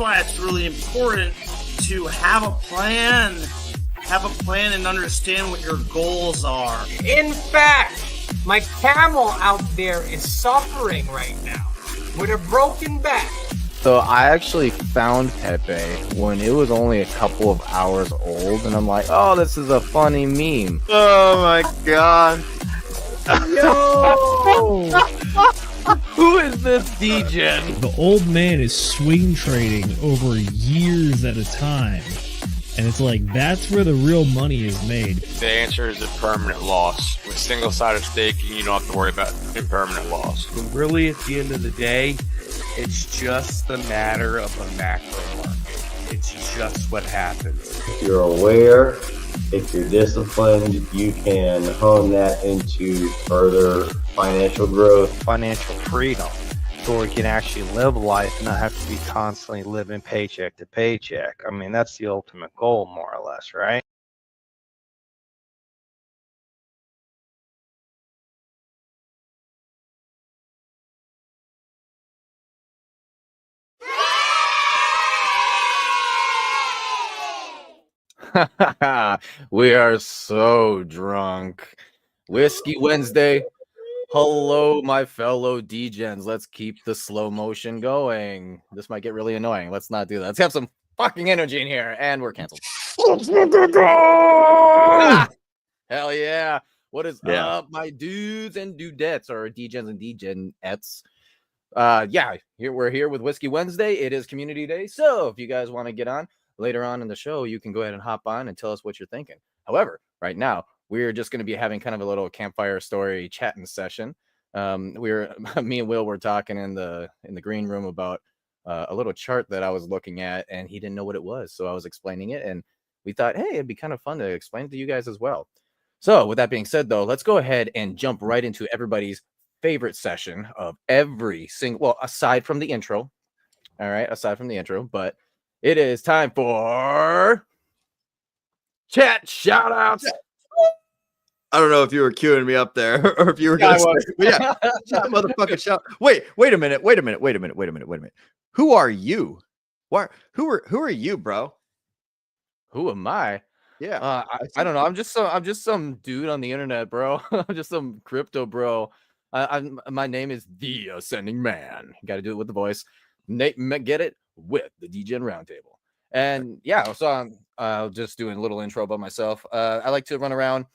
why it's really important to have a plan. Have a plan and understand what your goals are. In fact, my camel out there is suffering right now with a broken back. So I actually found Pepe when it was only a couple of hours old, and I'm like, oh, this is a funny meme. Oh my god. Yo! Who is this DJ? The old man is swing trading over years at a time. And it's like, that's where the real money is made. The answer is a permanent loss. With single-sided staking, you don't have to worry about impermanent loss. Really, at the end of the day, it's just a matter of a macro market. It's just what happens. If you're aware, if you're disciplined, you can hone that into further financial growth. Financial freedom. So we can actually live life and not have to be constantly living paycheck to paycheck. I mean, that's the ultimate goal, more or less, right? We are so drunk. Whiskey Wednesday. Hello, my fellow degens. Let's keep the slow motion going. This might get really annoying. Let's not do that. Let's have some fucking energy in here. And we're canceled. Hell yeah. What is up, my dudes and dudettes, or degens and degenettes? We're here with Whiskey Wednesday. It is Community Day. So if you guys want to get on later on in the show, you can go ahead and hop on and tell us what you're thinking. However, right now, we're just going to be having kind of a little campfire story chatting session. Me and Will were talking in the green room about a little chart that I was looking at, and he didn't know what it was. So I was explaining it, and we thought, hey, it'd be kind of fun to explain it to you guys as well. So with that being said, though, let's go ahead and jump right into everybody's favorite session of every single, well, aside from the intro. All right, aside from the intro, but it is time for chat shout-outs. I don't know if you were queuing me up there or if you were going to say, yeah, motherfucking shout. Wait a minute. Who are you? Who are you, bro? Who am I? Yeah. I don't know. I'm just some dude on the internet, bro. I'm just some crypto bro. My name is The Ascending Man. You got to do it with the voice. Get it with the DGen Roundtable. And yeah, so I'm just doing a little intro about myself. I like to run around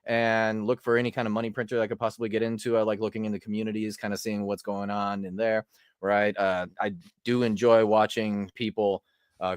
and look for any kind of money printer I could possibly get into. I like looking into communities, kind of seeing what's going on in there, right? I do enjoy watching people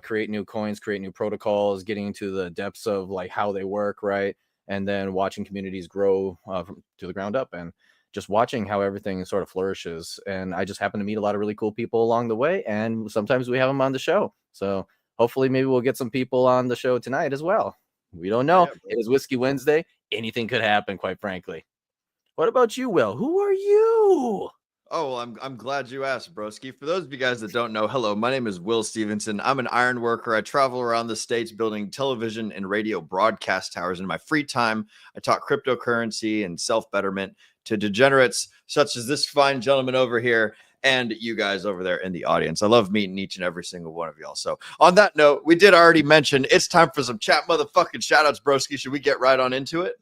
create new coins, create new protocols, getting into the depths of like how they work, right? And then watching communities grow to the ground up and just watching how everything sort of flourishes. And I just happen to meet a lot of really cool people along the way, and sometimes we have them on the show. So hopefully maybe we'll get some people on the show tonight as well. We don't know. It is Whiskey Wednesday. Anything could happen, quite frankly. What about you, Will? Who are you? Oh, well, I'm glad you asked, broski. For those of you guys that don't know, hello, my name is Will Stevenson. I'm an iron worker. I travel around the States building television and radio broadcast towers. In my free time, I talk cryptocurrency and self-betterment to degenerates such as this fine gentleman over here and you guys over there in the audience. I love meeting each and every single one of y'all. So on that note, we did already mention it's time for some chat motherfucking shout-outs, broski. Should we get right on into it?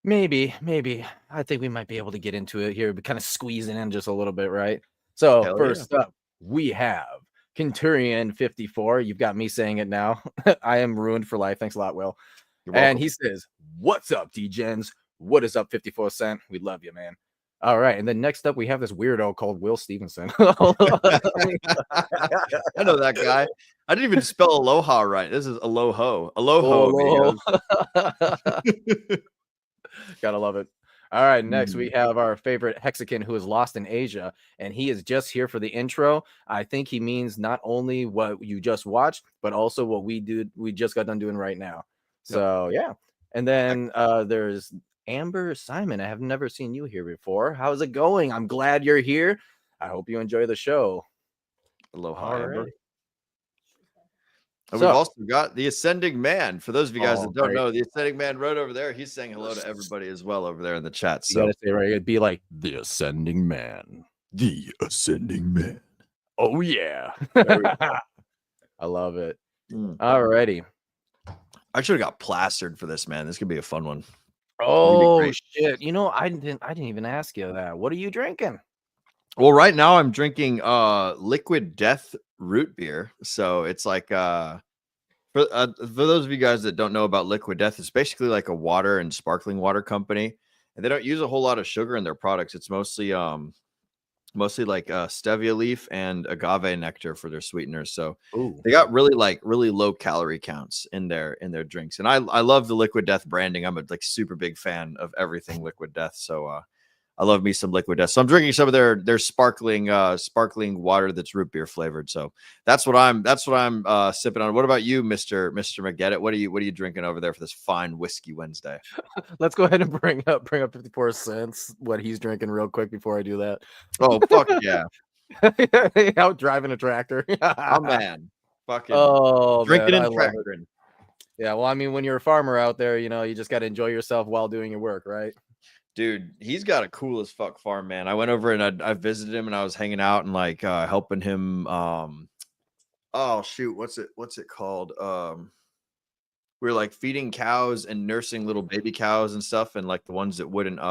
Maybe. I think we might be able to get into it here, but kind of squeezing in just a little bit, right? So first up, we have Centurion54. You've got me saying it now. I am ruined for life. Thanks a lot, Will. And he says, what's up, D-Gens? What is up, 54 Cent? We love you, man. All right. And then next up, we have this weirdo called Will Stevenson. I know that guy. I didn't even spell aloha right. This is aloho. Aloho. Gotta love it. All right, next we have our favorite Hexican who is lost in Asia, and he is just here for the intro. I think he means not only what you just watched, but also what we just got done doing right now. So yeah. And then there's Amber Simon. I have never seen you here before. How's it going? I'm glad you're here. I hope you enjoy the show. Aloha, Amber. And we've also got the Ascending Man. For those of you guys that don't know, the Ascending Man right over there, he's saying hello to everybody as well over there in the chat. So you gotta say, right, it'd be like the Ascending Man. The Ascending Man. Oh yeah. There we go. I love it. Mm. Alrighty. I should have got plastered for this, man. This could be a fun one. Oh great. shit. You know, I didn't even ask you that. What are you drinking? Well, right now I'm drinking Liquid Death root beer. So it's like for those of you guys that don't know about Liquid Death, it's basically like a water and sparkling water company, and they don't use a whole lot of sugar in their products. It's mostly like stevia leaf and agave nectar for their sweeteners. So Ooh. they got really low calorie counts in their drinks. And I love the Liquid Death branding. I'm a super big fan of everything Liquid Death. So I love me some Liquid Death. So I'm drinking some of their sparkling water that's root beer flavored. So that's what I'm sipping on. What about you, Mr. McGettit? What are you drinking over there for this fine whiskey Wednesday? Let's go ahead and bring up 54 cents what he's drinking real quick before I do that. Oh fuck yeah. Out driving a tractor. Oh man. Fucking man, drinking I and love it. tractoring. Yeah, well, I mean, when you're a farmer out there, you know, you just got to enjoy yourself while doing your work, right? Dude, he's got a cool as fuck farm, man. I went over and I visited him and I was hanging out and like helping him. Oh shoot, what's it called? We were like feeding cows and nursing little baby cows and stuff, and like the ones that wouldn't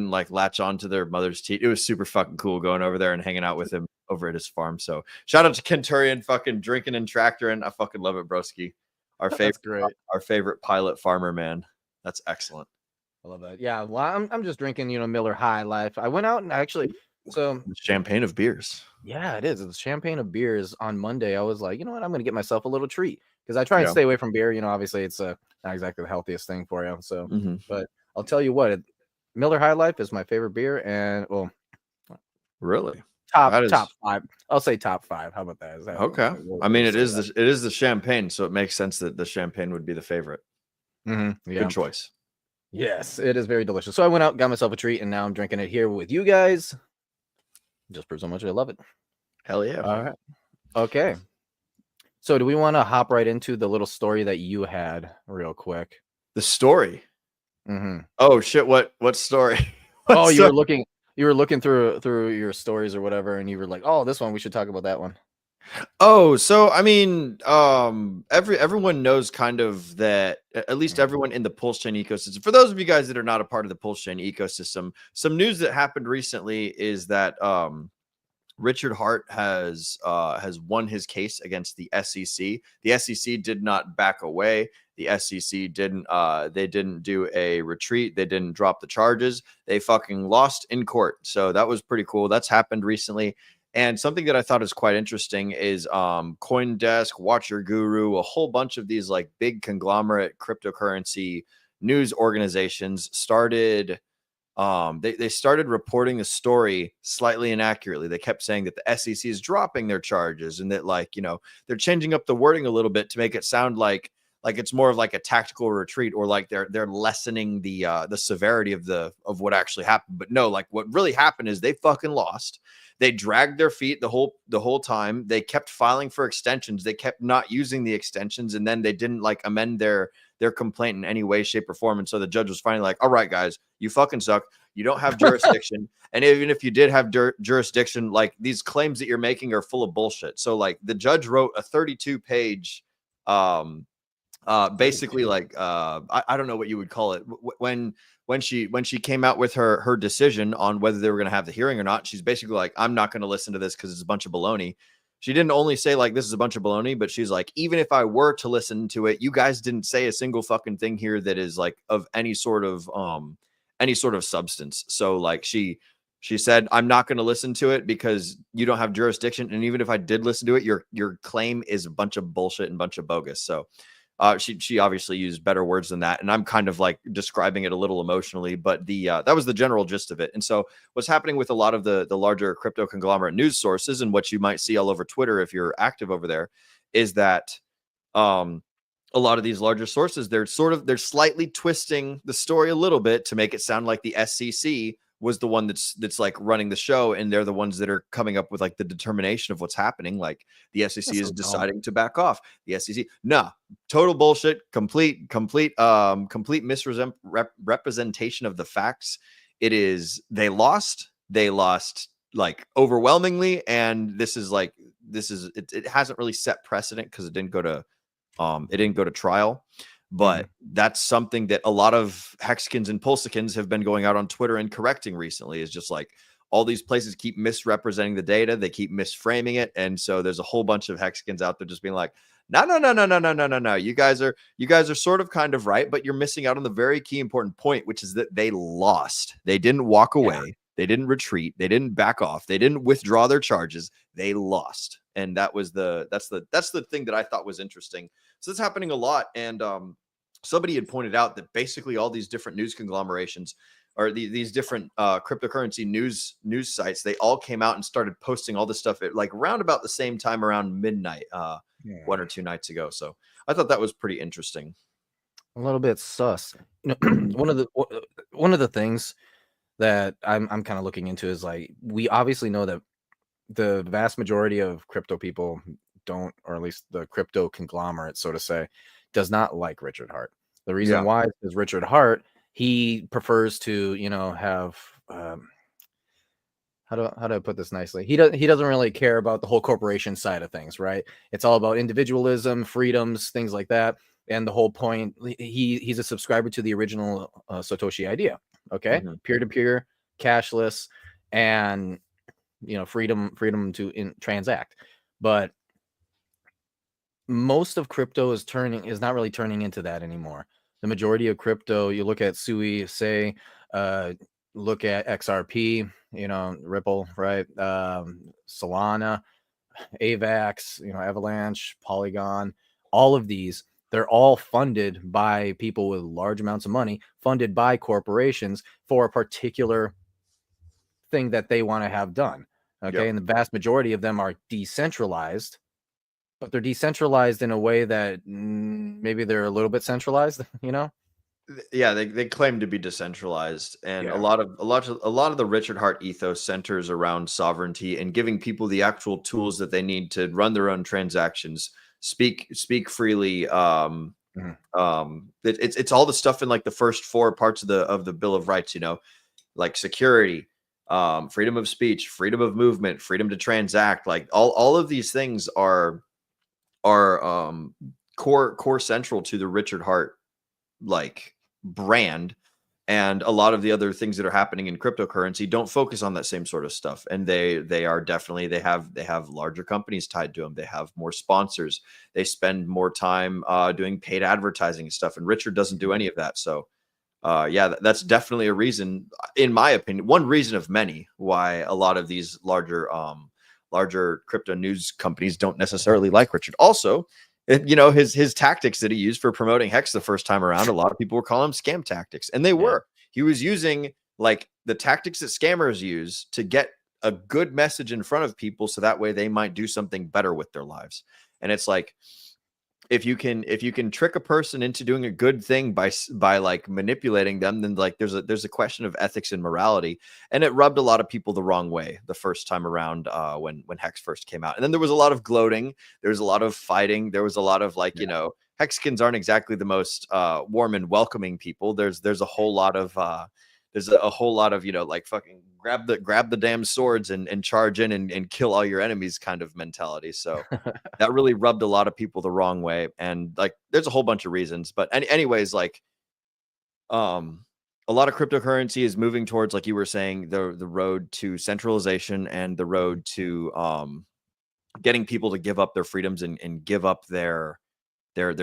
like latch onto their mother's teat. It was super fucking cool going over there and hanging out with him over at his farm. So shout out to Kenturian, fucking drinking and tractoring. I fucking love it, broski. Our favorite pilot farmer, man. That's excellent. I love that. Yeah, well, I'm just drinking, you know, Miller High Life. I went out and actually, so champagne of beers. Yeah, it is. It's champagne of beers. On Monday, I was like, you know what, I'm gonna get myself a little treat because I try and stay away from beer. You know, obviously it's not exactly the healthiest thing for you. So, but I'll tell you what, Miller High Life is my favorite beer, and well, really top 5. I'll say top 5. How about that? Is that okay? I mean, it is the champagne, so it makes sense that the champagne would be the favorite. Yeah. Good choice. Yes, it is very delicious. So I went out, got myself a treat, and now I'm drinking it here with you guys. Just proves how much I love it. Hell yeah. All right. Okay. So do we want to hop right into the little story that you had real quick? The story? Oh shit, what story? You were looking through your stories or whatever, and you were like, oh, this one, we should talk about that one. Oh, so I mean, everyone knows kind of that, at least everyone in the Pulse Chain ecosystem. For those of you guys that are not a part of the Pulse Chain ecosystem, some news that happened recently is that Richard Hart has won his case against the SEC. The SEC did not back away. The SEC didn't do a retreat. They didn't drop the charges. They fucking lost in court. So that was pretty cool. That's happened recently. And something that I thought is quite interesting is CoinDesk, Watch Your Guru, a whole bunch of these like big conglomerate cryptocurrency news organizations started they started reporting the story slightly inaccurately. They kept saying that the SEC is dropping their charges and that, like, you know, they're changing up the wording a little bit to make it sound like it's more of like a tactical retreat, or like they're lessening the severity of what actually happened. But no, like what really happened is they fucking lost. They dragged their feet the whole time. They kept filing for extensions. They kept not using the extensions, and then they didn't like amend their complaint in any way, shape, or form. And so the judge was finally like, all right, guys, you fucking suck. You don't have jurisdiction. And even if you did have jurisdiction, like these claims that you're making are full of bullshit. So like the judge wrote a 32-page, basically like, I don't know what you would call it. When she came out with her decision on whether they were going to have the hearing or not, she's basically like, I'm not going to listen to this because it's a bunch of baloney. She didn't only say like this is a bunch of baloney, but she's like, even if I were to listen to it, you guys didn't say a single fucking thing here that is like of any sort of substance. So like she said, I'm not going to listen to it because you don't have jurisdiction, and even if I did listen to it, your claim is a bunch of bullshit and bunch of bogus. So she obviously used better words than that, and I'm kind of like describing it a little emotionally, but that was the general gist of it. And so what's happening with a lot of the larger crypto conglomerate news sources, and what you might see all over Twitter if you're active over there, is that a lot of these larger sources, they're slightly twisting the story a little bit to make it sound like the SEC was the one that's like running the show, and they're the ones that are coming up with like the determination of what's happening. Like the SEC is deciding to back off. The SEC, nah, total bullshit, complete misrepresentation of the facts. It is they lost like overwhelmingly, and this is it hasn't really set precedent because it didn't go to trial. But that's something that a lot of hexicans and pulsicans have been going out on Twitter and correcting recently, is just like all these places keep misrepresenting the data, they keep misframing it, and so there's a whole bunch of hexicans out there just being like, no, you guys are sort of kind of right, but you're missing out on the very key important point, which is that they lost. They didn't walk away, they didn't retreat, they didn't back off, they didn't withdraw their charges, they lost. And that's the thing that I thought was interesting. So that's happening a lot. And somebody had pointed out that basically all these different news conglomerations, or these different cryptocurrency news sites, they all came out and started posting all this stuff at like around about the same time, around midnight, 1 or 2 nights ago. So I thought that was pretty interesting. A little bit sus. You know, one of the things that I'm kind of looking into is like, we obviously know that the vast majority of crypto people don't, or at least the crypto conglomerate, so to say, does not like Richard Hart. The reason why is Richard Hart, he prefers to, you know, have how do I put this nicely? He doesn't really care about the whole corporation side of things, right? It's all about individualism, freedoms, things like that. And the whole point, he's a subscriber to the original Satoshi idea. Okay, peer-to-peer, cashless, and you know, freedom to transact. But most of crypto is not really turning into that anymore. The majority of crypto, you look at Sui, say, look at XRP, you know, Ripple, right? Solana, AVAX, you know, Avalanche, Polygon, all of these, they're all funded by people with large amounts of money, funded by corporations for a particular thing that they want to have done. Okay. And the vast majority of them are decentralized, but they're decentralized in a way that maybe they're a little bit centralized, you know? Yeah, they claim to be decentralized, and a lot of the Richard Hart ethos centers around sovereignty and giving people the actual tools that they need to run their own transactions, speak freely. It's all the stuff in like the first 4 parts of the Bill of Rights, you know, like security, freedom of speech, freedom of movement, freedom to transact. Like all of these things are core central to the Richard Hart like brand. And a lot of the other things that are happening in cryptocurrency don't focus on that same sort of stuff. And they are definitely, they have larger companies tied to them. They have more sponsors. They spend more time doing paid advertising and stuff. And Richard doesn't do any of that. So yeah, that's definitely a reason, in my opinion, one reason of many why a lot of these larger crypto news companies don't necessarily like Richard. Also, you know, his tactics that he used for promoting Hex the first time around, a lot of people were calling them scam tactics, and they were. He was using like the tactics that scammers use to get a good message in front of people, so that way they might do something better with their lives. And it's like, if you can trick a person into doing a good thing by like manipulating them, then like there's a question of ethics and morality. And it rubbed a lot of people the wrong way the first time around when Hex first came out. And then there was a lot of gloating, there was a lot of fighting, there was a lot of like, you know, Hexicans aren't exactly the most warm and welcoming people. There's a whole lot of you know, like fucking grab the damn swords and charge in and kill all your enemies kind of mentality. So that really rubbed a lot of people the wrong way. And like, there's a whole bunch of reasons, but anyways, like, a lot of cryptocurrency is moving towards, like you were saying, the road to centralization and the road to getting people to give up their freedoms and give up their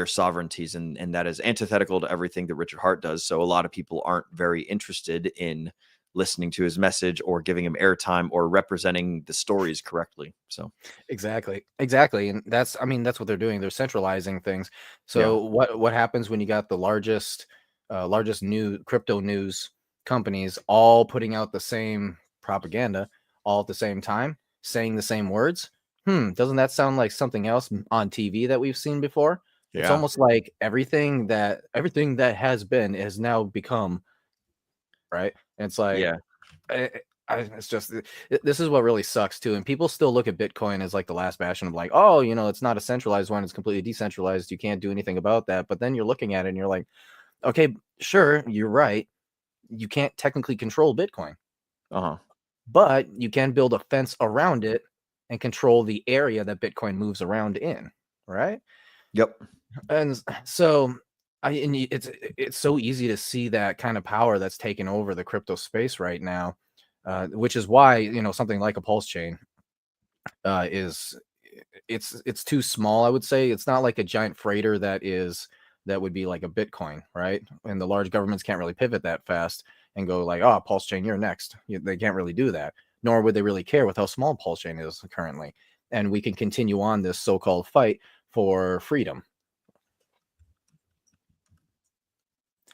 sovereignties, and that is antithetical to everything that Richard Hart does. So a lot of people aren't very interested in listening to his message or giving him airtime or representing the stories correctly. So exactly, and that's what they're doing. They're centralizing things. So what happens when you got the largest new crypto news companies all putting out the same propaganda all at the same time, saying the same words? Doesn't that sound like something else on TV that we've seen before? It's almost like everything that has been has now become, right? And it's like, it's just, this is what really sucks too. And people still look at Bitcoin as like the last bastion of like, oh, you know, it's not a centralized one, it's completely decentralized, you can't do anything about that. But then you're looking at it and you're like, okay, sure, you're right, you can't technically control Bitcoin. but you can build a fence around it and control the area that Bitcoin moves around in, right? Yep. And so it's so easy to see that kind of power that's taken over the crypto space right now, which is why something like a pulse chain it's too small. I would say it's not like a giant freighter that would be like a Bitcoin, right? And the large governments can't really pivot that fast and go like, oh, pulse chain, you're next. They can't really do that, nor would they really care with how small pulse chain is currently. And we can continue on this so-called fight for freedom.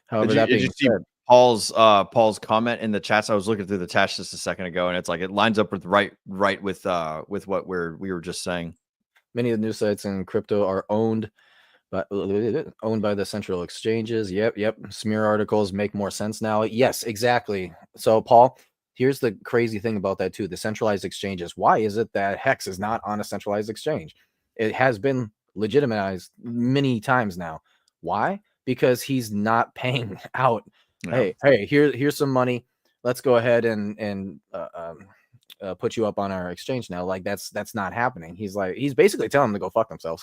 However, did you see Paul's comment in the chats? I was looking through the chats just a second ago, and it's like it lines up with right with what we were just saying. Many of the news sites in crypto are owned by the central exchanges. Yep. Smear articles make more sense now. Yes, exactly. So, Paul, here's the crazy thing about that too: the centralized exchanges. Why is it that Hex is not on a centralized exchange? It has been legitimized many times now. Why? Because he's not paying out. Yeah. Hey, here's some money. Let's go ahead and put you up on our exchange now. Like that's not happening. He's basically telling them to go fuck themselves.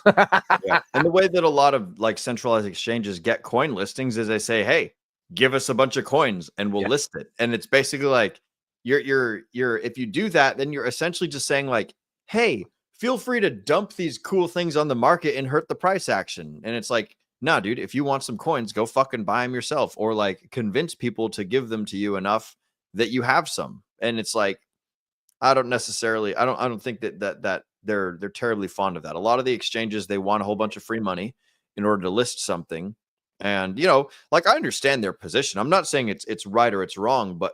Yeah. And the way that a lot of like centralized exchanges get coin listings is they say, hey, give us a bunch of coins and we'll list it. And it's basically like you're if you do that, then you're essentially just saying like, hey, feel free to dump these cool things on the market and hurt the price action. And it's like, nah, dude, if you want some coins, go fucking buy them yourself, or like convince people to give them to you enough that you have some. And it's like, I don't think that they're terribly fond of that. A lot of the exchanges, they want a whole bunch of free money in order to list something. And like I understand their position. I'm not saying it's right or it's wrong, but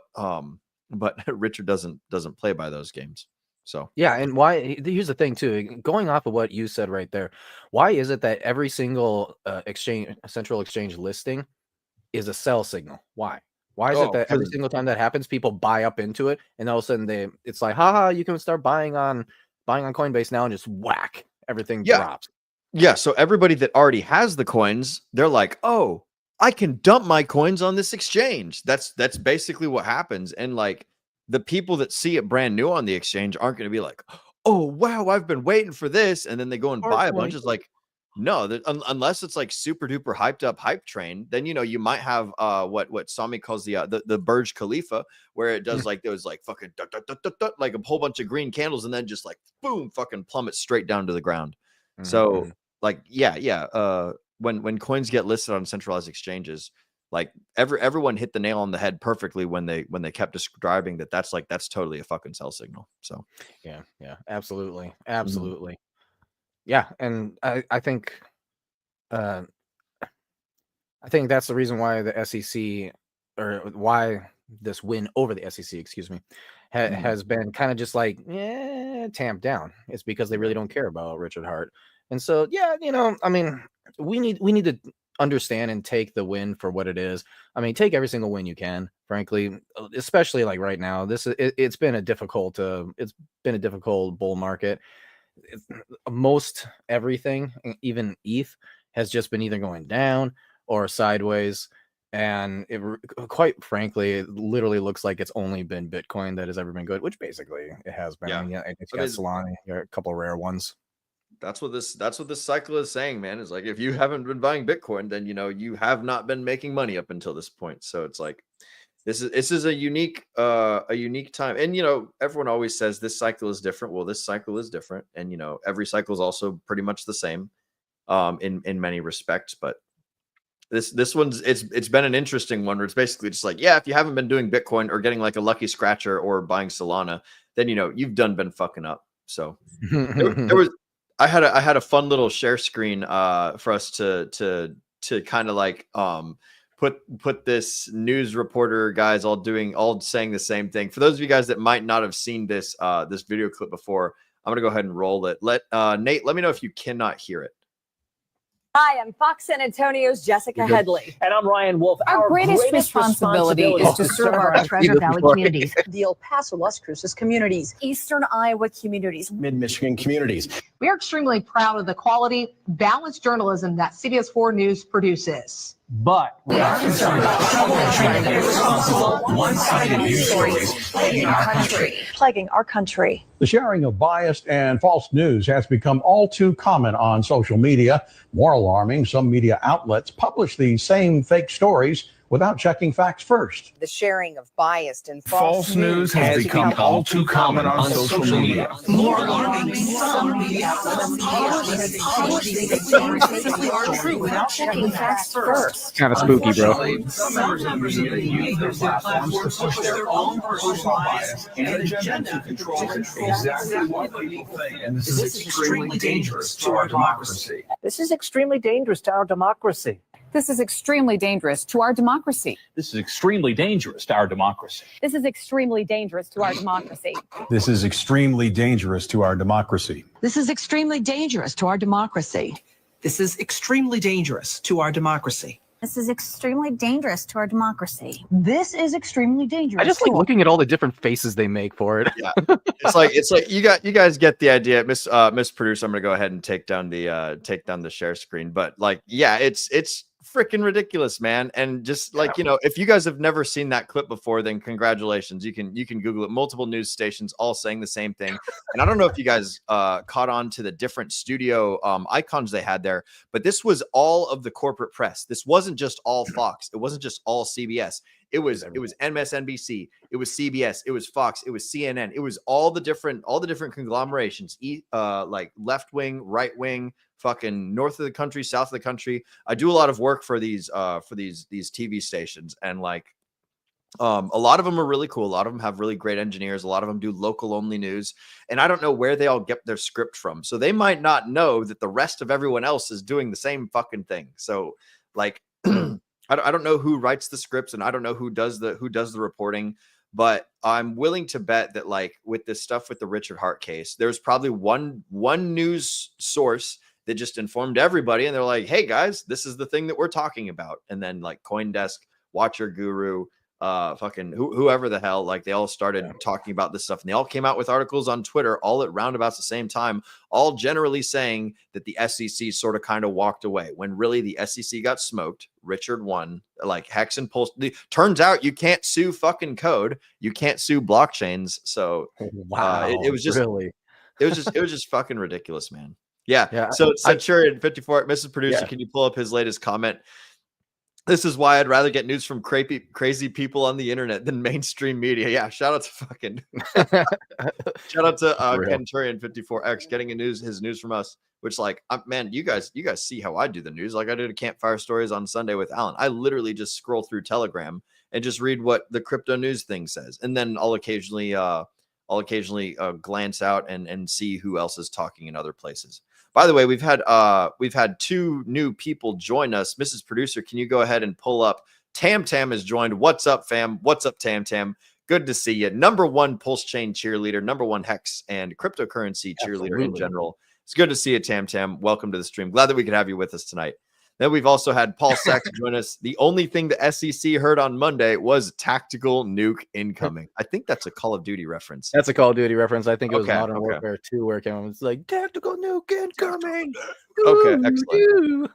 Richard doesn't play by those games. So yeah, and why? Here's the thing too. Going off of what you said right there, why is it that every single central exchange listing is a sell signal? Why? Why is it that every single time that happens, people buy up into it, and all of a sudden it's like, haha, you can start buying on Coinbase now, and just whack, everything drops. Yeah. So everybody that already has the coins, they're like, oh, I can dump my coins on this exchange. That's basically what happens, and like. The people that see it brand new on the exchange aren't going to be like, oh, wow, I've been waiting for this. And then they go and buy a bunch. It's like, no, unless it's like super duper hyped up hype train, then, you might have what Sami calls the Burj Khalifa, where it does like those like fucking like a whole bunch of green candles and then just like boom, fucking plummet straight down to the ground. Mm-hmm. So like, when coins get listed on centralized exchanges, like everyone hit the nail on the head perfectly when they kept describing that's totally a fucking sell signal. So yeah, absolutely. Yeah, and I think that's the reason why the SEC, or why this win over the SEC, excuse me, has been kind of just like tamped down. It's because they really don't care about Richard Hart. And so I mean, we need to understand and take the win for what it is. I mean, take every single win you can, frankly, especially like right now. It's been a difficult bull market. Most everything, even ETH, has just been either going down or sideways. And quite frankly, it literally looks like it's only been Bitcoin that has ever been good, which basically it has been. Yeah, it's got Solana, a couple of rare ones. That's what this cycle is saying, man. Is like, if you haven't been buying Bitcoin, then you have not been making money up until this point. So it's like this is a unique time. And everyone always says this cycle is different. Well, this cycle is different, and every cycle is also pretty much the same in many respects. But this one's it's been an interesting one where it's basically just like, if you haven't been doing Bitcoin or getting like a lucky scratcher or buying Solana, then you've been fucking up. So there was. I had a fun little share screen for us to kind of like put this news reporter guys all saying the same thing. For those of you guys that might not have seen this video clip before, I'm gonna go ahead and roll it. Nate, let me know if you cannot hear it. Hi, I'm Fox San Antonio's Jessica Headley. And I'm Ryan Wolf. Our greatest responsibility is to serve our Treasure Valley communities, the El Paso, Las Cruces communities, Eastern Iowa communities, Mid-Michigan communities. We are extremely proud of the quality, balanced journalism that CBS 4 News produces. but we are concerned about troubling irresponsible, one-sided news stories plaguing our country. The sharing of biased and false news has become all too common on social media. More alarming, some media outlets publish these same fake stories without checking facts first. The sharing of biased and False news has become all too common on social media. More alarming, some media outlets publish these stories are true without checking facts first. Kind of spooky, bro. Some members of the media use their platforms to push their own personal bias and agenda to control exactly what people think. And this is extremely dangerous to our democracy. This is extremely dangerous to our democracy. This is extremely dangerous to our democracy. This is extremely dangerous to our democracy. This is extremely dangerous to our democracy. This is extremely dangerous to our democracy. This is extremely dangerous to our democracy. This is extremely dangerous to our democracy. This is extremely dangerous to our democracy. This is extremely dangerous. I just like looking at all the different faces they make for it. Yeah, it's like you guys get the idea, Miss Producer. I'm gonna go ahead and take down the share screen. But like, yeah, it's freaking ridiculous, man. And just like, you know, if you guys have never seen that clip before, then congratulations. You can Google it. Multiple news stations all saying the same thing. And I don't know if you guys caught on to the different studio icons they had there, but this was all of the corporate press. This wasn't just all Fox. It wasn't just all CBS. It was MSNBC, it was CBS, it was Fox, it was CNN, it was all the different conglomerations, like left wing, right wing, fucking north of the country, south of the country. I do a lot of work for these TV stations, and like a lot of them are really cool. A lot of them have really great engineers. A lot of them do local only news, and I don't know where they all get their script from. So they might not know that the rest of everyone else is doing the same fucking thing. So like. I don't know who writes the scripts, and I don't know who does the reporting, but I'm willing to bet that like with this stuff with the Richard Hart case, there's probably one news source that just informed everybody, and they're like, "Hey guys, this is the thing that we're talking about." And then like CoinDesk, Watcher Guru, fucking whoever the hell, like they all started talking about this stuff, and they all came out with articles on Twitter all at roundabouts the same time, all generally saying that the SEC sort of kind of walked away when really the SEC got smoked. Richard won. Like Hex and Pulse. Turns out you can't sue fucking code. You can't sue blockchains. So wow, it was just really, it was just fucking ridiculous, man. Yeah. So Centurion 54, Mrs. Producer, can you pull up his latest comment? This is why I'd rather get news from crazy people on the internet than mainstream media. Yeah, shout out to fucking shout out to Centurion 54X getting his news from us. Which like, man, you guys see how I do the news. Like I did a Campfire Stories on Sunday with Alan. I literally just scroll through Telegram and just read what the crypto news thing says, and then I'll occasionally glance out and see who else is talking in other places. By the way, we've had two new people join us. Mrs. Producer, can you go ahead and pull up? Tam has joined. What's up, fam? What's up, Tam? Good to see you. Number one Pulse Chain cheerleader, number one Hex and cryptocurrency cheerleader in general. It's good to see you, Tam. Welcome to the stream. Glad that we could have you with us tonight. Then we've also had Paul Sachs join us. The only thing the SEC heard on Monday was tactical nuke incoming. I think that's a Call of Duty reference. That's a Call of Duty reference. I think it was Modern Warfare 2 where it came on. It's like tactical nuke incoming. Okay, excellent.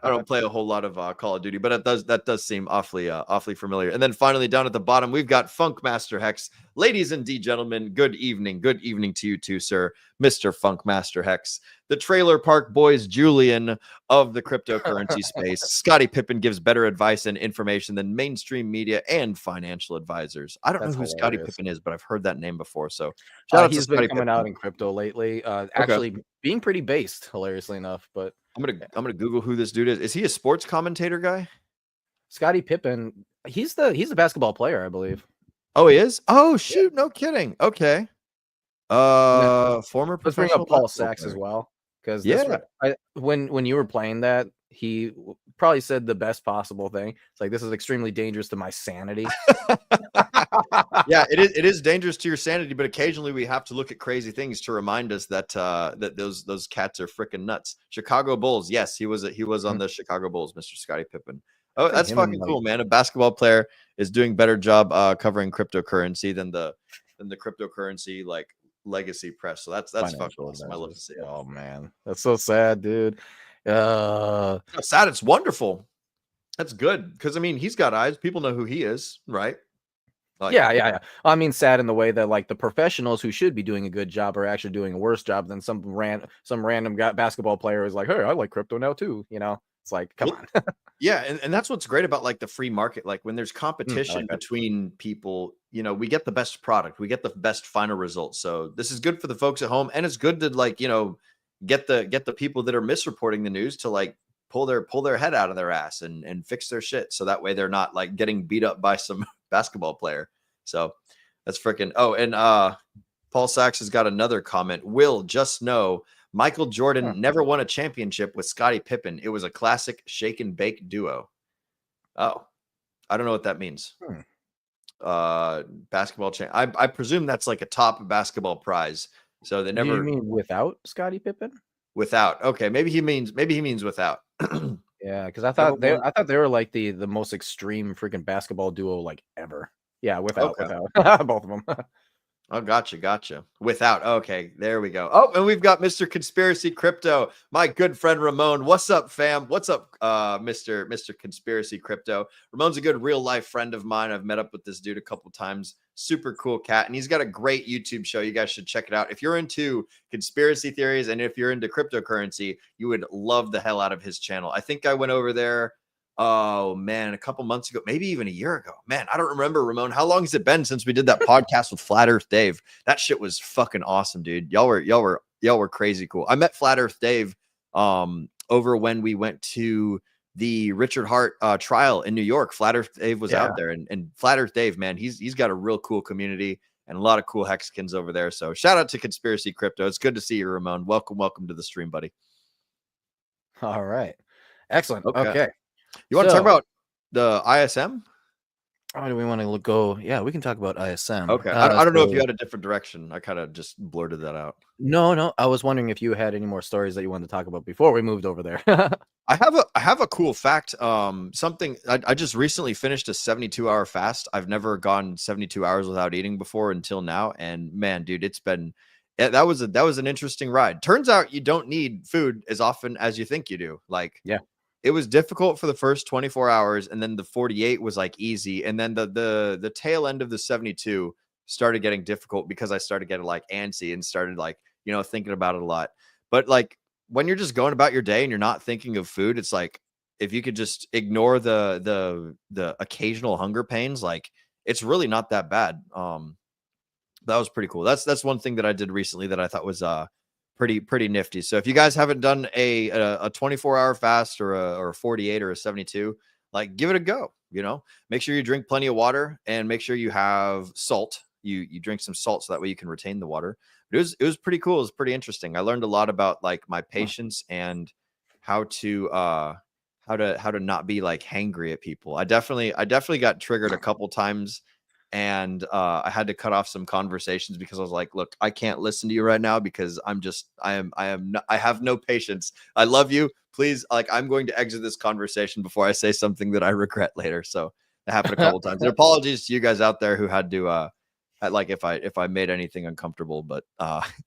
I don't play a whole lot of Call of Duty, but that does seem awfully familiar. And then finally down at the bottom, we've got Funkmaster Hex. Ladies and gentlemen, good evening. Good evening to you too, sir. Mr. Funkmaster Hex, the Trailer Park Boys Julian of the cryptocurrency space. Scottie Pippen gives better advice and information than mainstream media and financial advisors. I don't know who Scottie Pippen is, but I've heard that name before. So shout out to he's Scottie been coming Pippen. out in crypto lately. Actually being pretty based, hilariously enough. But I'm gonna Google who this dude is. Is he a sports commentator guy? Scottie Pippen, he's the basketball player, I believe. Oh, he is? Oh shoot, no kidding. Okay. Former Let's bring professional up Paul basketball Sachs player. as well, because Yeah. when you were playing that, he probably said the best possible thing. It's like, this is extremely dangerous to my sanity. Yeah, it is dangerous to your sanity, but occasionally we have to look at crazy things to remind us that that those cats are freaking nuts. Chicago Bulls, yes, he was on the Chicago Bulls, Mr. Scottie Pippen. Oh, that's fucking cool, man. A basketball player is doing a better job covering cryptocurrency than the cryptocurrency like legacy press. So that's fucking awesome. I love to see it. Oh man, that's so sad, dude. It's not sad, it's wonderful. That's good because I mean he's got eyes. People know who he is, right? Like, Yeah. I mean, sad in the way that like the professionals who should be doing a good job are actually doing a worse job than some random basketball player is like, hey, I like crypto now too. You know, it's like, come on. Yeah, and that's what's great about like the free market. Like when there's I competition like that. between people, you know, we get the best product, we get the best final result. So this is good for the folks at home, and it's good to like, you know, get the people that are misreporting the news to like pull their head out of their ass and fix their shit. So that way they're not like getting beat up by some basketball player. So that's freaking and Paul Sachs has got another comment. Will, just know Michael Jordan never won a championship with Scottie Pippen. It was a classic shake and bake duo. Oh, I don't know what that means. Basketball I presume that's like a top basketball prize. So they never. Do you mean without Scottie Pippen? Without. Okay, maybe he means without. Yeah, because I thought they were like the most extreme freaking basketball duo like ever. Yeah, without both of them. Oh, gotcha. Without. Okay, there we go. Oh, and we've got Mr. Conspiracy Crypto, my good friend Ramon. What's up, fam? What's up, Mr. Conspiracy Crypto? Ramon's a good real life friend of mine. I've met up with this dude a couple times. Super cool cat, and he's got a great YouTube show. You guys should check it out. If you're into conspiracy theories and if you're into cryptocurrency, you would love the hell out of his channel. I think I went over there. Oh man, a couple months ago, maybe even a year ago. Man, I don't remember, Ramon. How long has it been since we did that podcast with Flat Earth Dave? That shit was fucking awesome, dude. Y'all were crazy cool. I met Flat Earth Dave over when we went to the Richard Hart trial in New York. Flat Earth Dave was out there, and Flat Earth Dave, man, he's got a real cool community and a lot of cool Hexkins over there. So shout out to Conspiracy Crypto. It's good to see you, Ramon. Welcome to the stream, buddy. All right, excellent. Okay. You want to talk about the ISM? Oh, do we want to go? Yeah, we can talk about ISM. Okay. I don't know if you had a different direction. I kind of just blurted that out. No. I was wondering if you had any more stories that you wanted to talk about before we moved over there. I have a cool fact. Something I just recently finished a 72-hour fast. I've never gone 72 hours without eating before until now. And man, dude, that was an interesting ride. Turns out you don't need food as often as you think you do. Like, yeah. It was difficult for the first 24 hours, and then the 48 was like easy, and then the tail end of the 72 started getting difficult because I started getting like antsy and started like, you know, thinking about it a lot. But like when you're just going about your day and you're not thinking of food, it's like if you could just ignore the occasional hunger pains, like it's really not that bad. That was pretty cool. That's one thing that I did recently that I thought was pretty nifty. So if you guys haven't done a 24-hour fast or a 48 or a 72, like give it a go. You know, make sure you drink plenty of water and make sure you have salt. You drink some salt so that way you can retain the water. But it was pretty cool. It was pretty interesting. I learned a lot about like my patience and how to not be like hangry at people. I definitely got triggered a couple times. And I had to cut off some conversations because I was like, look, I can't listen to you right now because I have no patience. I love you. Please, like, I'm going to exit this conversation before I say something that I regret later. So that happened a couple times. And apologies to you guys out there who had to like if I made anything uncomfortable. But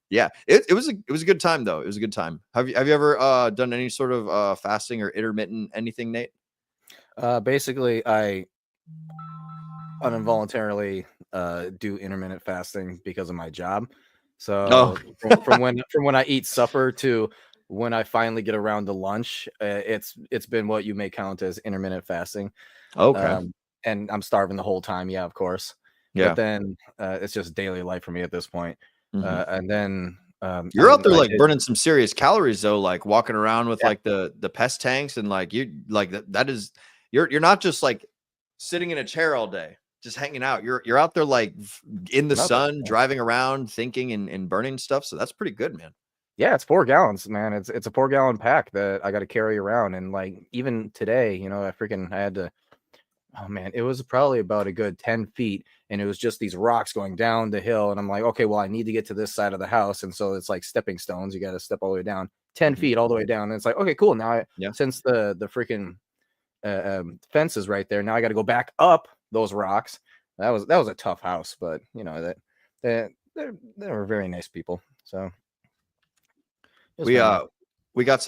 yeah, it was a good time though. It was a good time. Have you ever done any sort of fasting or intermittent anything, Nate? Basically, I uninvoluntarily do intermittent fasting because of my job. So from when I eat supper to when I finally get around to lunch, it's been what you may count as intermittent fasting. Okay. And I'm starving the whole time. Yeah, of course. Yeah. But then it's just daily life for me at this point. Mm-hmm. And then you're out there like burning some serious calories though, like walking around with like the pest tanks and like you like that is you're not just like sitting in a chair all day just hanging out. You're out there like in the sun, driving around, thinking and burning stuff. So that's pretty good, man. Yeah, it's 4 gallons, man. It's a 4-gallon pack that I got to carry around. And like even today, you know, I had to. Oh man, it was probably about a good 10 feet, and it was just these rocks going down the hill. And I'm like, okay, well, I need to get to this side of the house, and so it's like stepping stones. You got to step all the way down, 10 feet all the way down. And it's like, okay, cool. Now, since the freaking fence is right there, now I got to go back up those rocks. That was a tough house, but you know they were very nice people. So we we got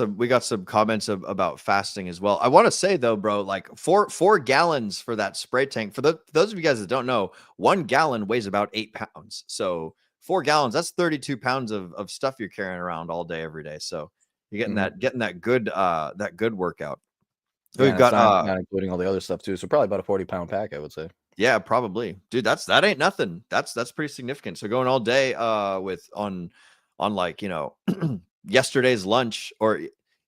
some comments about fasting as well. I want to say though, bro, like 4 gallons for that spray tank. For those of you guys that don't know, 1 gallon weighs about 8 pounds. So 4 gallons, that's 32 pounds of stuff you're carrying around all day, every day. So you're getting that good workout. So Yeah, we've got not including all the other stuff too. So probably about a 40-pound pack, I would say. Yeah, probably, dude. That ain't nothing. That's pretty significant. So going all day with on like, you know, yesterday's lunch or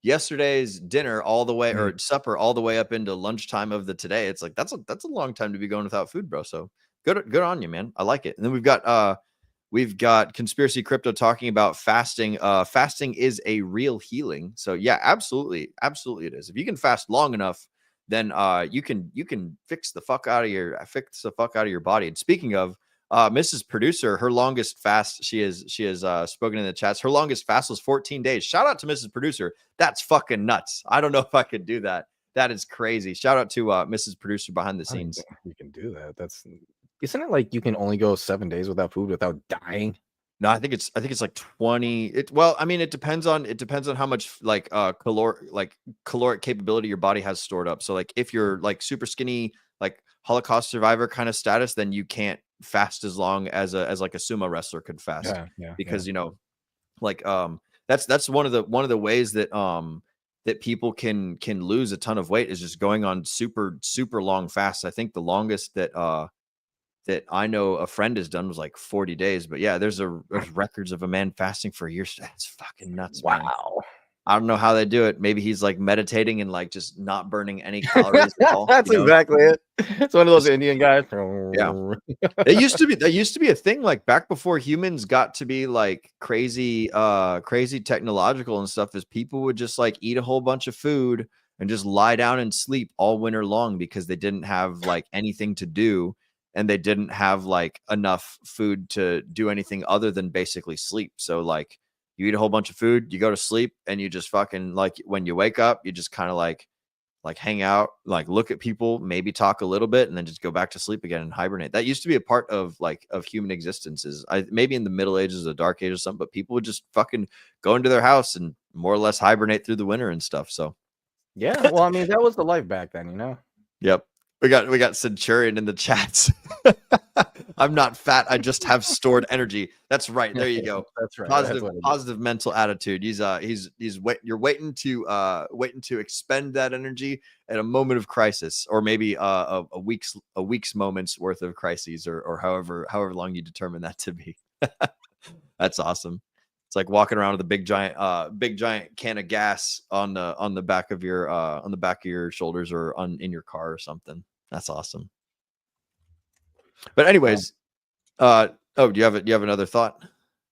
yesterday's dinner all the way or supper all the way up into lunchtime of the today. It's like that's a long time to be going without food, bro. So good on you, man. I like it. And then we've got Conspiracy Crypto talking about fasting. Fasting is a real healing. So yeah, absolutely it is. If you can fast long enough, then you can fix the fuck out of your body. And speaking of Mrs. Producer, her longest fast, she has spoken in the chats. Her longest fast was 14 days. Shout out to Mrs. Producer. That's fucking nuts. I don't know if I could do that. That is crazy. Shout out to Mrs. Producer behind the scenes. You can do that. Isn't it like you can only go 7 days without food without dying? No, I think it's like 20. Well, I mean, it depends on how much like caloric capability your body has stored up. So like if you're like super skinny, like Holocaust survivor kind of status, then you can't fast as long as like a sumo wrestler could fast. Because you know, like that's one of the ways that that people can lose a ton of weight is just going on super long fasts. I think the longest that I know a friend has done was like 40 days. But yeah, there's records of a man fasting for a year. That's fucking nuts. Wow. Man. I don't know how they do it. Maybe he's like meditating and like just not burning any calories at all. That's exactly it. It's one of those Indian guys. Yeah. That used to be a thing like back before humans got to be like crazy technological and stuff, is people would just like eat a whole bunch of food and just lie down and sleep all winter long because they didn't have like anything to do. And they didn't have like enough food to do anything other than basically sleep. So like you eat a whole bunch of food, you go to sleep, and you just fucking like when you wake up, you just kind of like hang out, like look at people, maybe talk a little bit, and then just go back to sleep again and hibernate. That used to be a part of human existences. Maybe in the Middle Ages or Dark Ages or something, but people would just fucking go into their house and more or less hibernate through the winter and stuff. So yeah, well, I mean, that was the life back then, you know? Yep. We got Centurion in the chats. I'm not fat. I just have stored energy. That's right. There you go. That's right. Positive mental attitude. You're waiting to expend that energy at a moment of crisis, or maybe a week's moments worth of crises, or however long you determine that to be. That's awesome. It's like walking around with a big giant can of gas on the back of your shoulders or in your car or something. That's awesome. But anyways, do you have another thought?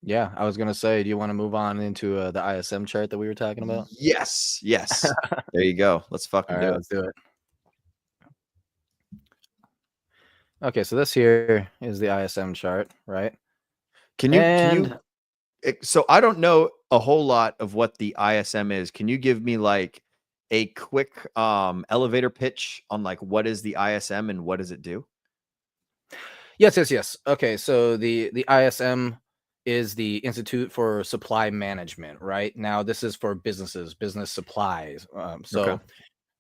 Yeah, I was gonna say, do you want to move on into the ISM chart that we were talking about? Yes. There you go. Let's fucking do it. Let's do it. Okay, so this here is the ISM chart, right? Can you? So I don't know a whole lot of what the ISM is. Can you give me like a quick elevator pitch on like what is the ISM and what does it do? Yes. Okay, so the ISM is the Institute for Supply Management, right? Now this is for business supplies.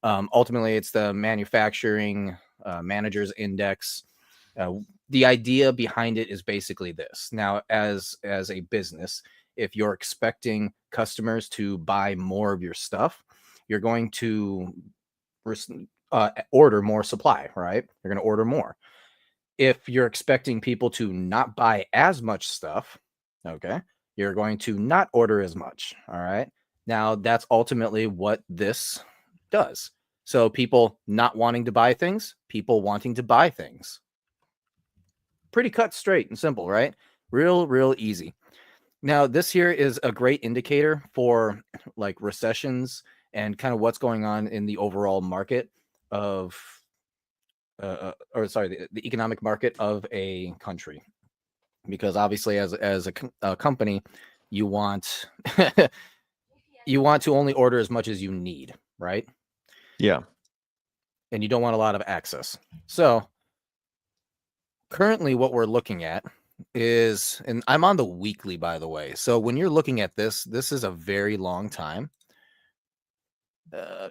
Ultimately it's the Manufacturing Managers Index. The idea behind it is basically this. Now, as a business, if you're expecting customers to buy more of your stuff, you're going to order more supply, right? You're going to order more. If you're expecting people to not buy as much stuff, okay, you're going to not order as much, all right? Now, that's ultimately what this does. So people not wanting to buy things, people wanting to buy things. Pretty cut, straight, and simple, right? Real easy. Now, this here is a great indicator for like recessions and kind of what's going on in the overall market of, the economic market of a country. Because obviously, as a company, you want you want to only order as much as you need, right? Yeah. And you don't want a lot of access. So currently what we're looking at is, and I'm on the weekly, by the way. So when you're looking at this is a very long time.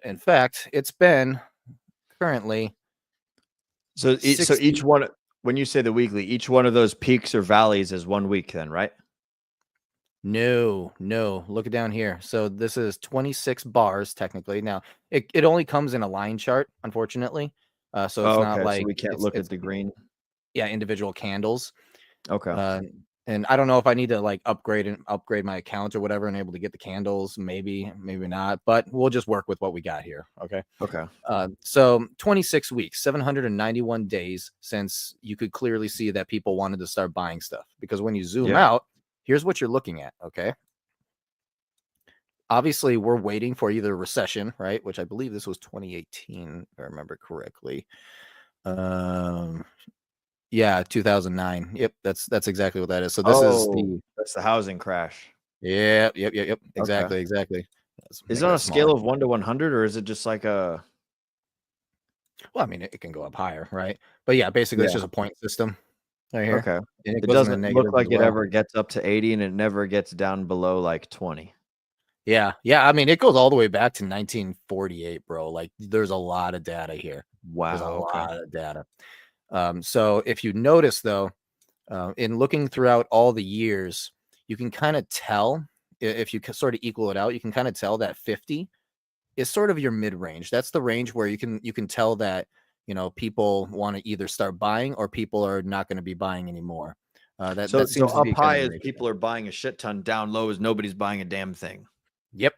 In fact, it's been currently. So each one, when you say the weekly, each one of those peaks or valleys is 1 week then, right? No, look it down here. So this is 26 bars technically. Now it only comes in a line chart, unfortunately. So it's not like so we can't look at the green. Yeah, individual candles. Okay. And I don't know if I need to like upgrade my account or whatever and able to get the candles. Maybe not, but we'll just work with what we got here. Okay. Okay. So 26 weeks, 791 days since you could clearly see that people wanted to start buying stuff, because when you zoom out, here's what you're looking at. Okay. Obviously, we're waiting for either a recession, right? Which I believe this was 2018, if I remember correctly. Yeah, 2009. Yep, that's exactly what that is. So this is that's the housing crash. Yep. Exactly. Is it on a scale of 1 to 100, or is it just like a? Well, I mean, it can go up higher, right? But yeah, basically, it's just a point system right here. Okay. And it doesn't look like it ever gets up to 80, and it never gets down below like 20. Yeah. I mean, it goes all the way back to 1948, bro. Like, there's a lot of data here. Wow. There's a lot of data. So if you notice, though, in looking throughout all the years, you can kind of tell, if you sort of equal it out, you can kind of tell that 50 is sort of your mid-range. That's the range where you can tell that, people want to either start buying or people are not going to be buying anymore. That seems to up be high kind of is people are buying a shit ton, down low is nobody's buying a damn thing. Yep.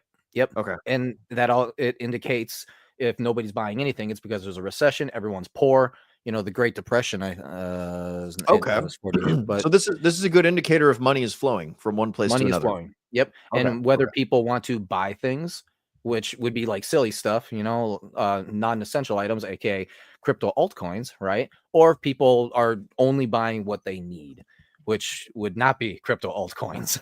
Okay. And it indicates if nobody's buying anything, it's because there's a recession, everyone's poor. The Great Depression. Okay. Was 48, but so this is a good indicator if money is flowing from one place to another. Money is flowing. Yep. Okay. And whether people want to buy things, which would be like silly stuff, non-essential items, aka crypto altcoins, right? Or if people are only buying what they need, which would not be crypto altcoins.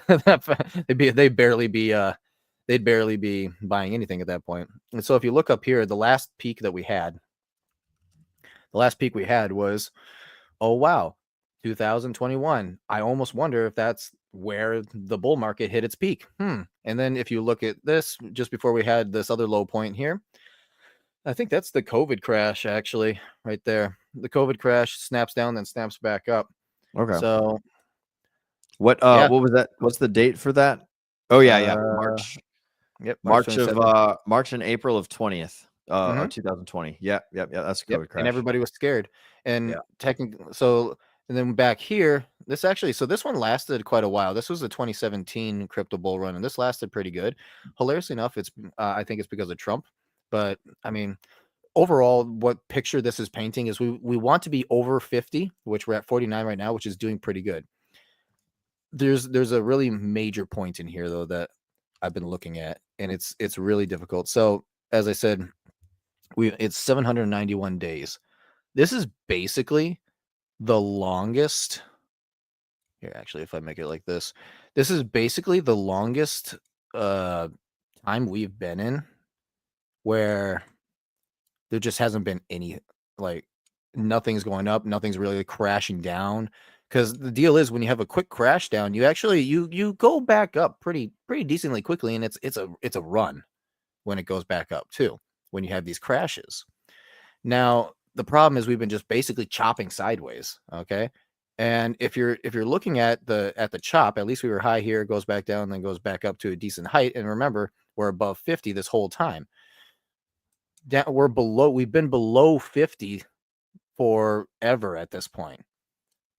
They'd barely be buying anything at that point. And so if you look up here, the last peak we had was, oh wow, 2021. I almost wonder if that's where the bull market hit its peak. And then if you look at this, just before we had this other low point here, I think that's the COVID crash, actually, right there. The COVID crash snaps down, then snaps back up. Okay. So what was that? What's the date for that? Oh yeah. March. Yep. March and April of 20th. 2020. Yeah, that's COVID crash. And everybody was scared. And technically, and then back here, this one lasted quite a while. This was the 2017 crypto bull run, and this lasted pretty good. Hilariously enough, I think it's because of Trump. But I mean, overall, what picture this is painting is we want to be over 50, which we're at 49 right now, which is doing pretty good. There's a really major point in here though that I've been looking at, and it's really difficult. So as I said, it's 791 days. This is basically the longest. Here, actually, if I make it like this is basically the longest time we've been in where there just hasn't been any, like, nothing's going up, nothing's really crashing down. Because the deal is, when you have a quick crash down, you actually you go back up pretty decently quickly, and it's a run when it goes back up too, when you have these crashes. Now the problem is we've been just basically chopping sideways, okay? And if you're looking at the chop, at least we were high here, goes back down, then goes back up to a decent height. And remember, we're above 50 this whole time. We've been below 50 forever at this point.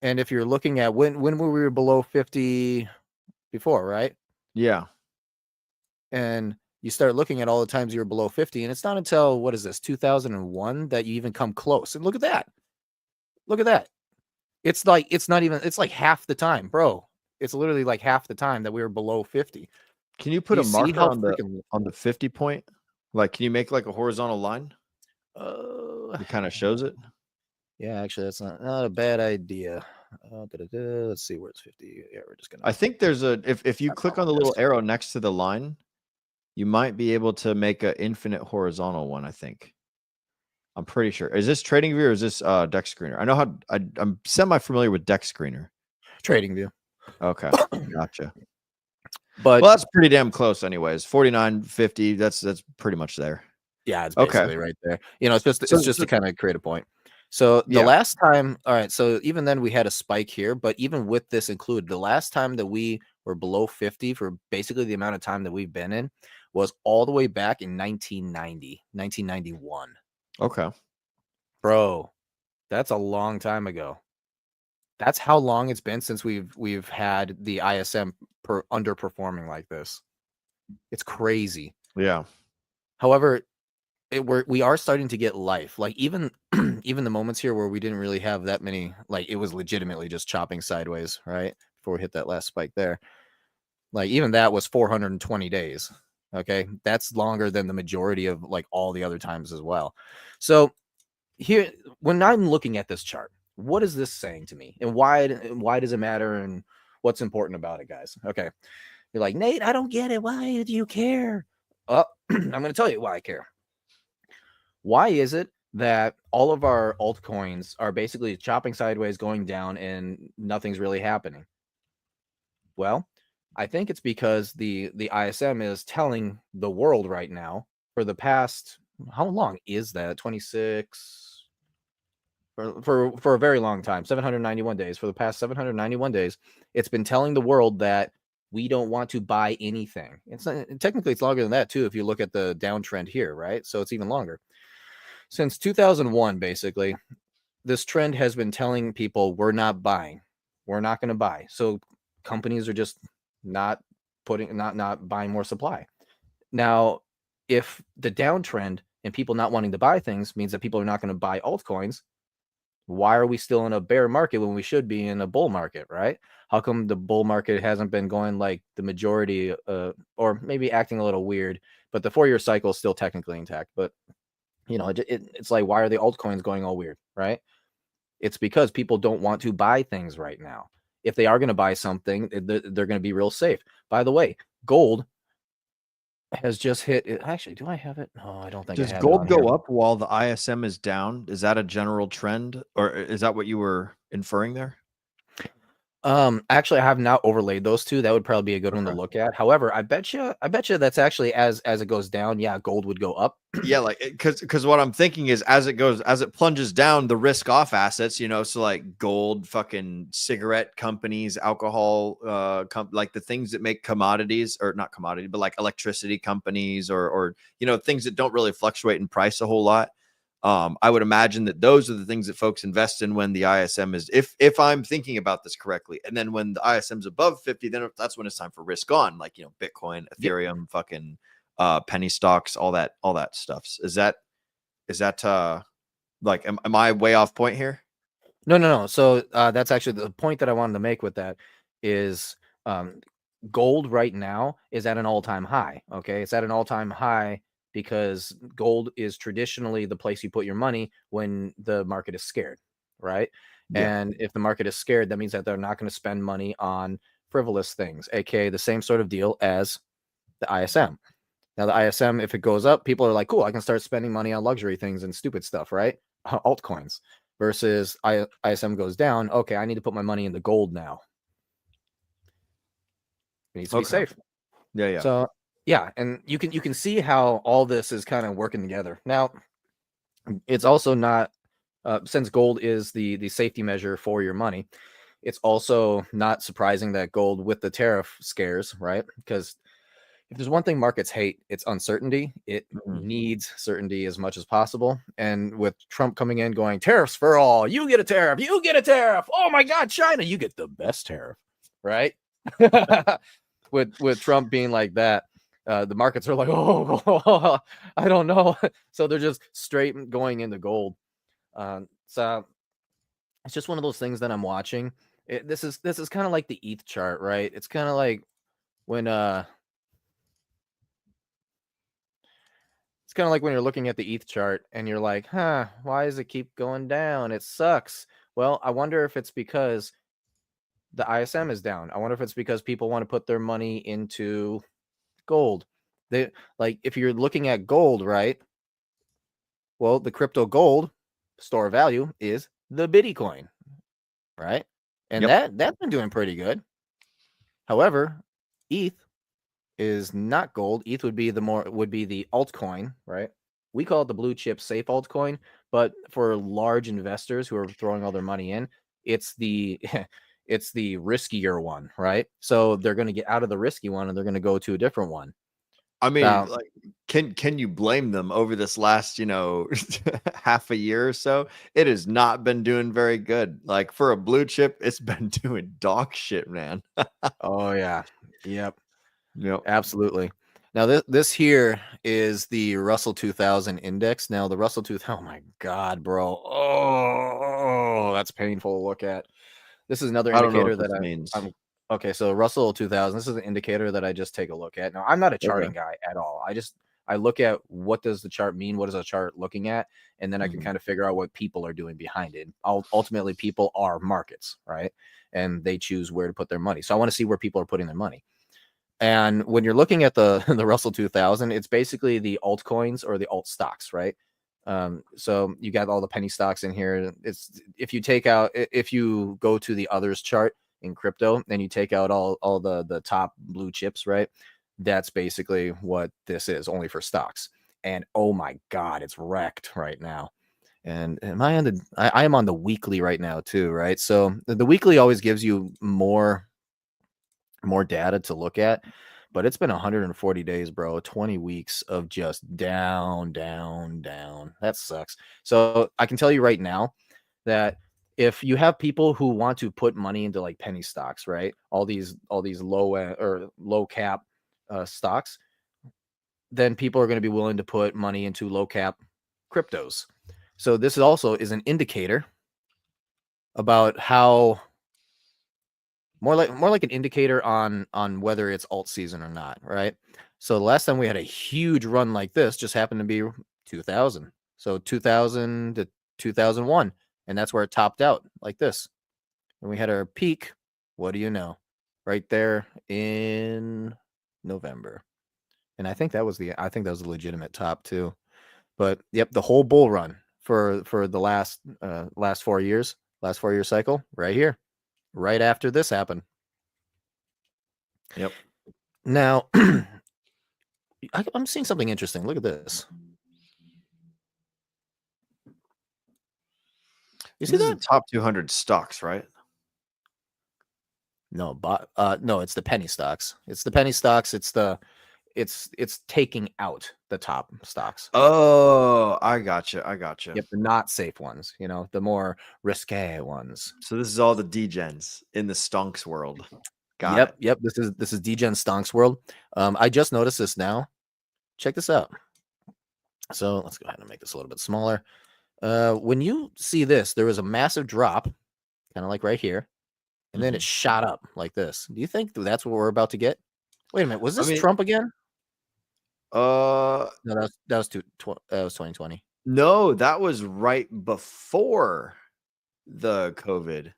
And if you're looking at when we were below 50 before, right? Yeah. And you start looking at all the times you were below 50, and it's not until, what is this, 2001 that you even come close. And look at that. Look at that. It's like half the time, bro. It's literally like half the time that we were below 50. Can you put a marker on the 50 point? Like, can you make like a horizontal line? It kind of shows it. Yeah, actually, that's not a bad idea. Let's see where it's 50. Yeah, we're just gonna. I think there's if you click on the little arrow next to the line, you might be able to make an infinite horizontal one. I think. I'm pretty sure. Is this TradingView or is this Dex Screener? I know how I'm semi-familiar with Dex Screener. TradingView. Okay, gotcha. But well, that's pretty damn close, anyways. 49, 50. That's pretty much there. Yeah, it's Okay. basically right there. You know, it's just So- to kind of create a point. So the Yeah. last time, all right, so even then we had a spike here, but even with this included, the last time that we were below 50 for basically the amount of time that we've been in was all the way back in 1991. Okay. Bro, that's a long time ago. That's how long it's been since we've had the ISM underperforming like this. It's crazy. Yeah. However, we are starting to get life. Like even even the moments here where we didn't really have that many, like it was legitimately just chopping sideways, right? Before we hit that last spike there. Like even that was 420 days. Okay. That's longer than the majority of like all the other times as well. So here, when I'm looking at this chart, what is this saying to me? And why does it matter? And what's important about it, guys? Okay. You're like, Nate, I don't get it. Why do you care? I'm going to tell you why I care. Why is it that all of our altcoins are basically chopping sideways, going down, and nothing's really happening? Well, I think it's because the ISM is telling the world right now for the past, how long is that? 26 for a very long time, 791 days. For the past 791 days, it's been telling the world that we don't want to buy anything. It's not, technically it's longer than that too if you look at the downtrend here, right? So it's even longer. Since 2001, basically, this trend has been telling people we're not buying. We're not going to buy. So companies are just not buying more supply. Now, if the downtrend and people not wanting to buy things means that people are not going to buy altcoins, why are we still in a bear market when we should be in a bull market, right? How come the bull market hasn't been going like the majority, or maybe acting a little weird, but the 4-year cycle is still technically intact? But you know, it's like, why are the altcoins going all weird, right? It's because people don't want to buy things right now. If they are going to buy something, they're going to be real safe. By the way, gold has just hit. Actually, do I have it? No, I don't think I Does have gold it on go here. up while the ISM is down? Is that a general trend, or is that what you were inferring there? Actually, I have not overlaid those two. That would probably be a good one to look at. However, I bet you that's actually as it goes down, yeah, gold would go up. Yeah, like because what I'm thinking is as it plunges down, the risk off assets, you know, so like gold, fucking cigarette companies, alcohol, like the things that make commodities, or not commodity, but like electricity companies, or you know, things that don't really fluctuate in price a whole lot. I would imagine that those are the things that folks invest in when the ISM is, if I'm thinking about this correctly. And then when the ISM's above 50, then that's when it's time for risk on, like, you know, Bitcoin, Ethereum, fucking penny stocks, all that stuff. Is that like, am I way off point here? No. So that's actually the point that I wanted to make with that is gold right now is at an all-time high. Okay, it's at an all-time high because gold is traditionally the place you put your money when the market is scared, right? Yeah. And if the market is scared, that means that they're not going to spend money on frivolous things, aka the same sort of deal as the ISM. Now, the ISM, if it goes up, people are like, cool, I can start spending money on luxury things and stupid stuff, right? Altcoins. Versus ISM goes down, okay, I need to put my money into gold now. It needs to be safe. Yeah. So, yeah, and you can see how all this is kind of working together. Now, it's also not, since gold is the safety measure for your money, it's also not surprising that gold, with the tariff scares, right? Because if there's one thing markets hate, it's uncertainty. It needs certainty as much as possible. And with Trump coming in going, tariffs for all, you get a tariff, you get a tariff. Oh my God, China, you get the best tariff, right? with Trump being like that, the markets are like, oh, I don't know. So they're just straight going into gold. So it's just one of those things that I'm watching. This is kind of like the ETH chart, right? It's kind of like when it's kind of like when you're looking at the ETH chart and you're like, huh, why does it keep going down? It sucks. Well, I wonder if it's because the ISM is down. I wonder if it's because people want to put their money into gold. They, like, if you're looking at gold, right? Well, the crypto gold store of value is the Bitcoin, right? And that's been doing pretty good. However, ETH is not gold. ETH would be the altcoin, right? we call it the blue chip safe altcoin, but for large investors who are throwing all their money in, it's the it's the riskier one, right? So they're going to get out of the risky one and they're going to go to a different one. I mean, like, can you blame them over this last, half a year or so? It has not been doing very good. Like for a blue chip, it's been doing dog shit, man. Oh yeah. Yep. Yep. Absolutely. Now this here is the Russell 2000 index. Now the Russell 2000, oh my God, bro. Oh, that's painful to look at. This is another I don't know indicator what that this means. I'm okay. So Russell 2000, this is an indicator that I just take a look at. Now I'm not a charting guy at all. I look at what does the chart mean? What is a chart looking at? And then I can kind of figure out what people are doing behind it. Ultimately, people are markets, right? And they choose where to put their money. So I want to see where people are putting their money. And when you're looking at the Russell 2000, it's basically the altcoins or the alt stocks, right? So you got all the penny stocks in here. It's if you go to the others chart in crypto and you take out all the top blue chips, right? That's basically what this is, only for stocks. And oh my God, it's wrecked right now. And I am on the weekly right now too, right? So the weekly always gives you more data to look at, but it's been 140 days, bro. 20 weeks of just down. That sucks. So I can tell you right now that if you have people who want to put money into like penny stocks, right? All these low cap stocks, then people are going to be willing to put money into low cap cryptos. So this also is an indicator about how more like an indicator on whether it's alt season or not, right? So the last time we had a huge run like this just happened to be 2000. So 2000 to 2001, and that's where it topped out like this. And we had our peak, what do you know? Right there in November. And I think that was a legitimate top too. But yep, the whole bull run for the last 4 years, last 4 year cycle right here. Right after this happened. Yep. Now, I'm seeing something interesting. Look at this. You see This is that? the top 200 stocks, right? No, no, it's the penny stocks. It's the penny stocks. It's taking out the top stocks. Oh, I gotcha. Yep, the not safe ones, the more risque ones. So this is all the degens in the stonks world. Got it. Yep. This is degen stonks world. I just noticed this now. Check this out. So let's go ahead and make this a little bit smaller. When you see this, there was a massive drop, kind of like right here, and then it shot up like this. Do you think that's what we're about to get? Wait a minute, was this Trump again? No, that was 2020. No, that was right before the COVID.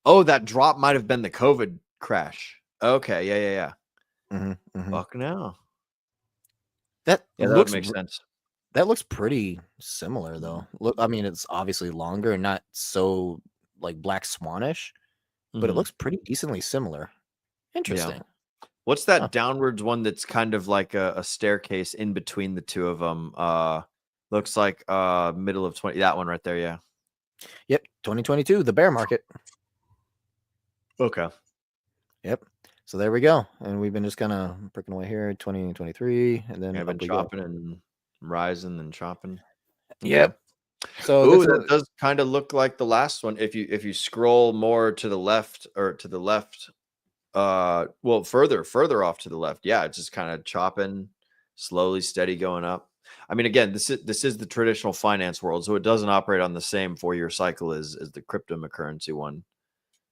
Oh, that drop might have been the COVID crash. Okay, yeah. Fuck no. That would make sense. That looks pretty similar though. Look, I mean, it's obviously longer and not so like black swanish, but it looks pretty decently similar. Interesting. Yeah. What's that downwards one that's kind of like a staircase in between the two of them? Looks like middle of 20. That one right there, yeah. Yep, 2022, the bear market. Okay. Yep. So there we go. And we've been just kind of pricking away here, 2023, and then I've been chopping and rising and chopping. Yep. So that does kind of look like the last one. If you scroll more to the left or to the left, well, further off to the left, yeah, it's just kind of chopping, slowly, steady going up. I mean, again, this is the traditional finance world, so it doesn't operate on the same 4-year cycle as the cryptocurrency one.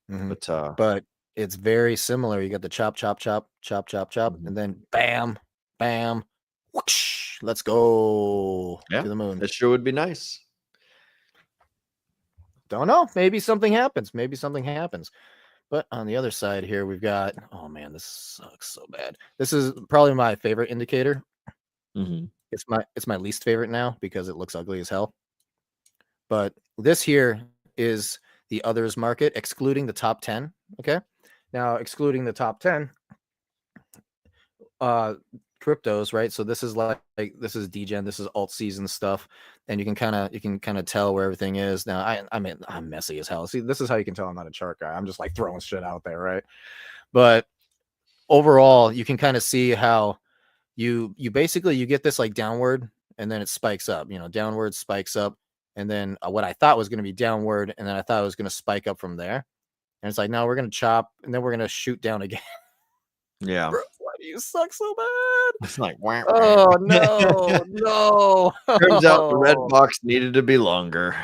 But it's very similar. You got the chop, and then bam, bam, whoosh, let's go to the moon. That sure would be nice. Don't know. Maybe something happens. But on the other side here, we've got, oh man, this sucks so bad. This is probably my favorite indicator. It's my least favorite now because it looks ugly as hell. But this here is the others market, excluding the top 10. Okay. Now, excluding the top 10, cryptos, right? So this is like this is degen, this is alt season stuff, and you can kind of tell where everything is. Now I mean I'm messy as hell. See, this is how you can tell I'm not a chart guy. I'm just like throwing shit out there, right? But overall, you can kind of see how you basically you get this like downward and then it spikes up, downward spikes up, and then what I thought was going to be downward, and then I thought it was going to spike up from there, and it's like, no, we're going to chop and then we're going to shoot down again. Yeah. Bro, why do you suck so bad? It's like, wah, oh no, no. Turns out the red box needed to be longer.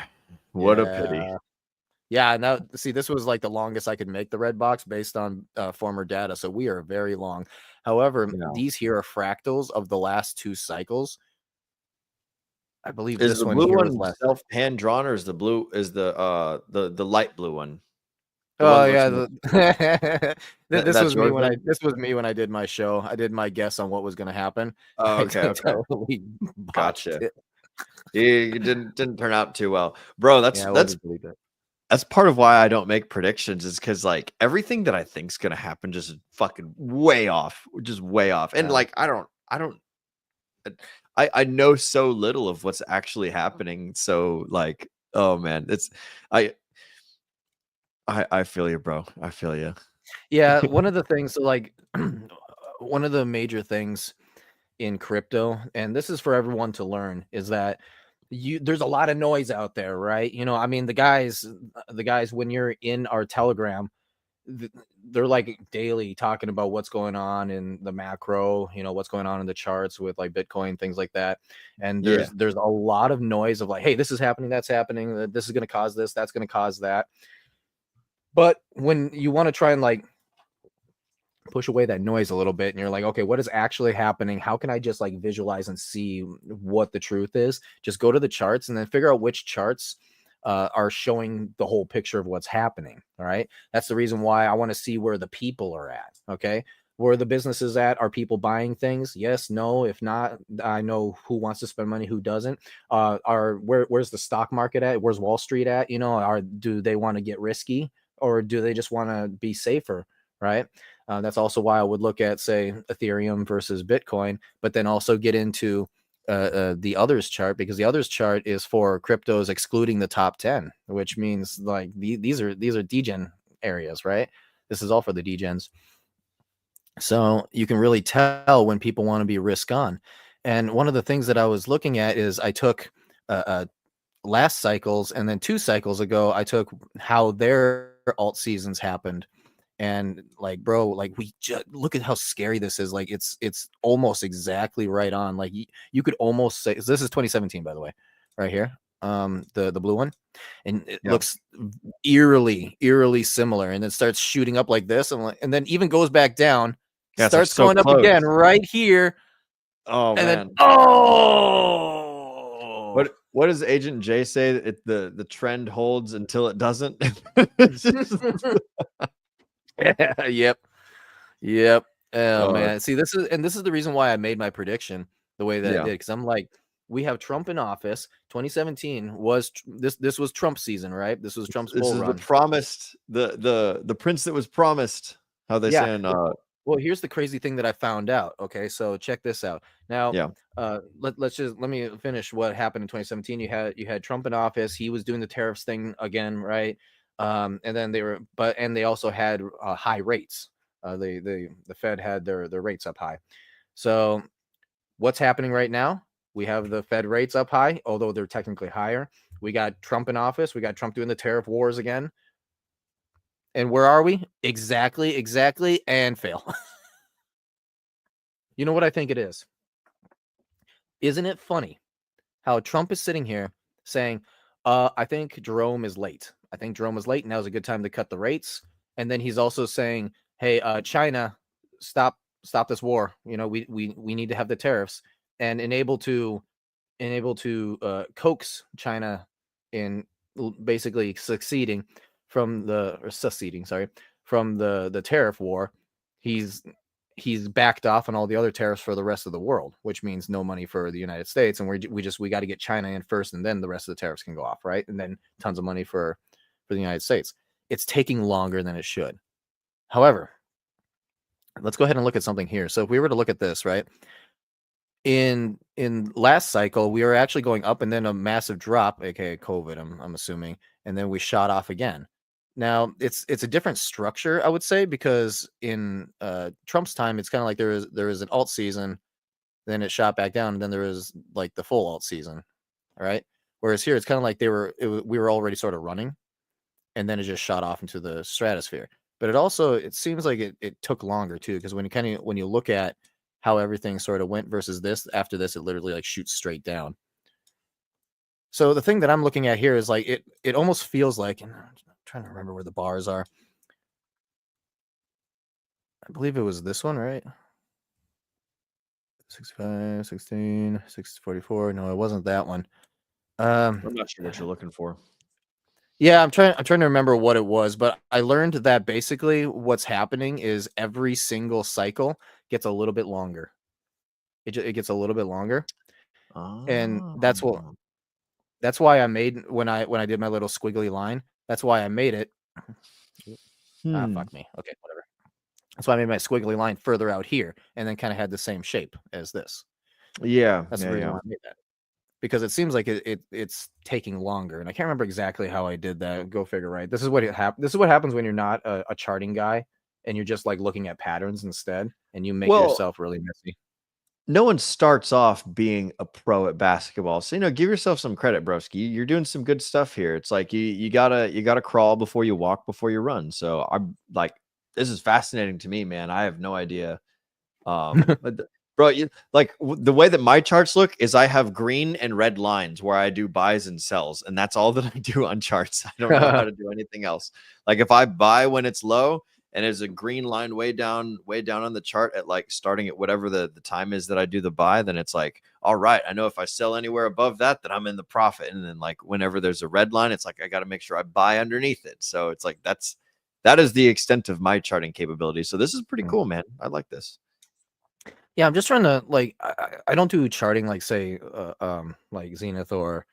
What a pity. Yeah, now see, this was like the longest I could make the red box based on former data, so we are very long. However, these here are fractals of the last 2 cycles. I believe Is this the one blue here one was less. self hand drawn, or is the blue the light blue one? Oh yeah, this was me yours when then? this was me when I did my show. I did my guess on what was going to happen. Oh, I okay. totally botched Gotcha. it. It didn't turn out too well, bro. Yeah, I wouldn't believe it. That's part of why I don't make predictions, is because like everything that I think is gonna happen just fucking way off, just way off. And like I know so little of what's actually happening. So like, oh man, I feel you, bro. I feel you. Yeah, one of the things, so like one of the major things in crypto, and this is for everyone to learn, is that there's a lot of noise out there, right? I mean, the guys when you're in our Telegram, they're like daily talking about what's going on in the macro, what's going on in the charts with like Bitcoin, things like that. And there's a lot of noise of like, hey, this is happening, that's happening, this is going to cause this, that's going to cause that. But when you want to try and like push away that noise a little bit, and you're like, okay, what is actually happening? How can I just like visualize and see what the truth is? Just go to the charts and then figure out which charts are showing the whole picture of what's happening. All right. That's the reason why I want to see where the people are at. Okay. Where the businesses at? Are people buying things? Yes, no. If not, I know who wants to spend money, who doesn't. Where's the stock market at? Where's Wall Street at? Do they want to get risky, or do they just want to be safer? Right. That's also why I would look at, say, Ethereum versus Bitcoin, but then also get into the others chart, because the others chart is for cryptos excluding the top 10, which means like these are degen areas, right? This is all for the degens. So you can really tell when people want to be risk on. And one of the things that I was looking at is I took last cycles, and then 2 cycles ago, I took how their alt seasons happened. And like, bro, like we just look at how scary this is. Like it's almost exactly right on. Like you could almost say, this is 2017, by the way, right here. The blue one, and it looks eerily similar, and it starts shooting up like this, and then even goes back down, starts going up again right here. Oh and man. Then, what does Agent J say? The trend holds until it doesn't. Yep. Oh man. See, this is the reason why I made my prediction the way that I did, because I'm like, we have Trump in office. 2017 was this was Trump season, right? This was Trump's bull run. The promised, the prince that was promised. How they saying? Well, here's the crazy thing that I found out. Okay, so check this out. Now, let me finish what happened in 2017. You had Trump in office. He was doing the tariffs thing again, right? And then they also had high rates. The Fed had their rates up high. So what's happening right now? We have the Fed rates up high, although they're technically higher. We got Trump in office. We got Trump doing the tariff wars again. And where are we? Exactly, and fail. You know what I think it is? Isn't it funny how Trump is sitting here saying, I think Jerome is late. I think Jerome is late. Now's a good time to cut the rates. And then he's also saying, hey, China, stop this war. We need to have the tariffs, and enable to coax China in basically seceding from the tariff war. He's backed off on all the other tariffs for the rest of the world, which means no money for the United States. And we got to get China in first, and then the rest of the tariffs can go off, right? And then tons of money for the United States. It's taking longer than it should. However, let's go ahead and look at something here. So if we were to look at this, right? in last cycle, we were actually going up and then a massive drop, aka COVID, I'm assuming, and then we shot off again. Now it's a different structure, I would say, because in Trump's time, it's kind of like there is an alt season, then it shot back down, and then there was like the full alt season, right? Whereas here, it's kind of like we were already sort of running, and then it just shot off into the stratosphere. But it seems like it took longer too, because when you look at how everything sort of went versus this, after this, it literally like shoots straight down. So the thing that I'm looking at here is like it almost feels like, and I'm trying to remember where the bars are. I believe it was this one, right? 65, 16, 644. No, it wasn't that one. I'm not sure what you're looking for. Yeah, I'm trying to remember what it was, but I learned that basically what's happening is every single cycle gets a little bit longer. It gets a little bit longer, and that's why I made when I did my little squiggly line. That's why I made it. Fuck me. Okay, whatever. That's why I made my squiggly line further out here, and then kind of had the same shape as this. Yeah, that's the reason why I made that. Because it seems like it's taking longer, and I can't remember exactly how I did that. Go figure, right? This is what happens when you're not a charting guy, and you're just like looking at patterns instead, and you make yourself really messy. No one starts off being a pro at basketball, so give yourself some credit, broski. You're doing some good stuff here. It's like you gotta crawl before you walk, before you run. So I'm like, this is fascinating to me, man. I have no idea. Bro, the way that my charts look is I have green and red lines where I do buys and sells, and that's all that I do on charts. I don't know how to do anything else. Like if I buy when it's low and there's a green line way down on the chart at like starting at whatever the time is that I do the buy, then it's like, all right, I know if I sell anywhere above that, then I'm in the profit. And then like whenever there's a red line, it's like I got to make sure I buy underneath it. So it's like that is the extent of my charting capability. So this is pretty cool, man. I like this. Yeah, I'm just trying to like I don't do charting like say like Zenith or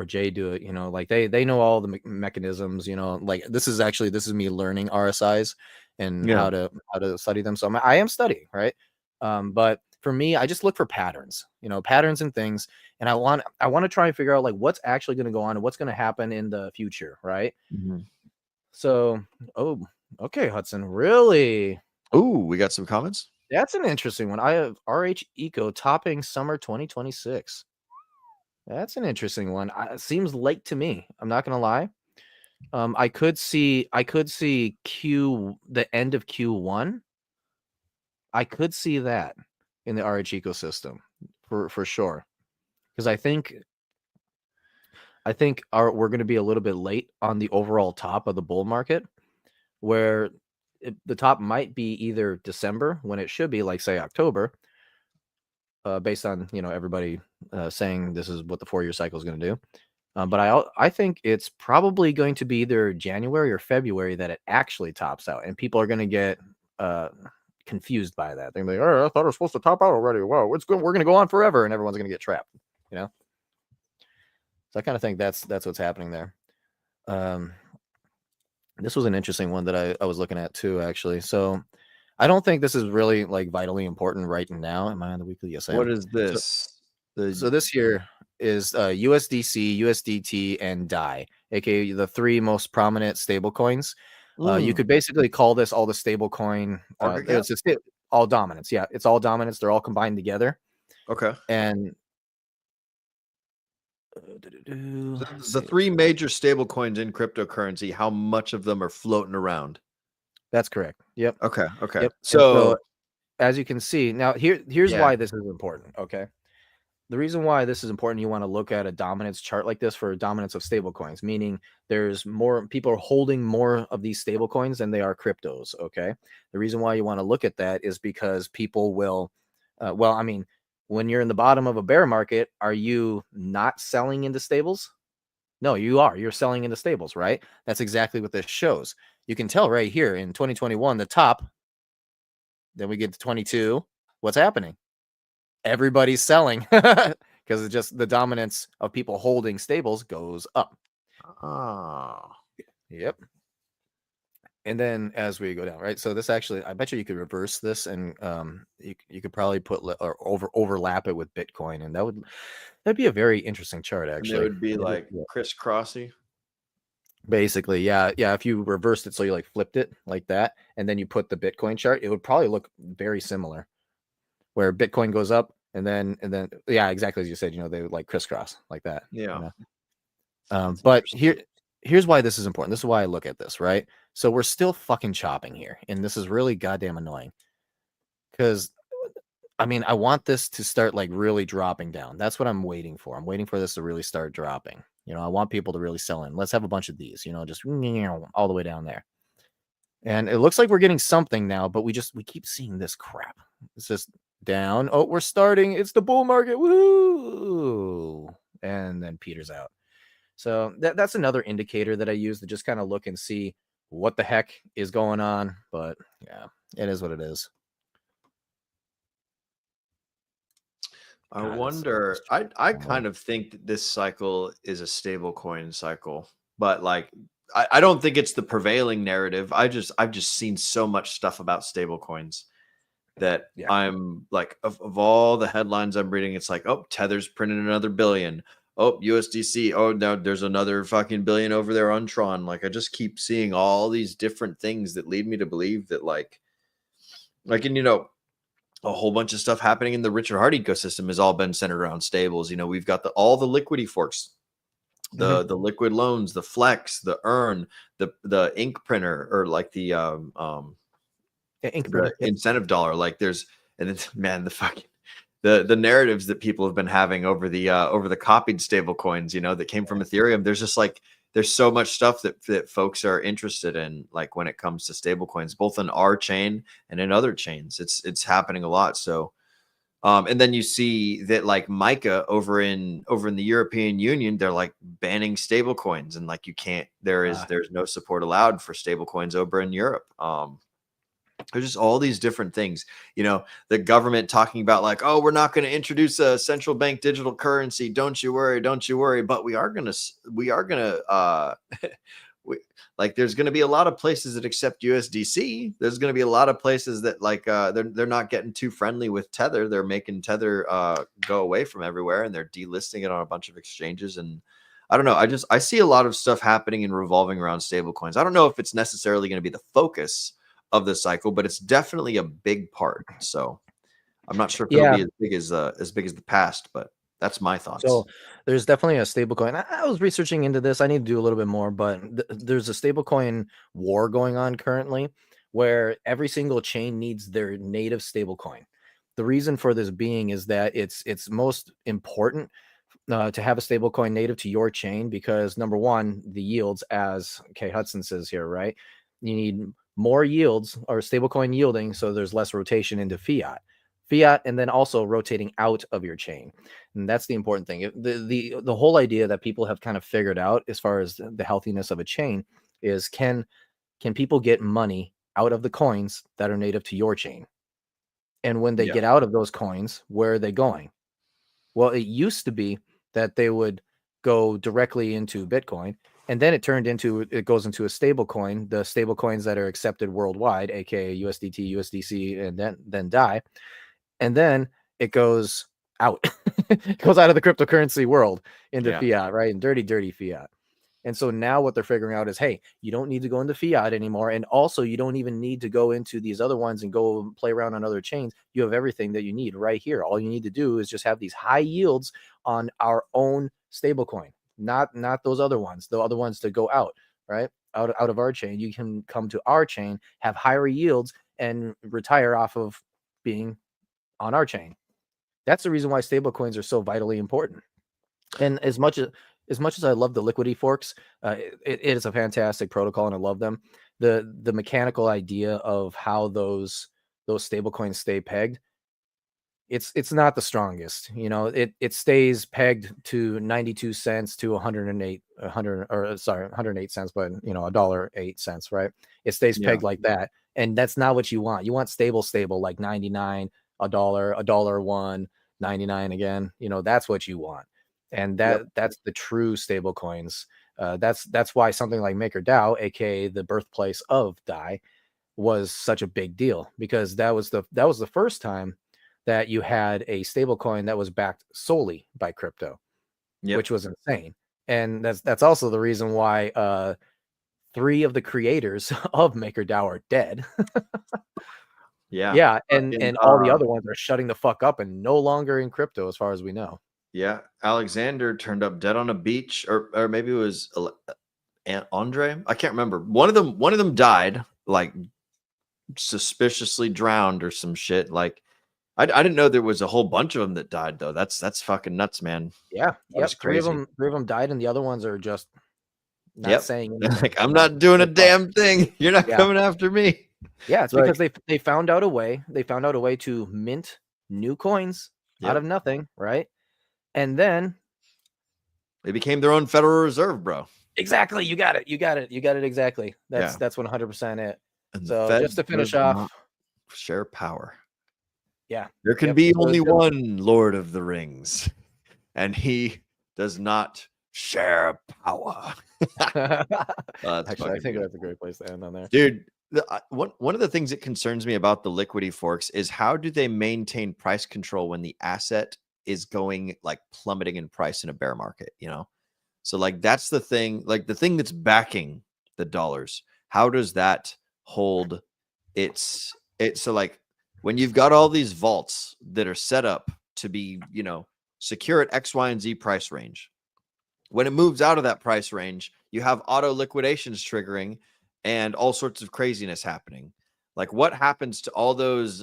Jay do it, like they know all the mechanisms, like this is me learning RSIs and how to study them. So I am studying, right? But for me, I just look for patterns, patterns and things, and I want to try and figure out like what's actually going to go on and what's going to happen in the future, right? Mm-hmm. So, okay, Hudson, really? Ooh, we got some comments. That's an interesting one. I have RH Eco topping summer 2026. That's an interesting one. It seems late to me. I'm not gonna lie. I could see the end of Q1. I could see that in the RH ecosystem for sure, because I think we're going to be a little bit late on the overall top of the bull market, where the top might be either December when it should be like say October, based on everybody saying this is what the 4-year cycle is going to do. But I think it's probably going to be either January or February that it actually tops out, and people are going to get confused by that. They're going to be like, "Oh, I thought it was supposed to top out already. Whoa, it's good. We're going to go on forever," and everyone's going to get trapped. So I kind of think that's what's happening there. This was an interesting one that I was looking at too, actually. So I don't think this is really like vitally important right now. Am I on the weekly? Yes, I am. What is this? So this here is USDC, USDT, and DAI, aka the 3 most prominent stable coins. You could basically call this all the stable coin. It's all dominance. Yeah, it's all dominance. They're all combined together. Okay. And the 3 major stable coins in cryptocurrency, how much of them are floating around? That's correct. Yep. Okay. Yep. So as you can see, now here's why this is important. Okay. The reason why this is important, you want to look at a dominance chart like this for dominance of stable coins, meaning there's more people are holding more of these stable coins than they are cryptos. Okay. The reason why you want to look at that is because people will, when you're in the bottom of a bear market, are you not selling into stables? No, you are. You're selling into stables, right? That's exactly what this shows. You can tell right here in 2021, the top, then we get to 22. What's happening? Everybody's selling because it's just the dominance of people holding stables goes up. Oh. Yep. And then as we go down, right? So this actually, I bet you could reverse this, and you could probably put or overlap it with Bitcoin, and that'd be a very interesting chart, And actually. it would be like crisscrossy. Basically, yeah. If you reversed it, so you like flipped it like that, and then you put the Bitcoin chart, it would probably look very similar, where Bitcoin goes up, and then yeah, exactly as you said. They would like crisscross like that. Yeah. But here's why this is important. This is why I look at this, right? So we're still fucking chopping here, and this is really goddamn annoying. Because I mean, I want this to start like really dropping down. That's what I'm waiting for. I'm waiting for this to really start dropping. I want people to really sell in. Let's have a bunch of these, just all the way down there. And it looks like we're getting something now, but we keep seeing this crap. It's just down. Oh, we're starting. It's the bull market. Woo! And then peters out. So that's another indicator that I use to just kind of look and see what the heck is going on. But yeah, it is what it is. I wonder. I kind of think that this cycle is a stable coin cycle, but like I don't think it's the prevailing narrative. I've just seen so much stuff about stable coins that I'm like, of all the headlines I'm reading, it's like, oh, Tether's printed another billion. Oh, USDC. Oh, now there's another fucking billion over there on Tron. Like I just keep seeing all these different things that lead me to believe that and a whole bunch of stuff happening in the Richard Hart ecosystem has all been centered around stables. We've got all the liquidity forks, the liquid loans, the Flex, the Earn, the ink printer, or like the ink printer, incentive dollar. Like the narratives that people have been having over the copied stable coins, that came from Ethereum. There's just like, there's so much stuff that folks are interested in, like when it comes to stable coins, both on our chain and in other chains. It's happening a lot. So, and then you see that like MiCA over in the European Union, they're like banning stable coins, and like there's no support allowed for stable coins over in Europe. There's just all these different things, the government talking about like, oh, we're not going to introduce a central bank digital currency. Don't you worry. But we are going to, like, there's going to be a lot of places that accept USDC. There's going to be a lot of places that like, they're not getting too friendly with Tether. They're making Tether, go away from everywhere, and they're delisting it on a bunch of exchanges. And I don't know. I see a lot of stuff happening and revolving around stable coins. I don't know if it's necessarily going to be the focus of the cycle, but it's definitely a big part. So I'm not sure if it'll be as big as the past, but that's my thoughts. So there's definitely a stable coin. I was researching into this. I need to do a little bit more, but there's a stable coin war going on currently where every single chain needs their native stable coin. The reason for this being is that it's most important to have a stable coin native to your chain, because number one, the yields, as Kay Hudson says here, right? You need more yields or stablecoin yielding, so there's less rotation into fiat, and then also rotating out of your chain. And that's the important thing. The whole idea that people have kind of figured out as far as the healthiness of a chain is, can people get money out of the coins that are native to your chain? And when they get out of those coins, where are they going? Well, it used to be that they would go directly into Bitcoin, and then it goes into a stable coin, the stable coins that are accepted worldwide, aka USDT, USDC, and then DAI. And then it goes out. It goes out of the cryptocurrency world into fiat, right? And dirty fiat. And so now what they're figuring out is, hey, you don't need to go into fiat anymore. And also you don't even need to go into these other ones and go play around on other chains. You have everything that you need right here. All you need to do is just have these high yields on our own stablecoin, not those other ones, the other ones to go out, right? Out of our chain. You can come to our chain, have higher yields, and retire off of being on our chain. That's the reason why stablecoins are so vitally important. And as much as I love the liquidity forks, it is a fantastic protocol and I love them. The mechanical idea of how those stablecoins stay pegged, it's not the strongest. It stays pegged to 92 cents to 108 cents, but $1.08, right? It stays pegged like that. And that's not what you want. You want stable like 99, $1, $1.01, 99 again. That's what you want. And that's the true stable coins That's why something like MakerDAO, aka the birthplace of DAI, was such a big deal, because that was the first time that you had a stable coin that was backed solely by crypto, which was insane. And that's also the reason why 3 of the creators of MakerDAO are dead. Yeah. And all the other ones are shutting the fuck up and no longer in crypto, as far as we know. Yeah, Alexander turned up dead on a beach, or maybe it was Andre. I can't remember. One of them died, like suspiciously drowned or some shit. Like I didn't know there was a whole bunch of them that died though. That's fucking nuts, man. Yeah, that's crazy. 3 of them died, and the other ones are just not saying anything. Like, I'm not doing a damn thing. You're not coming after me. Yeah, it's because they found out a way. They found out a way to mint new coins out of nothing, right? And then they became their own Federal Reserve, bro. Exactly. You got it exactly. That's 100% it. And so just to finish off, share power. Yeah. There can be only one Lord of the Rings, and he does not share power. Actually, I think that's a great place to end on there. Dude, one of the things that concerns me about the liquidity forks is how do they maintain price control when the asset is going like plummeting in price in a bear market, you know? So like that's the thing, like the thing that's backing the dollars. How does that hold its so like when you've got all these vaults that are set up to be, you know, secure at X, Y, and Z price range. When it moves out of that price range, you have auto liquidations triggering and all sorts of craziness happening. Like what happens to all those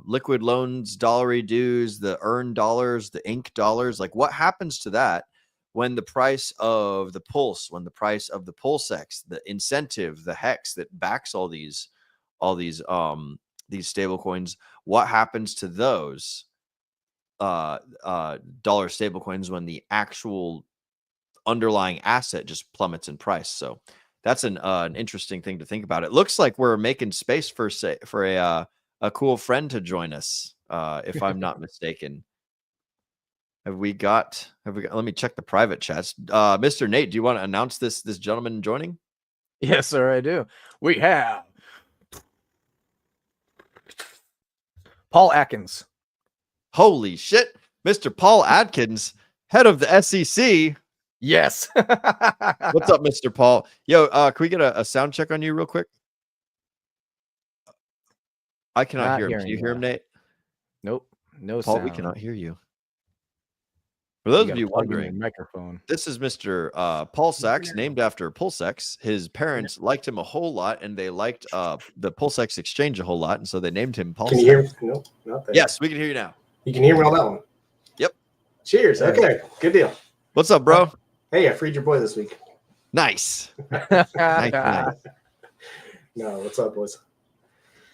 liquid loans, dollary dues, the earned dollars, the ink dollars? Like what happens to that when the price of the Pulse, when the price of the PulseX, the incentive, the Hex that backs all these stable coins, what happens to those dollar stable coins when the actual underlying asset just plummets in price? So that's an interesting thing to think about. It looks like we're making space for a cool friend to join us, if I'm not mistaken. Have we got? Let me check the private chats. Mr. Nate, do you want to announce this gentleman joining? Yes, sir, I do. We have Paul Atkins. Holy shit, Mr. Paul Atkins, head of the SEC. Yes. What's up, Mr. Paul? Yo, can we get a sound check on you real quick? I cannot hear him. Can you hear him, Nate? Nope. No Paul, sound. we cannot hear you. For those of you wondering, microphone. This is Mr. Paul Sachs, named after PulseX. His parents liked him a whole lot, and they liked the PulseX exchange a whole lot, and so they named him Paul. Can you hear me? No, not that. Yes, we can hear you now. You can hear me on that one? Yep. Cheers. Okay, good deal. What's up, bro? Hey, I freed your boy this week. Nice. nice. No, what's up, boys?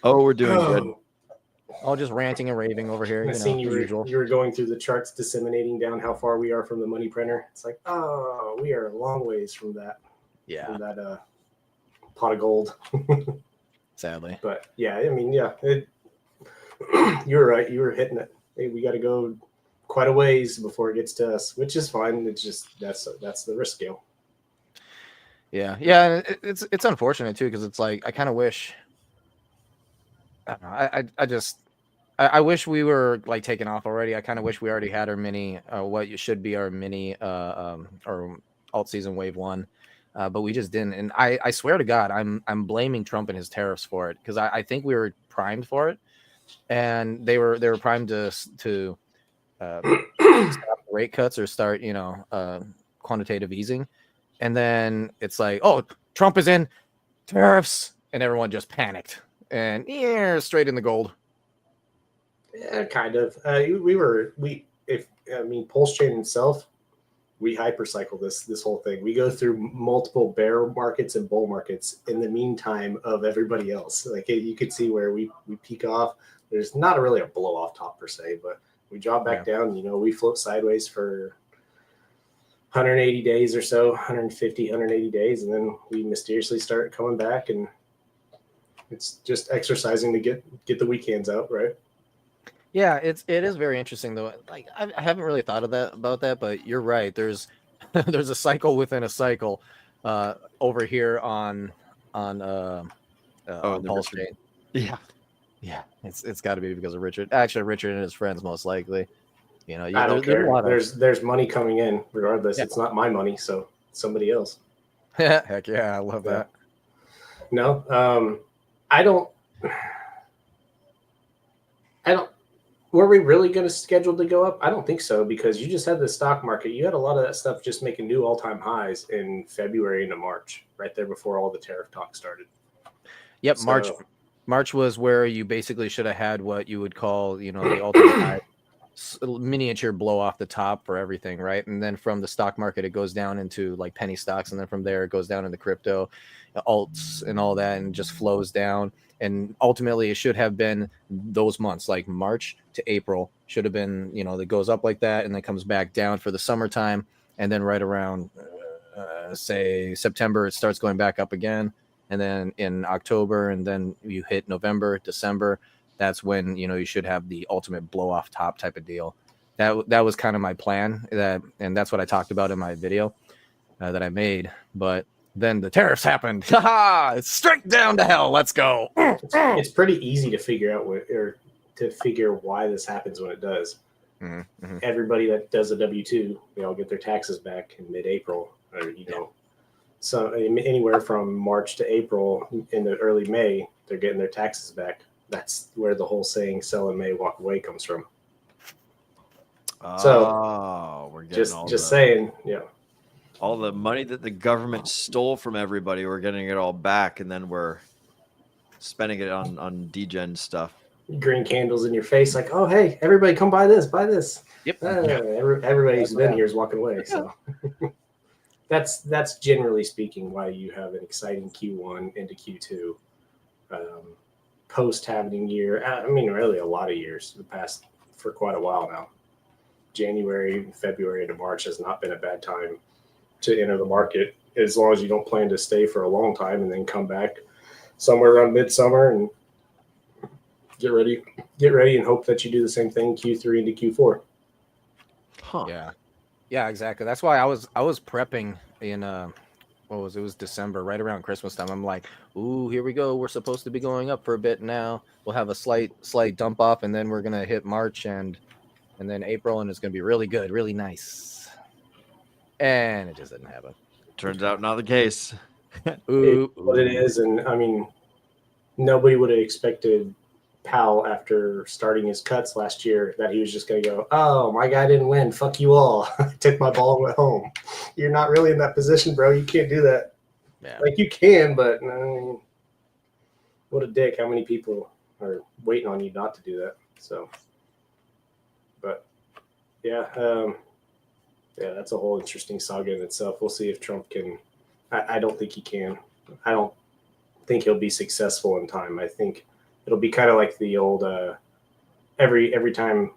Oh, we're doing good. All just ranting and raving over here. I seen you were going through the charts, disseminating down how far we are from the money printer. It's like, oh, we are a long ways from that. Yeah. From that pot of gold. Sadly. But yeah, I mean, yeah, you were right. You were hitting it. Hey, we got to go quite a ways before it gets to us, which is fine. It's just that's the risk scale. Yeah, yeah, it's unfortunate too, because it's like I kind of wish. I don't know. I wish we were like taken off already. I kind of wish we already had our mini, what should be our mini, or alt season wave 1, but we just didn't. And I swear to God, I'm blaming Trump and his tariffs for it, because I think we were primed for it, and they were primed to stop rate cuts or start quantitative easing, and then it's like, oh, Trump is in, tariffs, and everyone just panicked and straight in the gold. Yeah, kind of. Pulse Chain itself, we hypercycle this whole thing. We go through multiple bear markets and bull markets in the meantime of everybody else. Like you could see where we peak off. There's not really a blow off top per se, but we drop back down. We float sideways for 180 days or so, 150, 180 days, and then we mysteriously start coming back, and it's just exercising to get the weekends out, right? Yeah, it is very interesting though. Like I haven't really thought about that, but you're right. There's there's a cycle within a cycle over here on Paul Street. Yeah, it's got to be because of Richard. Actually, Richard and his friends, most likely. You know, I don't care. There's money coming in regardless. Yeah. It's not my money, so it's somebody else. Heck yeah, I love that. No, I don't. Were we really going to schedule to go up? I don't think so, because you just had the stock market. You had a lot of that stuff just making new all-time highs in February into March, right there before all the tariff talk started. Yep, so, March was where you basically should have had what you would call, you know, the ultimate high, miniature blow off the top for everything, right? And then from the stock market, it goes down into like penny stocks, and then from there it goes down into crypto, alts, and all that, and just flows down. And ultimately, it should have been those months, like March to April, should have been, you know, that goes up like that and then comes back down for the summertime. And then right around, say, September, it starts going back up again. And then in October, and then you hit November, December, that's when, you know, you should have the ultimate blow off top type of deal. That was kind of my plan, and that's what I talked about in my video that I made. But then the tariffs happened. It's straight down to hell. Let's go. It's pretty easy to figure out to figure why this happens when it does. Mm-hmm. Everybody that does a W-2, they all get their taxes back in mid-April, or so anywhere from March to April, in the early May, they're getting their taxes back. That's where the whole saying "sell in May, walk away" comes from. So we're getting just saying, all the money that the government stole from everybody, we're getting it all back, and then we're spending it on degen stuff. Green candles in your face, like, oh hey, everybody, come buy this. Yep. Everybody who's been here is walking away. So that's generally speaking why you have an exciting Q1 into Q2. Post halving year, I mean, really a lot of years, the past for quite a while now. January, February to March has not been a bad time to enter the market, as long as you don't plan to stay for a long time and then come back somewhere around midsummer and get ready and hope that you do the same thing Q3 into Q4. Yeah, exactly. That's why I was prepping in it was December, right around Christmas time. I'm like, ooh, here we go. We're supposed to be going up for a bit now. We'll have a slight dump off, and then we're gonna hit March and then April, and it's gonna be really good, really nice. And it just didn't happen. Turns out not the case. What it is, and I mean, nobody would have expected Powell, after starting his cuts last year, that he was just going to go, oh, my guy didn't win. Fuck you all. I took my ball and went home. You're not really in that position, bro. You can't do that. Yeah. Like, you can, but I mean, what a dick. How many people are waiting on you not to do that? So, but yeah, that's a whole interesting saga in itself. We'll see if Trump can. I don't think he can. I don't think he'll be successful in time. I think it'll be kind of like the old every time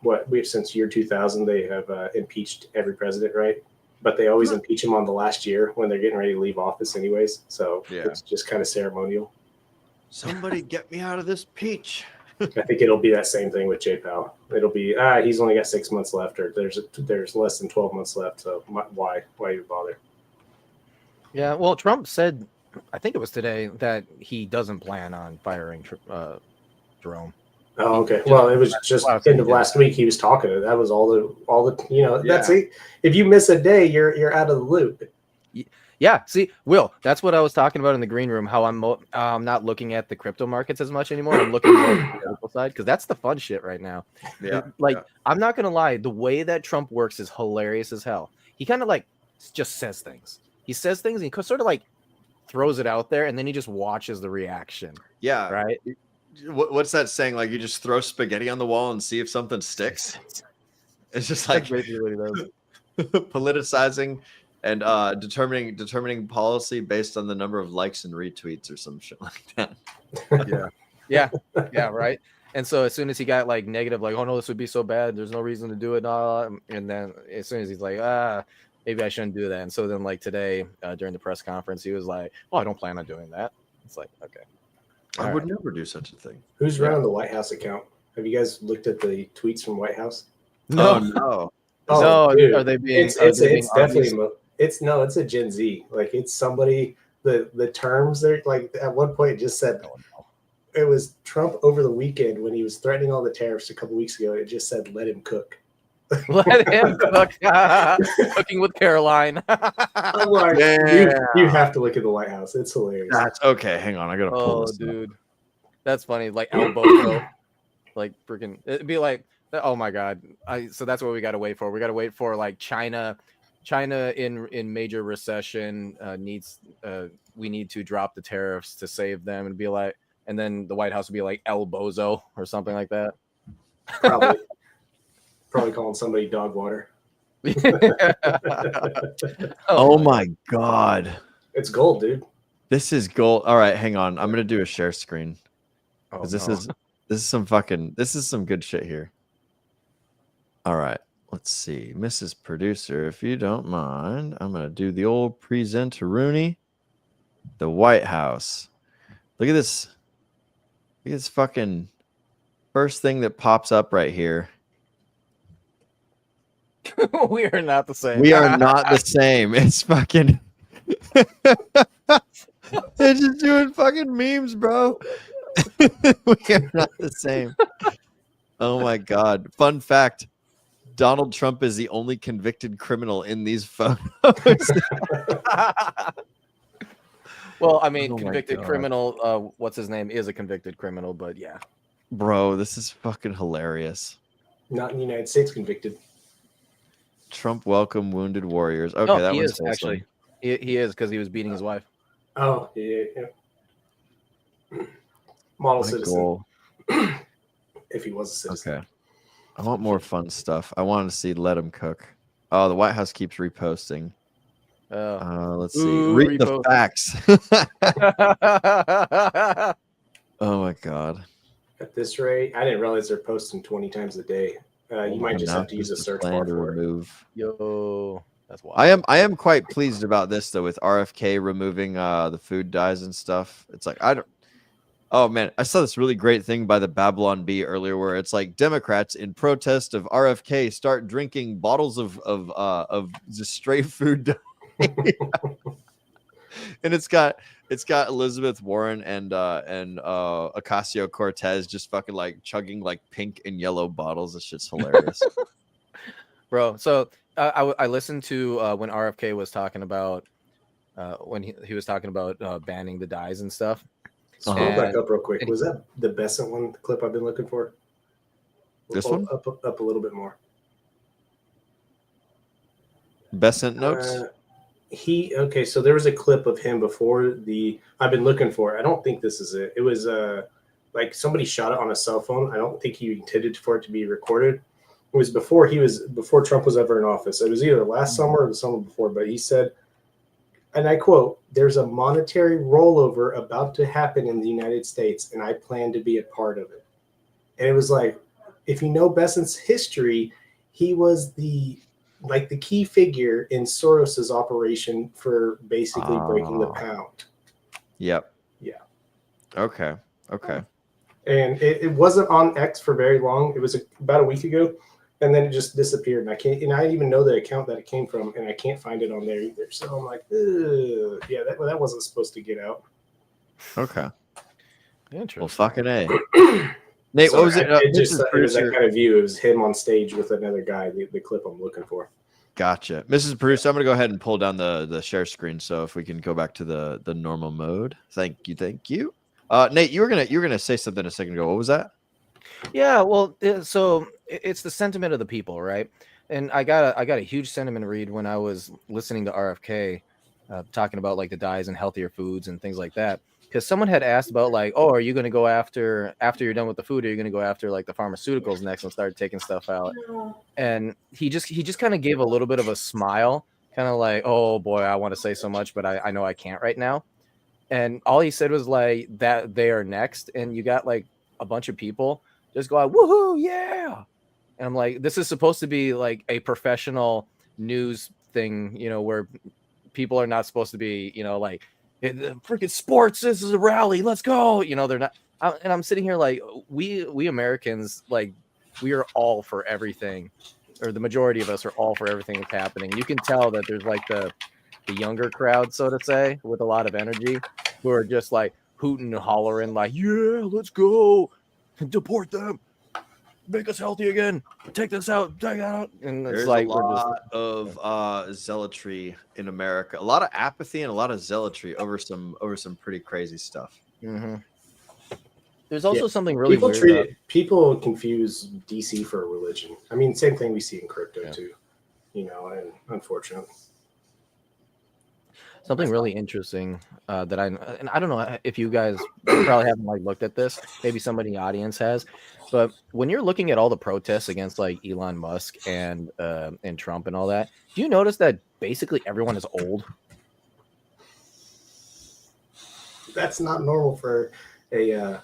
since year 2000 they have impeached every president, right? But they always impeach him on the last year when they're getting ready to leave office anyways. So it's just kind of ceremonial. Somebody get me out of this peach. I think it'll be that same thing with Jay Powell. It'll be he's only got 6 months left, or there's less than 12 months left. So why even bother? Yeah, well, Trump said, I think it was today, that he doesn't plan on firing Jerome. Oh, okay. Well, it was just end of last week. He was talking. That was all the that's it. If you miss a day, you're out of the loop. Yeah. See, Will, that's what I was talking about in the green room. How I'm not looking at the crypto markets as much anymore. I'm looking more at the political side, because that's the fun shit right now. Yeah. I'm not gonna lie. The way that Trump works is hilarious as hell. He kind of just says things. He says things and he sort of throws it out there, and then he just watches the reaction. Yeah. Right. What's that saying? Like, you just throw spaghetti on the wall and see if something sticks. It's just like politicizing and determining policy based on the number of likes and retweets or some shit like that. Yeah, right. And so as soon as he got negative, oh no, this would be so bad, there's no reason to do it, and then as soon as he's like, maybe I shouldn't do that. And so then today during the press conference, he was like, oh, I don't plan on doing that. It's like, okay. I would never do such a thing. Who's running the White House account? Have you guys looked at the tweets from White House? No. No. Oh, no. Dude. Are they being? It's definitely It's a Gen Z. Like it's somebody. The terms are like at one point it just said it was Trump over the weekend when he was threatening all the tariffs a couple weeks ago. It just said let him cook. Let him cook. Cooking with Caroline. I'm like, you have to look at the White House. It's hilarious. That's okay. Hang on, I gotta pull this. Dude, that's funny. Like elbow, like freaking. It'd be like, oh my god. So that's what we got to wait for. We got to wait for like China in major recession we need to drop the tariffs to save them and be like, and then the White House would be like El Bozo or something like that. Probably calling somebody dog water. Oh my god. It's gold, dude. This is gold. All right, hang on. I'm gonna do a share screen. This is some good shit here. All right. Let's see. Mrs. Producer, if you don't mind, I'm gonna do the old presenter-rooney. The White House. Look at this. Look at this fucking first thing that pops up right here. We are not the same. We are not the same. It's fucking they're just doing fucking memes, bro. We are not the same. Oh my god. Fun fact. Donald Trump is the only convicted criminal in these photos. Well, I mean, convicted criminal, what's his name, is a convicted criminal, but yeah. Bro, this is fucking hilarious. Not in the United States convicted. Trump welcome wounded warriors. Okay, no, that he one's is actually. He is because he was beating his wife. Oh, yeah. Model citizen. If he was a citizen. Okay. I want more fun stuff. I want to see let him cook. Oh, the White House keeps reposting. Let's see. Read the facts. Oh my god. At this rate, I didn't realize they're posting 20 times a day. You might just have to use a search bar to remove. Yo, that's wild. I am quite pleased about this though, with RFK removing the food dyes and stuff. It's like oh man, I saw this really great thing by the Babylon Bee earlier where it's like Democrats in protest of RFK start drinking bottles of just straight food dye. And it's got Elizabeth Warren and Ocasio-Cortez just fucking like chugging like pink and yellow bottles. It's just hilarious. Bro, so I listened to when RFK was talking about when he was talking about banning the dyes and stuff. Scroll back up real quick. Was that the Besant one, the clip I've been looking for? This one? Up a little bit more. Besant notes? Okay, so there was a clip of him before I've been looking for it. I don't think this is it. It was like somebody shot it on a cell phone. I don't think he intended for it to be recorded. It was before Trump was ever in office. It was either last summer or the summer before, but he said, and I quote, "There's a monetary rollover about to happen in the United States, and I plan to be a part of it." And it was like, if you know Besant's history, he was the key figure in Soros's operation for basically breaking the pound. Yep. Yeah. Okay. And it wasn't on X for very long. It was about a week ago, and then it just disappeared. And I didn't even know the account that it came from, and I can't find it on there either. So I'm like, yeah, that wasn't supposed to get out. Okay. Interesting. Well, fucking A. Nate, So what was it? It was that kind of view. It was him on stage with another guy. The clip I'm looking for. Gotcha, Mrs. Producer. I'm gonna go ahead and pull down the share screen. So if we can go back to the normal mode. Thank you. Nate, you were gonna say something a second ago. What was that? Yeah, well, so it's the sentiment of the people, right? And I got a huge sentiment read when I was listening to RFK talking about like the dyes and healthier foods and things like that. Because someone had asked about like, oh, are you going to go after you're done with the food? Are you going to go after like the pharmaceuticals next and start taking stuff out? And he just kind of gave a little bit of a smile, kind of like, oh boy, I want to say so much, but I know I can't right now. And all he said was like that they are next, and you got like a bunch of people just go out, woohoo, yeah. And I'm like, this is supposed to be like a professional news thing, where people are not supposed to be, like, freaking sports, this is a rally, let's go. They're not. And I'm sitting here like, we Americans, like, we are all for everything. or the majority of us are all for everything that's happening. You can tell that there's like the younger crowd, so to say, with a lot of energy, who are just like hooting and hollering, like, yeah, let's go, deport them, make us healthy again, take this out, take that out. And it's There's like a lot of zealotry in America, a lot of apathy and a lot of zealotry over some pretty crazy stuff. Mm-hmm. There's also something really weird. People confuse DC for a religion. I mean, same thing we see in crypto too, you know, and unfortunately. Something really interesting that I don't know if you guys probably haven't like looked at this. Maybe somebody in the audience has, but when you're looking at all the protests against like Elon Musk and Trump and all that, do you notice that basically everyone is old? That's not normal for a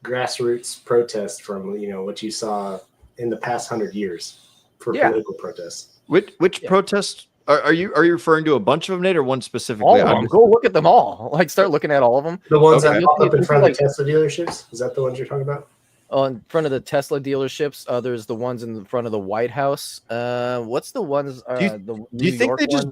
grassroots protest from, you know, what you saw in the past 100 years for political protests. Which protests are you referring to? A bunch of them, Nate, or one specifically? All of them. Go look at them all. Like start looking at all of them. The ones that pop up in front of the Tesla dealerships. Is that the ones you're talking about? In front of the Tesla dealerships. There's the ones in front of the White House. What's the ones? Do you think they just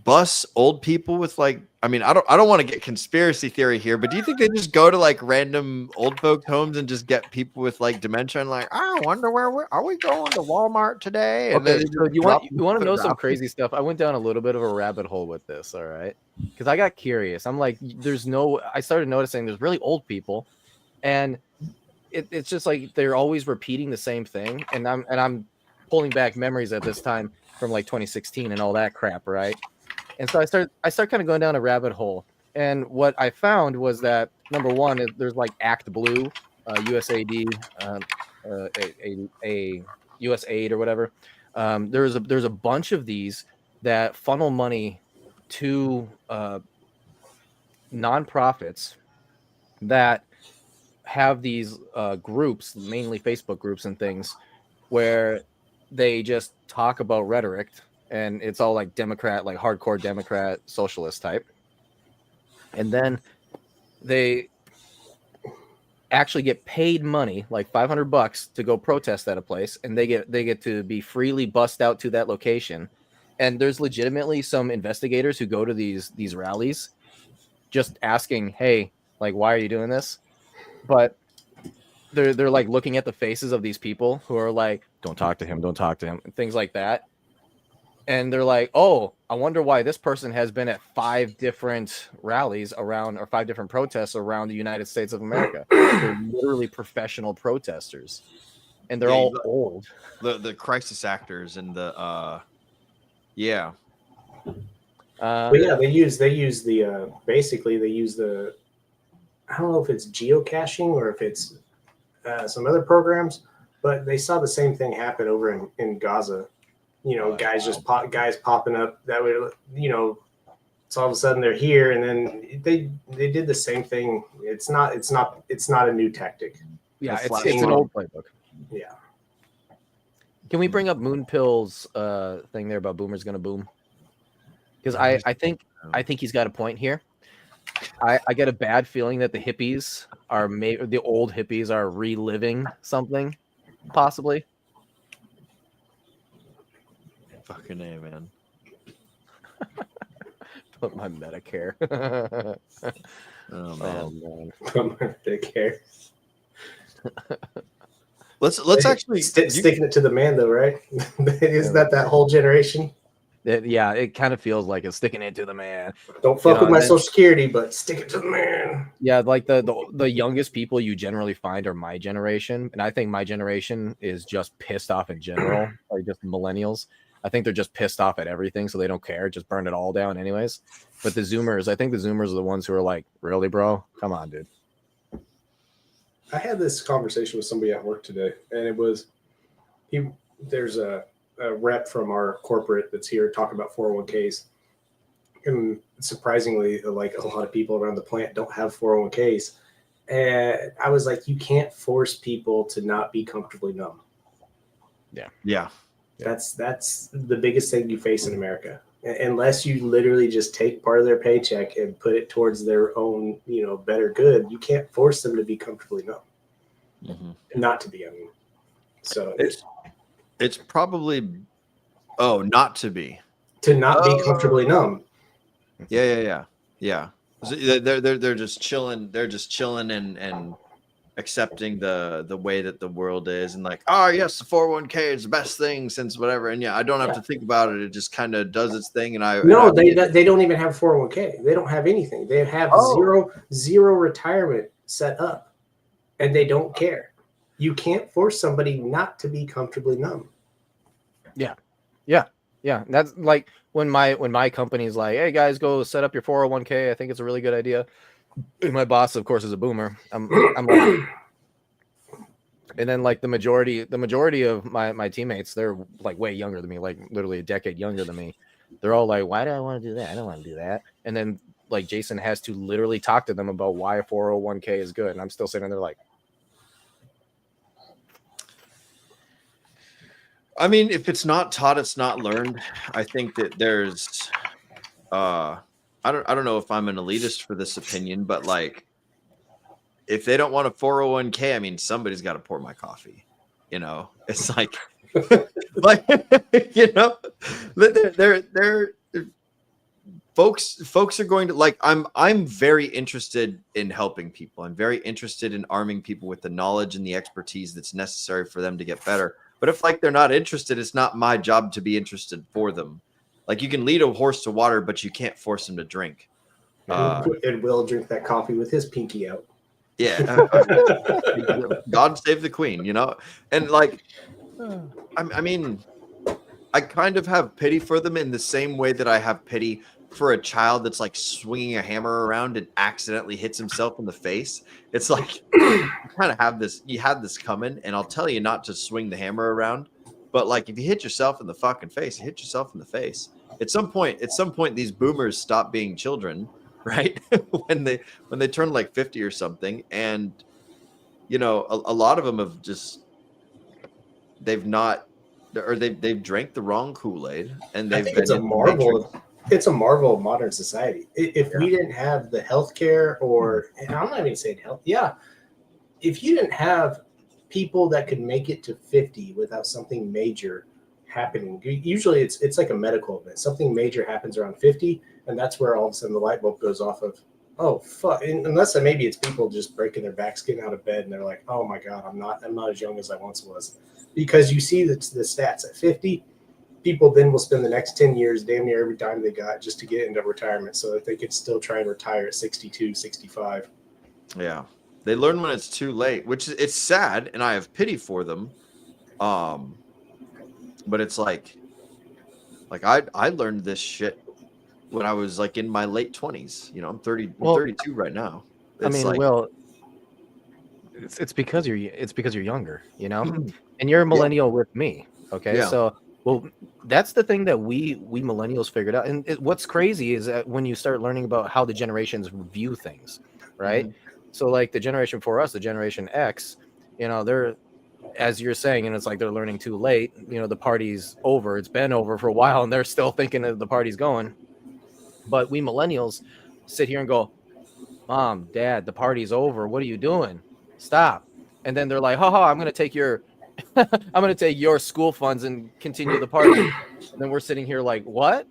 bus old people with like? I mean, I don't want to get conspiracy theory here, but do you think they just go to like random old folks' homes and just get people with like dementia and like, I wonder are we going to Walmart today? And Okay, so you want to know some crazy stuff? I went down a little bit of a rabbit hole with this, all right? Because I got curious. I'm like, I started noticing there's really old people, and it's just like they're always repeating the same thing, and I'm pulling back memories at this time from like 2016 and all that crap, right? And so I start kind of going down a rabbit hole. And what I found was that number one, there's like Act Blue, USAID, a USAID or whatever. There's a bunch of these that funnel money to nonprofits that have these groups, mainly Facebook groups and things, where they just talk about rhetoric. And it's all like Democrat, like hardcore Democrat, socialist type. And then they actually get paid money, like $500 to go protest at a place, and they get to be freely bussed out to that location. And there's legitimately some investigators who go to these rallies, just asking, "Hey, like, why are you doing this?" But they're like looking at the faces of these people who are like, "Don't talk to him, and things like that. And they're like, oh, I wonder why this person has been at 5 different rallies around, or 5 different protests around the United States of America. They're literally professional protesters, and they're all old. The crisis actors and the But yeah, they use the basically they use the, I don't know if it's geocaching or if it's some other programs, but they saw the same thing happen over in Gaza. You know, guys popping up that way, you know, so all of a sudden they're here, and then they did the same thing. It's not a new tactic. Yeah, it's an old playbook. Yeah. Can we bring up Moonpill's thing there about boomers gonna boom? Because I think he's got a point here. I get a bad feeling that the hippies are the old hippies are reliving something, possibly. Fucking A, man. Put my Medicare. Oh man. Put my Medicare. Let's actually sticking it to the man though, right? Isn't that whole generation? Yeah, it kind of feels like it's sticking it to the man. Don't fuck with my Social Security, but stick it to the man. Yeah, like the youngest people you generally find are my generation, and I think my generation is just pissed off in general, like just millennials. I think they're just pissed off at everything, so they don't care. Just burn it all down anyways. But the Zoomers, I think the Zoomers are the ones who are like, really, bro? Come on, dude. I had this conversation with somebody at work today, and it was there's a rep from our corporate that's here talking about 401ks. And surprisingly, like a lot of people around the plant don't have 401ks. And I was like, you can't force people to not be comfortably numb. Yeah. That's the biggest thing you face in America. Unless you literally just take part of their paycheck and put it towards their own, you know, better good, you can't force them to be comfortably numb. Mm-hmm. Not to be, I mean. So It's probably not to be. To not be comfortably numb. Yeah. So they're just chilling. They're just chilling and accepting the way that the world is, and like, oh yes, the 401k is the best thing since whatever. And I don't have to think about it. It just kind of does its thing. They don't even have 401k. They don't have anything. They have zero retirement set up, and they don't care. You can't force somebody not to be comfortably numb. Yeah. That's like when my company's like, hey guys, go set up your 401k. I think it's a really good idea. And my boss, of course, is a boomer. I'm like, and then like the majority of my teammates, they're like way younger than me, like literally a decade younger than me. They're all like, why do I want to do that? I don't want to do that. And then like Jason has to literally talk to them about why a 401k is good. And I'm still sitting there like, I mean, if it's not taught, it's not learned. I think that there's, I don't know if I'm an elitist for this opinion, but like, if they don't want a 401k, I mean, somebody's got to pour my coffee. It's like, they're folks are going to like. I'm very interested in helping people. I'm very interested in arming people with the knowledge and the expertise that's necessary for them to get better. But if like they're not interested, it's not my job to be interested for them. Like you can lead a horse to water, but you can't force him to drink. And Will drink that coffee with his pinky out. Yeah. God save the queen, And like, I mean, I kind of have pity for them in the same way that I have pity for a child that's like swinging a hammer around and accidentally hits himself in the face. It's like you kind of have this, you had this coming, and I'll tell you not to swing the hammer around, but like if you hit yourself in the fucking face, you hit yourself in the face. At some point, these boomers stop being children, right? when they turn like 50 or something, and a lot of them have just they've drank the wrong Kool-Aid, and they've been it's a marvel. It's a marvel of modern society. If we didn't have the healthcare, and I'm not even saying health, if you didn't have people that could make it to 50 without something major happening, usually it's like a medical event. Something major happens around 50, and that's where all of a sudden the light bulb goes off of, oh fuck. Unless maybe it's people just breaking their backs, getting out of bed, and they're like, oh my god, I'm not as young as I once was, because you see the stats at 50. People then will spend the next 10 years damn near every dime they got just to get into retirement so that they could still try and retire at 62, 65. Yeah. They learn when it's too late, which it's sad, and I have pity for them. But it's like I learned this shit when I was like in my late 20s. I'm 32 right now. It's it's because you're younger, and you're a millennial with me. Okay. Yeah. So, well, that's the thing that we millennials figured out. And what's crazy is that when you start learning about how the generations view things, right? Mm-hmm. So like the generation for us, the generation X, they're, as you're saying, and it's like they're learning too late, the party's over. It's been over for a while, and they're still thinking that the party's going. But we millennials sit here and go, Mom, Dad, the party's over. What are you doing? Stop. And then they're like, I'm going to take your school funds and continue the party. And then we're sitting here like, what?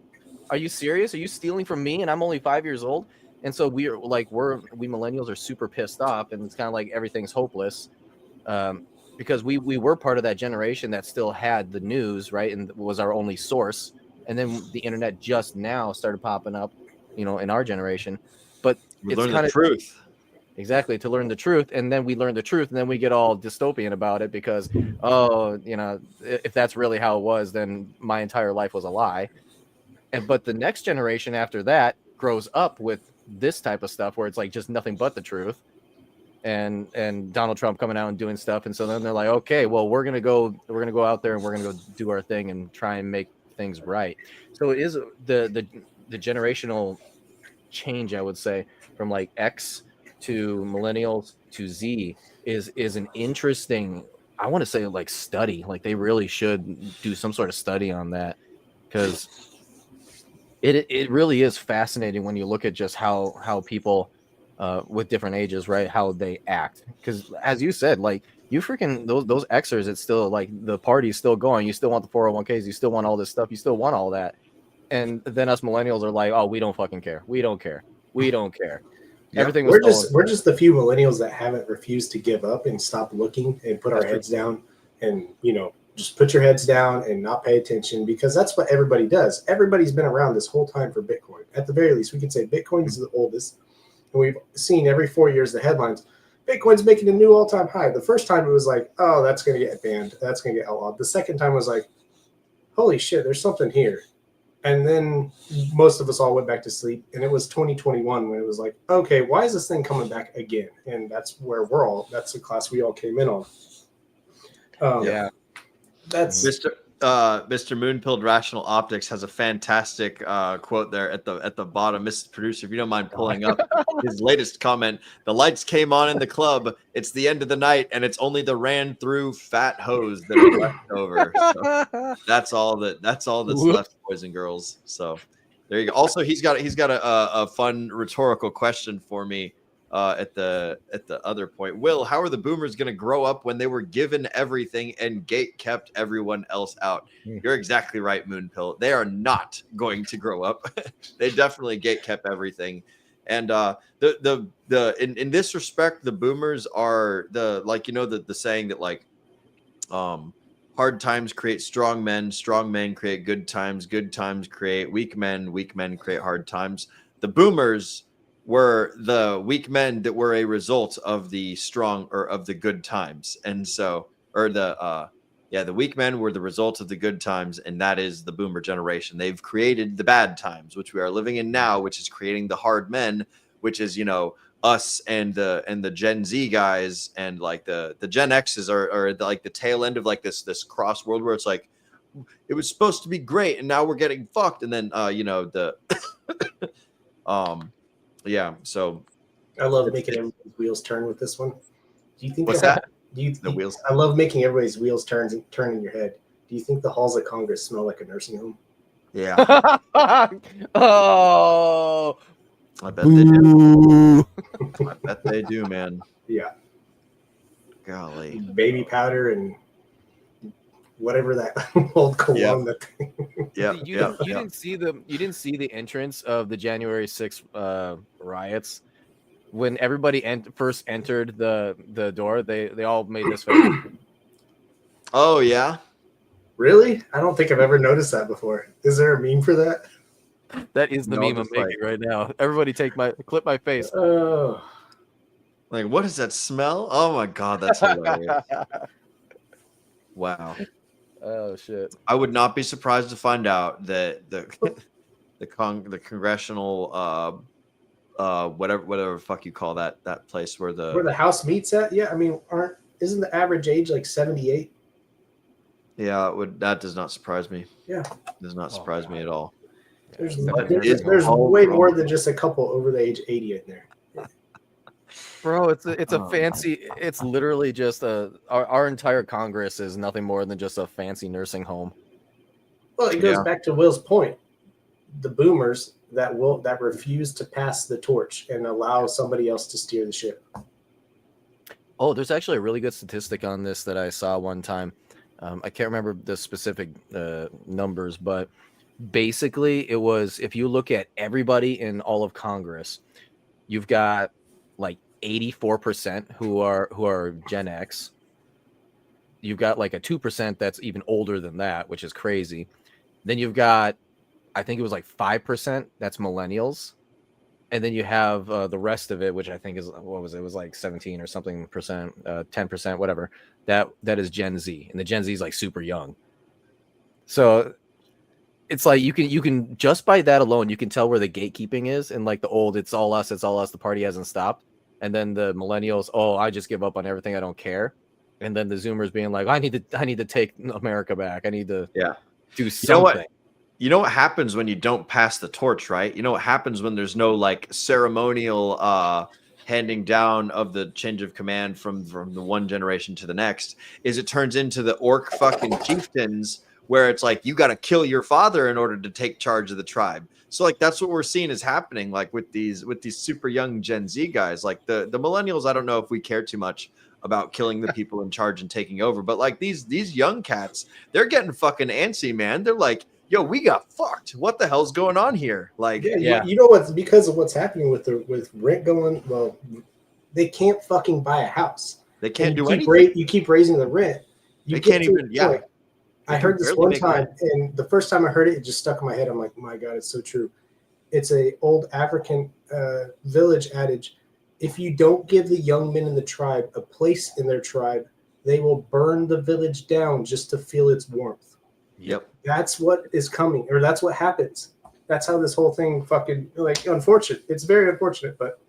Are you serious? Are you stealing from me? And I'm only 5 years old. And so we millennials are super pissed off, and it's kind of like everything's hopeless. Because we were part of that generation that still had the news, right? And was our only source. And then the internet just now started popping up, in our generation. But we learn the truth. Exactly, to learn the truth. And then we learn the truth, and then we get all dystopian about it because, if that's really how it was, then my entire life was a lie. But the next generation after that grows up with this type of stuff where it's like just nothing but the truth. And Donald Trump coming out and doing stuff. And so then they're like, okay, well, we're gonna go out there and we're gonna go do our thing and try and make things right. So it is the generational change, I would say, from like X to millennials to Z is an interesting, I want to say, like, study. Like they really should do some sort of study on that, because it really is fascinating when you look at just how people with different ages, right, how they act. Because as you said, like You freaking those Xers, it's still like the party's still going. You still want the 401ks, you still want all this stuff, you still want all that. And then us millennials are like, oh, we don't fucking care. We don't care. We don't care. Yep. Everything was we're just the few millennials that haven't refused to give up and stop looking and put our heads down and, you know, just put your heads down and not pay attention, because that's what everybody does. Everybody's been around this whole time for Bitcoin. At the very least, we can say Bitcoin is the oldest. And we've seen every 4 years the headlines, Bitcoin's making a new all-time high. The first time it was like, oh, that's going to get banned. That's going to get outlawed. The second time was like, holy shit, there's something here. And then most of us all went back to sleep. And it was 2021 when it was like, okay, why is this thing coming back again? And that's where that's the class we all came in on. Yeah. That's Mr. Moonpilled Rational Optics has a fantastic quote there at the bottom. Mr. Producer, if you don't mind pulling up his latest comment. The lights came on in the club. It's the end of the night, and it's only the ran through fat hose that are left over. So that's all that's left, boys and girls. So there you go. Also, he's got a fun rhetorical question for me. At the other point, Will, how are the boomers going to grow up when they were given everything and gate kept everyone else out? You're exactly right, Moonpill. They are not going to grow up. They definitely gate kept everything. And in this respect, the boomers are the saying that like hard times create strong men create good times create weak men create hard times. The boomers were the weak men that were a result of the strong or of the good times. And so, the weak men were the result of the good times. And that is the boomer generation. They've created the bad times, which we are living in now, which is creating the hard men, which is, you know, us and the Gen Z guys. And like the Gen X's are like the tail end of like this cross world where it's like, it was supposed to be great. And now we're getting fucked. And then, yeah, so I love making everybody's wheels turn with this one. Do you think what's that? The wheels. I love making everybody's wheels turn in your head. Do you think the halls of Congress smell like a nursing home? Yeah. Oh, I bet they do. I bet they do, man. Yeah. Golly. Baby powder and whatever that old cologne that thing. Yeah. You didn't see the entrance of the January 6th riots when everybody first entered the door. They all made this face. Oh yeah. Really? I don't think I've ever noticed that before. Is there a meme for that? That is the meme I'm making right now. Everybody clip my face. Oh. Like, what does that smell? Oh my god, that's hilarious. Wow. Oh shit! I would not be surprised to find out that the congressional whatever fuck you call that place where the House meets at. Yeah, I mean, isn't the average age like 78? Yeah, that does not surprise me. Yeah, does not surprise me at all. There's way more than just a couple over the age 80 in there. Bro, it's a fancy. It's literally just our entire Congress is nothing more than just a fancy nursing home. Well, it goes back to Will's point. The boomers that refuse to pass the torch and allow somebody else to steer the ship. Oh, there's actually a really good statistic on this that I saw one time. I can't remember the specific numbers, but basically it was, if you look at everybody in all of Congress, you've got like 84% who are Gen X. You've got like a 2% that's even older than that, which is crazy. Then you've got, I think it was like 5% that's millennials. And then you have the rest of it, which I think is, what was it? It was like 17 or something percent, 10%, whatever. That is Gen Z, and the Gen Z is like super young. So it's like you can just by that alone, you can tell where the gatekeeping is. And like the old, it's all us, the party hasn't stopped. And then the millennials, oh, I just give up on everything, I don't care. And then the Zoomers being like, I need to take America back. I need to do something. You know what happens when you don't pass the torch, right? You know what happens when there's no like ceremonial handing down of the change of command from the one generation to the next, is it turns into the orc fucking chieftains where it's like, you got to kill your father in order to take charge of the tribe. So like, that's what we're seeing is happening. Like with these super young Gen Z guys, like the millennials, I don't know if we care too much about killing the people in charge and taking over. But like these young cats, they're getting fucking antsy, man. They're like, yo, we got fucked. What the hell's going on here? Like, you know what's because of what's happening with rent going. Well, they can't fucking buy a house. They can't do anything. You keep raising the rent. They can't even. Yeah. I heard this one time, and the first time I heard it, it just stuck in my head. I'm like, my God, it's so true. It's a old African village adage. If you don't give the young men in the tribe a place in their tribe, they will burn the village down just to feel its warmth. Yep. That's what is coming, or that's what happens. That's how this whole thing fucking, like, unfortunate. It's very unfortunate, but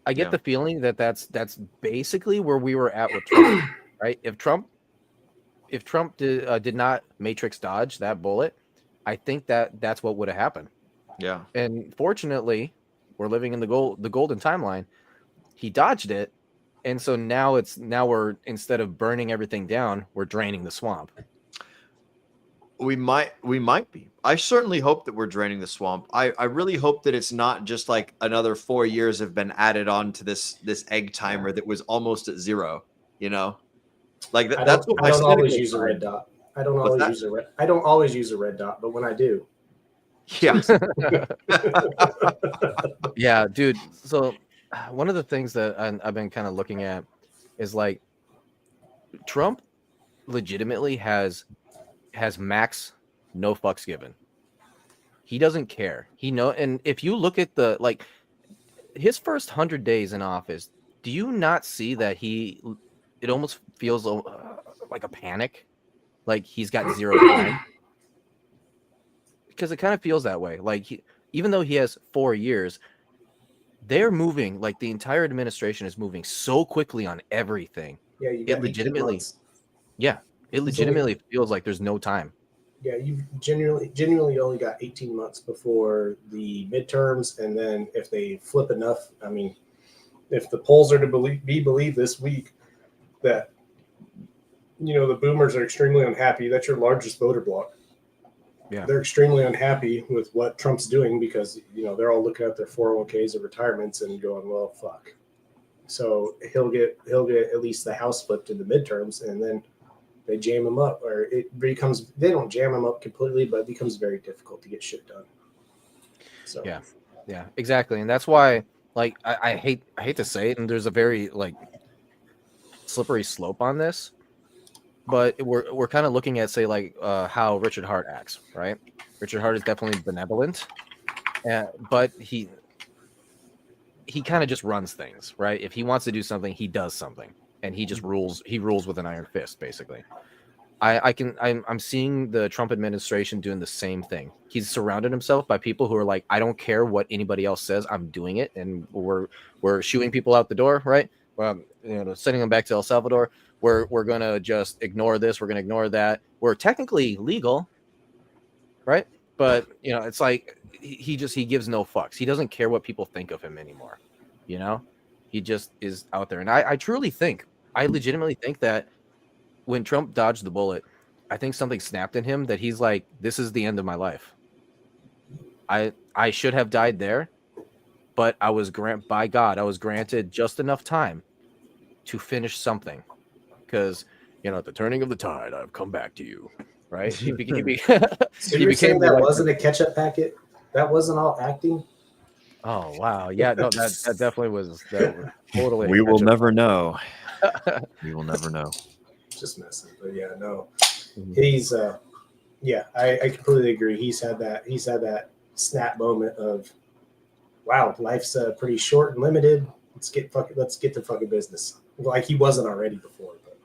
I get the feeling that that's basically where we were at with Trump, right? If Trump did not matrix dodge that bullet, I think that's what would have happened. Yeah. And fortunately, we're living in the golden timeline. He dodged it, and so now we're, instead of burning everything down, we're draining the swamp. We might be. I certainly hope that we're draining the swamp. I really hope that it's not just like another 4 years have been added on to this egg timer that was almost at zero. You know, like that's what I don't always use a red dot. I don't always use a red dot, but when I do, yeah. Yeah, dude. So one of the things that I've been kind of looking at is like Trump legitimately has max no fucks given. He doesn't care. And if you look at his first 100 days in office, do you not see that it almost feels like a panic, like he's got zero time? Because it kind of feels that way. Like even though he has 4 years, they're moving, like the entire administration is moving so quickly on everything. Yeah, you got it legitimately feels like there's no time. Yeah, you genuinely only got 18 months before the midterms, and then if they flip enough, I mean, if the polls are to be believed this week, that the boomers are extremely unhappy. That's your largest voter bloc. Yeah, they're extremely unhappy with what Trump's doing because they're all looking at their 401ks or retirements and going, well, fuck. So he'll get at least the House flipped in the midterms, and then they jam him up, or they don't jam him up completely, but it becomes very difficult to get shit done. So yeah, exactly, and that's why, like, I hate to say it, and there's a very slippery slope on this, but we're kind of looking at, say, like how Richard Hart acts, right? Richard Hart is definitely benevolent, but he kind of just runs things, right? If he wants to do something, he does something, and he just rules. He rules with an iron fist, basically. I'm seeing the Trump administration doing the same thing. He's surrounded himself by people who are like, I don't care what anybody else says, I'm doing it, and we're shooing people out the door, right? Sending them back to El Salvador. We're gonna just ignore this. We're gonna ignore that. We're technically legal, right? But it's like he gives no fucks. He doesn't care what people think of him anymore. He just is out there. And I legitimately think that when Trump dodged the bullet, I think something snapped in him that he's like, this is the end of my life. I should have died there, but I was granted just enough time to finish something. Because, at the turning of the tide, I've come back to you, right? So you're saying that wasn't a catch-up packet? That wasn't all acting? Oh, wow. Yeah, no, that definitely was totally. We will never know. We will never know. Just messing. But yeah, no. He's, I completely agree. He's had that snap moment of, wow, life's pretty short and limited. Let's get to fucking business. Like he wasn't already before. But.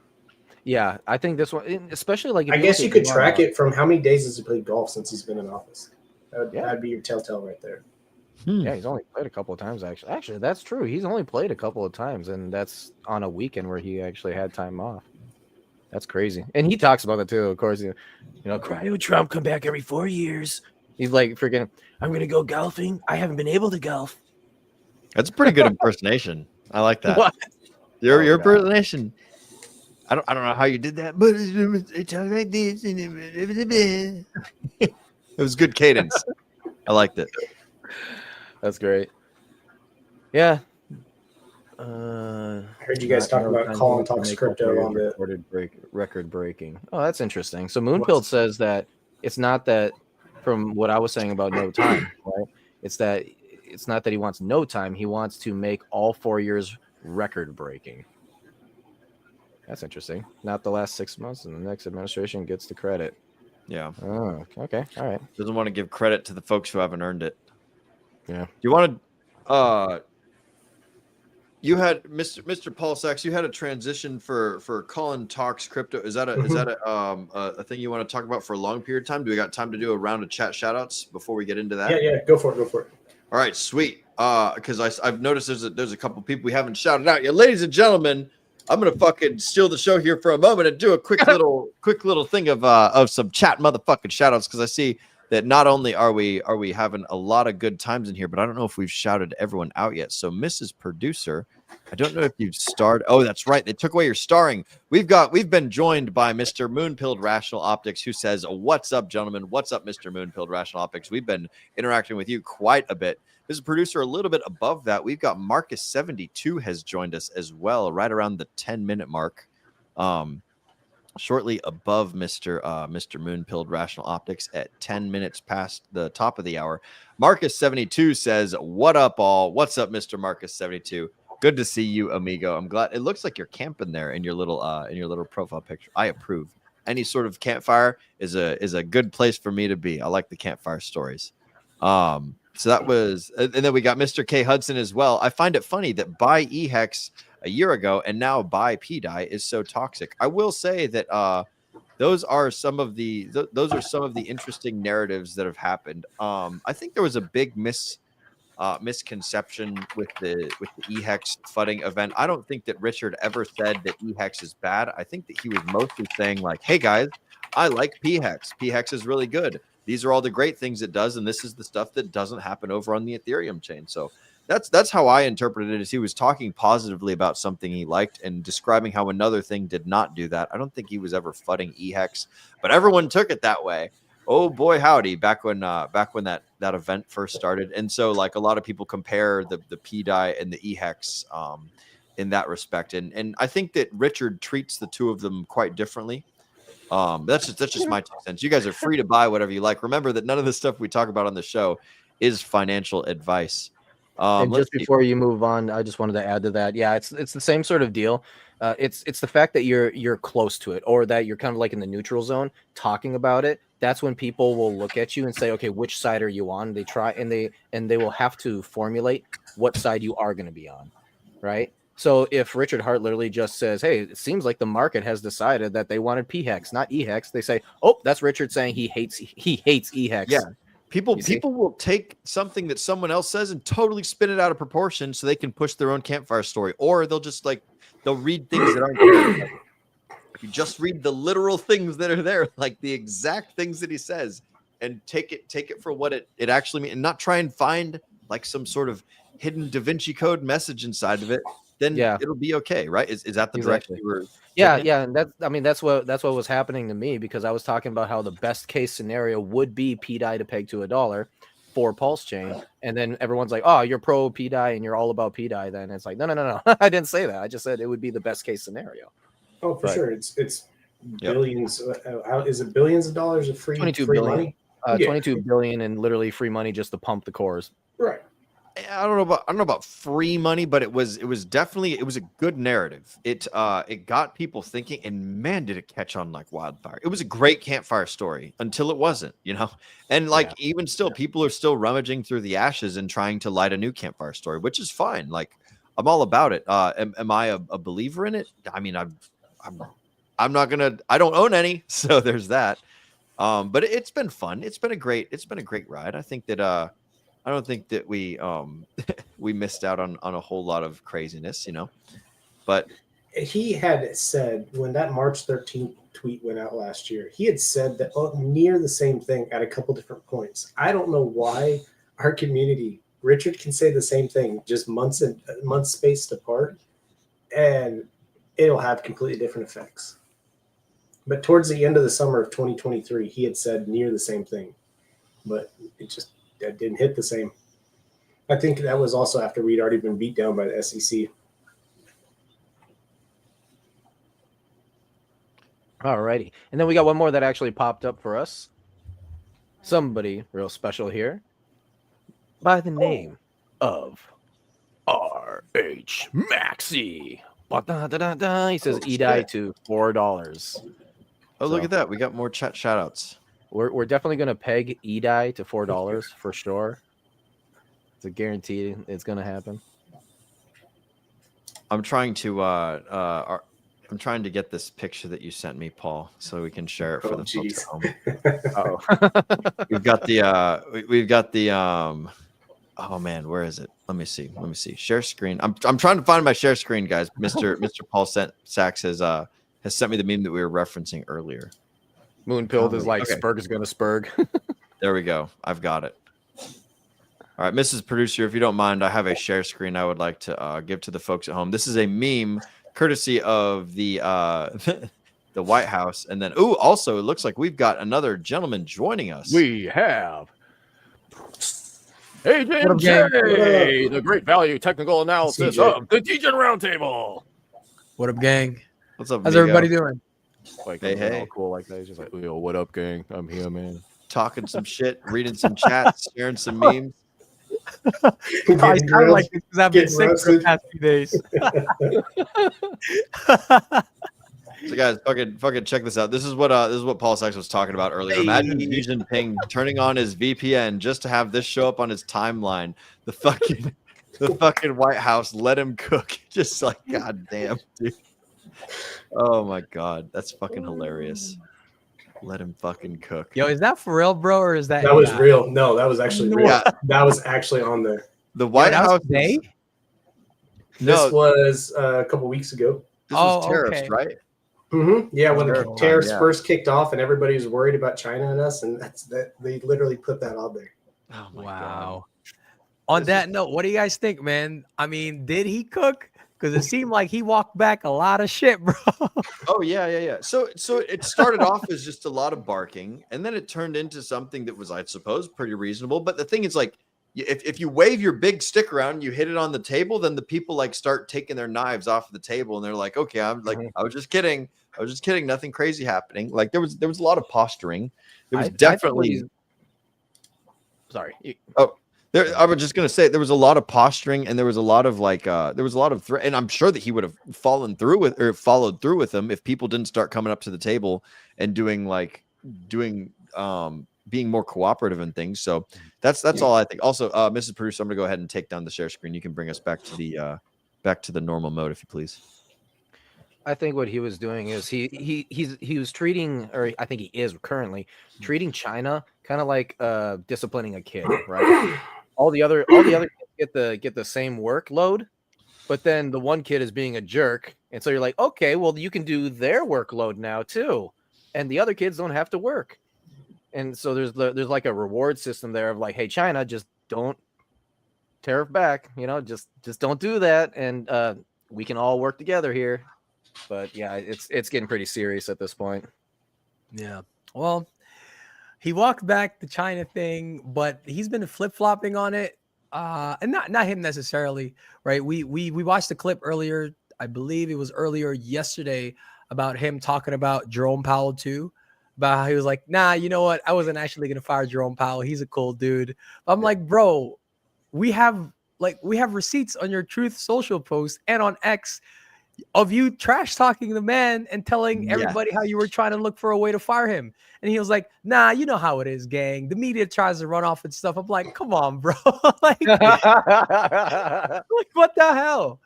Yeah, I think this one, especially like. I guess you could track it from how many days has he played golf since he's been in office. That'd be your telltale right there. Yeah, he's only played a couple of times, actually. Actually, that's true. He's only played a couple of times, and that's on a weekend where he actually had time off. That's crazy. And he talks about that too, of course. Cryo Trump come back every 4 years. He's like, freaking, I'm going to go golfing. I haven't been able to golf. That's a pretty good impersonation. I like that. What? Your impersonation. I don't know how you did that, but it sounds like this. It was good cadence. I liked it. That's great. Yeah. I heard you guys talking about Colin Talks Crypto on the record breaking. Oh, that's interesting. So Moonpilled says that it's not that, from what I was saying about no time, right? It's not that he wants no time. He wants to make all 4 years record breaking. That's interesting. Not the last 6 months, and the next administration gets the credit. Yeah. Oh, okay. All right. Doesn't want to give credit to the folks who haven't earned it. Yeah. Do you want to? You had Mr. Paul Sachs. You had a transition for Colin Talks Crypto. Is that a thing you want to talk about for a long period of time? Do we got time to do a round of chat shoutouts before we get into that? Yeah. Go for it. All right, sweet. Because I've noticed there's a couple people we haven't shouted out yet, ladies and gentlemen. I'm gonna fucking steal the show here for a moment and do a quick little thing of some chat motherfucking shoutouts, because I see that not only are we having a lot of good times in here, but I don't know if we've shouted everyone out yet. So, Mrs. Producer, I don't know if you've starred. Oh, that's right. They took away your starring. We've been joined by Mr. Moonpilled Rational Optics, who says, "What's up, gentlemen? What's up, Mr. Moonpilled Rational Optics? We've been interacting with you quite a bit." Mrs. Producer, a little bit above that, we've got Marcus72 has joined us as well, right around the 10-minute mark. Shortly above Mr. Moonpilled Rational Optics at 10 minutes past the top of the hour. Marcus72 says, "What up, all? What's up, Mr. Marcus72? Good to see you, amigo. I'm glad. It looks like you're camping there in your little profile picture. I approve. Any sort of campfire is a good place for me to be. I like the campfire stories." So that was, and then we got Mr. K Hudson as well. I find it funny that buy eHex a year ago and now buy PDI is so toxic. I will say that those are some of the interesting narratives that have happened. I think there was a big misconception with the eHex fudding event. I don't think that Richard ever said that eHex is bad. I think that he was mostly saying like, "Hey guys, I like pHex. pHex is really good. These are all the great things it does, and this is the stuff that doesn't happen over on the Ethereum chain." So that's how I interpreted it, as he was talking positively about something he liked and describing how another thing did not do that. I don't think he was ever fudding eHex, but everyone took it that way. Oh boy, howdy! Back when that event first started, and so like a lot of people compare the PDI and the eHex in that respect, and I think that Richard treats the two of them quite differently. That's just my 2 cents. You guys are free to buy whatever you like. Remember that none of the stuff we talk about on the show is financial advice. And just before you move on, I just wanted to add to that. Yeah, it's the same sort of deal. It's the fact that you're close to it, or that you're kind of like in the neutral zone talking about it. That's when people will look at you and say, "Okay, which side are you on?" They try and they will have to formulate what side you are going to be on, right? So if Richard Hart literally just says, "Hey, it seems like the market has decided that they wanted pHex, not eHex," they say, "Oh, that's Richard saying he hates eHex." Yeah. People will take something that someone else says and totally spin it out of proportion so they can push their own campfire story, or they'll read things that aren't there. If you just read the literal things that are there, like the exact things that he says, and take it for what it actually means, and not try and find like some sort of hidden Da Vinci Code message inside of it, then it'll be okay, right? Is that the direction you were? Yeah, and that's what was happening to me, because I was talking about how the best case scenario would be PDI to peg to $1 for Pulse Chain, and then everyone's like, "Oh, you're pro PDI and you're all about PDI." Then it's like, no, I didn't say that. I just said it would be the best case scenario. Oh, for sure. It's billions. Is it billions of dollars of free 22 free billion. money? 22 billion and literally free money just to pump the cores. Right. I don't know about free money, but it was definitely a good narrative. It got people thinking, and man, did it catch on like wildfire. It was a great campfire story until it wasn't, and even still, people are still rummaging through the ashes and trying to light a new campfire story, which is fine. Like, I'm all about it. Am I a believer in it? I mean, I'm not gonna. I don't own any, so there's that. But it's been fun. It's been a great ride. I think that I don't think that we we missed out on a whole lot of craziness, But he had said, when that March 13th tweet went out last year, he had said that near the same thing at a couple different points. I don't know why our community, Richard can say the same thing, just months spaced apart, and it'll have completely different effects. But towards the end of the summer of 2023, he had said near the same thing, but that didn't hit the same. I think that was also after we'd already been beat down by the SEC. Alrighty. And then we got one more that actually popped up for us. Somebody real special here by the name of RH Maxi. He says EDI to $4. Oh, look at that. We got more chat shout outs. We're definitely going to peg EDI to $4 for sure. It's a guarantee it's going to happen. I'm trying to get this picture that you sent me, Paul, so we can share it for the folks at home. We've got the oh man, where is it? Let me see. Share screen. I'm trying to find my share screen, guys. Mr. Paul Sachs has sent me the meme that we were referencing earlier. Moonpilled is like Spurg is gonna Spurg. There we go. I've got it. All right, Mrs. Producer, if you don't mind, I have a share screen I would like to give to the folks at home. This is a meme courtesy of the the White House. And then, also, it looks like we've got another gentleman joining us. We have AJ, the great value technical analysis of the Degen Roundtable. What up, gang? What's up, How's amigo? everybody doing? Like, hey. all cool like that. He's just like, yo, what up, gang? I'm here, man. Talking some shit, reading some chats, sharing some memes. I sound like this because I've been sick for the past few days. So guys, fucking check this out. This is what Paul Sachs was talking about earlier. Imagine Xi Jinping turning on his VPN just to have this show up on his timeline. The fucking White House let him cook. Just like, goddamn, dude. Oh my god, that's fucking hilarious. Let him fucking cook. Yo, is that for real, bro, or is that? That was real. No, that was actually real. Yeah. That was actually on there. The White House today? This was a couple weeks ago. This was tariffs, right? Mm-hmm. Yeah, when the tariffs yeah. first kicked off, and everybody was worried about China and us, and they literally put that on there. Oh my god! On that note, what do you guys think, man? I mean, did he cook? Because it seemed like he walked back a lot of shit, bro. Oh yeah. So it started off as just a lot of barking, and then it turned into something that was, I suppose, pretty reasonable. But the thing is, like, if you wave your big stick around, you hit it on the table, then the people like start taking their knives off the table, and they're like, "Okay, I'm like, I was just kidding. Nothing crazy happening." Like there was a lot of posturing. There was definitely. Sorry. I was just gonna say there was a lot of posturing, and there was a lot of threat, and I'm sure that he would have followed through with them if people didn't start coming up to the table and doing being more cooperative and things. So that's all I think. Also, Mrs. Producer, I'm gonna go ahead and take down the share screen. You can bring us back to the normal mode if you please. I think what he was doing is he was treating, or I think he is currently treating China kind of like disciplining a kid, right? all the other kids get the same workload, but then the one kid is being a jerk, and so you're like, okay, well, you can do their workload now too, and the other kids don't have to work. And so there's like a reward system there of like, hey, China, just don't tariff back, just don't do that, and we can all work together here. But yeah, it's getting pretty serious at this point. Yeah. Well, he walked back the China thing, but he's been flip-flopping on it. And not him necessarily, right? We watched the clip earlier, I believe it was earlier yesterday, about him talking about Jerome Powell too. About how he was like, nah, you know what? I wasn't actually gonna fire Jerome Powell. He's a cool dude. I'm like, bro, we have receipts on your Truth Social post and on X of you trash talking the man and telling everybody how you were trying to look for a way to fire him. And he was like, nah, you know how it is, gang. The media tries to run off and stuff. I'm like, come on, bro. like what the hell?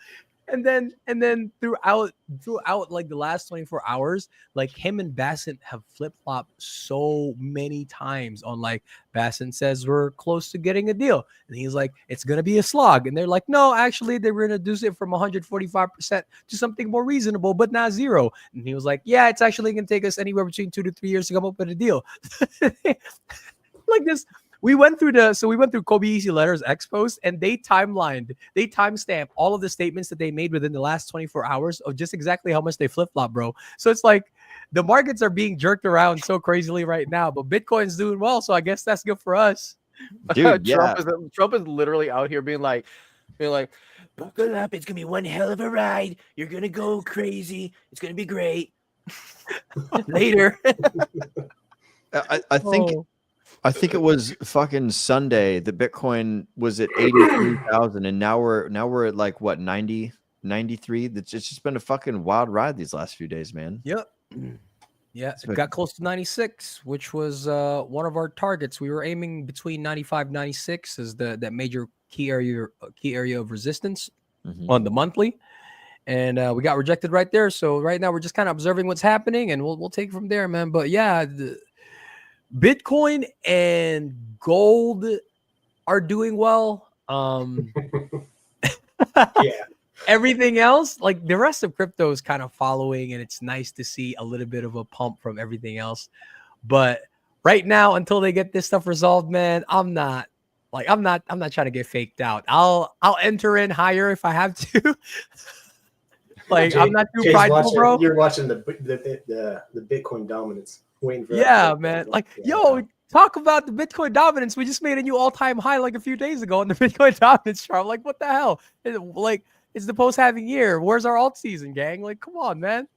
And then throughout like the last 24 hours, like him and Bassett have flip-flopped so many times on like, Bassett says we're close to getting a deal. And he's like, it's going to be a slog. And they're like, no, actually they were going to reduce it from 145% to something more reasonable, but not zero. And he was like, yeah, it's actually going to take us anywhere between 2 to 3 years to come up with a deal. Like this. We went through Kobe Easy Letters X post, and they timestamped all of the statements that they made within the last 24 hours of just exactly how much they flip-flop, bro. So it's like the markets are being jerked around so crazily right now, but Bitcoin's doing well, so I guess that's good for us. Dude, Trump is literally out here being like, buckle up, it's gonna be one hell of a ride. You're gonna go crazy. It's gonna be great. Later. I think Oh. I think it was fucking Sunday that Bitcoin was at 83,000 and now we're at like what 90 93. It's just been a fucking wild ride these last few days, man. Yep. Yeah, it got close to 96, which was one of our targets. We were aiming between 95, 96 as that major key area of resistance on the monthly, and we got rejected right there. So right now we're just kind of observing what's happening, and we'll take it from there, man. But yeah, Bitcoin and gold are doing well. Yeah. Everything else, like the rest of crypto, is kind of following, and it's nice to see a little bit of a pump from everything else. But right now, until they get this stuff resolved, man, I'm not trying to get faked out. I'll enter in higher if I have to. Like, I'm not too prideful, bro. You're watching the Bitcoin dominance. Waiting for Yeah, man. Like, yo, talk about the Bitcoin dominance. We just made a new all-time high like a few days ago on the Bitcoin dominance chart. Like, what the hell? It's the post-halving year. Where's our alt season, gang? Like, come on, man.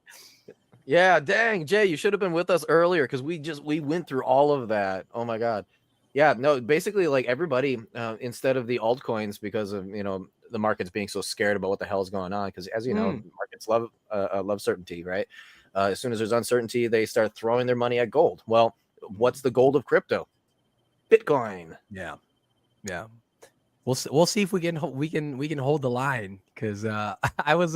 Yeah, dang, Jay, you should have been with us earlier because we went through all of that. Oh my god. Yeah, no, basically like everybody, instead of the altcoins, because of the markets being so scared about what the hell is going on, because as you know, markets love certainty, right? As soon as there's uncertainty, they start throwing their money at gold. Well, what's the gold of crypto? Bitcoin. Yeah. We'll see if we can hold the line, because I was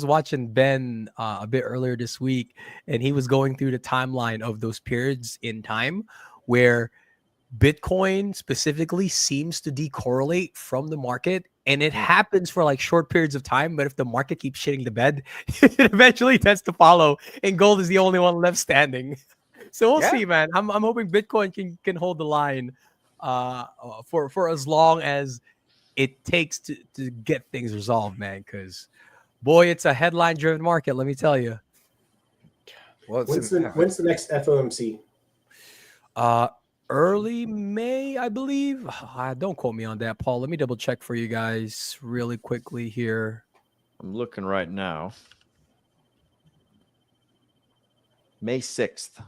watching Ben a bit earlier this week, and he was going through the timeline of those periods in time where Bitcoin specifically seems to decorrelate from the market, and it happens for like short periods of time. But if the market keeps shitting the bed, it eventually tends to follow, and gold is the only one left standing. So we'll see, man. I'm hoping Bitcoin can hold the line for as long as it takes to get things resolved, man. Because boy, it's a headline-driven market. Let me tell you. Well, when's the next FOMC? Early May, I believe. Don't quote me on that, Paul. Let me double check for you guys really quickly here. I'm looking right now. May 6th.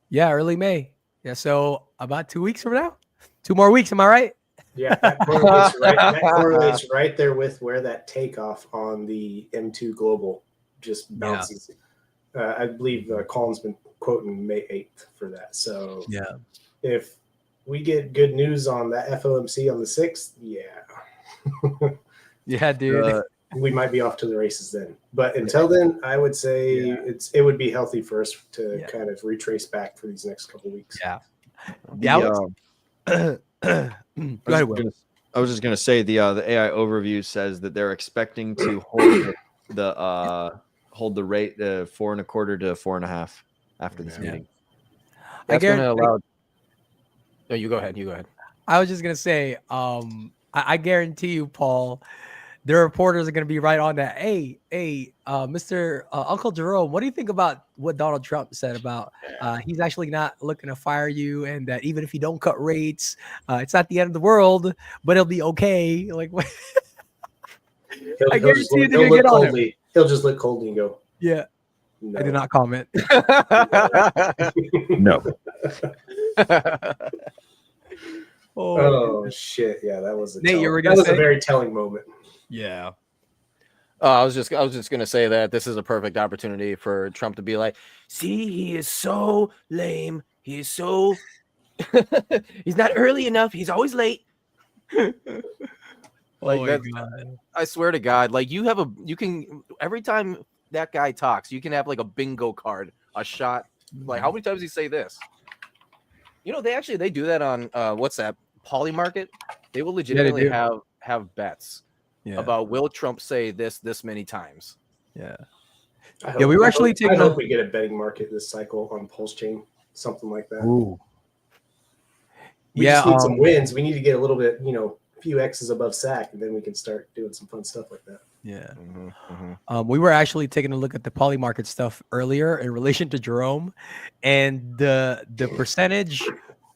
Yeah, early May. Yeah, so about 2 weeks from now. 2 more weeks, am I right? Yeah, that correlates right there with where that takeoff on the M2 Global just bounces. Yeah. I believe Colin's been quoting May 8th for that. So yeah, if we get good news on that FOMC on the 6th, yeah, dude, we might be off to the races then. But until then, I would say it would be healthy for us to kind of retrace back for these next couple weeks. Yeah. I was just gonna say the AI overview says that they're expecting to hold the rate 4.25 to 4.5 after this meeting. That's going to allow. No, you go ahead. I was just gonna say, I guarantee you, Paul, the reporters are gonna be right on that. Hey, Mr. Uncle Jerome, what do you think about what Donald Trump said about he's actually not looking to fire you, and that even if you don't cut rates, it's not the end of the world, but it'll be okay. Like, I guarantee you they're gonna get on him. He'll just look coldly and go, yeah. No. I do not comment. No. Oh shit! Yeah, that was Nate, a very telling moment. Yeah. I was just gonna say that this is a perfect opportunity for Trump to be like, see, he is so lame. He is so he's not early enough. He's always late. Like I swear to God, like you can every time that guy talks, you can have like a bingo card, a shot. Like how many times does he say this? They do that on what's that? Polymarket. They will legitimately have bets about will Trump say this many times. Yeah. I hope we get a betting market this cycle on Pulse Chain, something like that. Ooh. We just need some wins. We need to get a little bit, a few X's above SAC, and then we can start doing some fun stuff like that. Yeah. We were actually taking a look at the Polymarket stuff earlier in relation to Jerome, and the percentage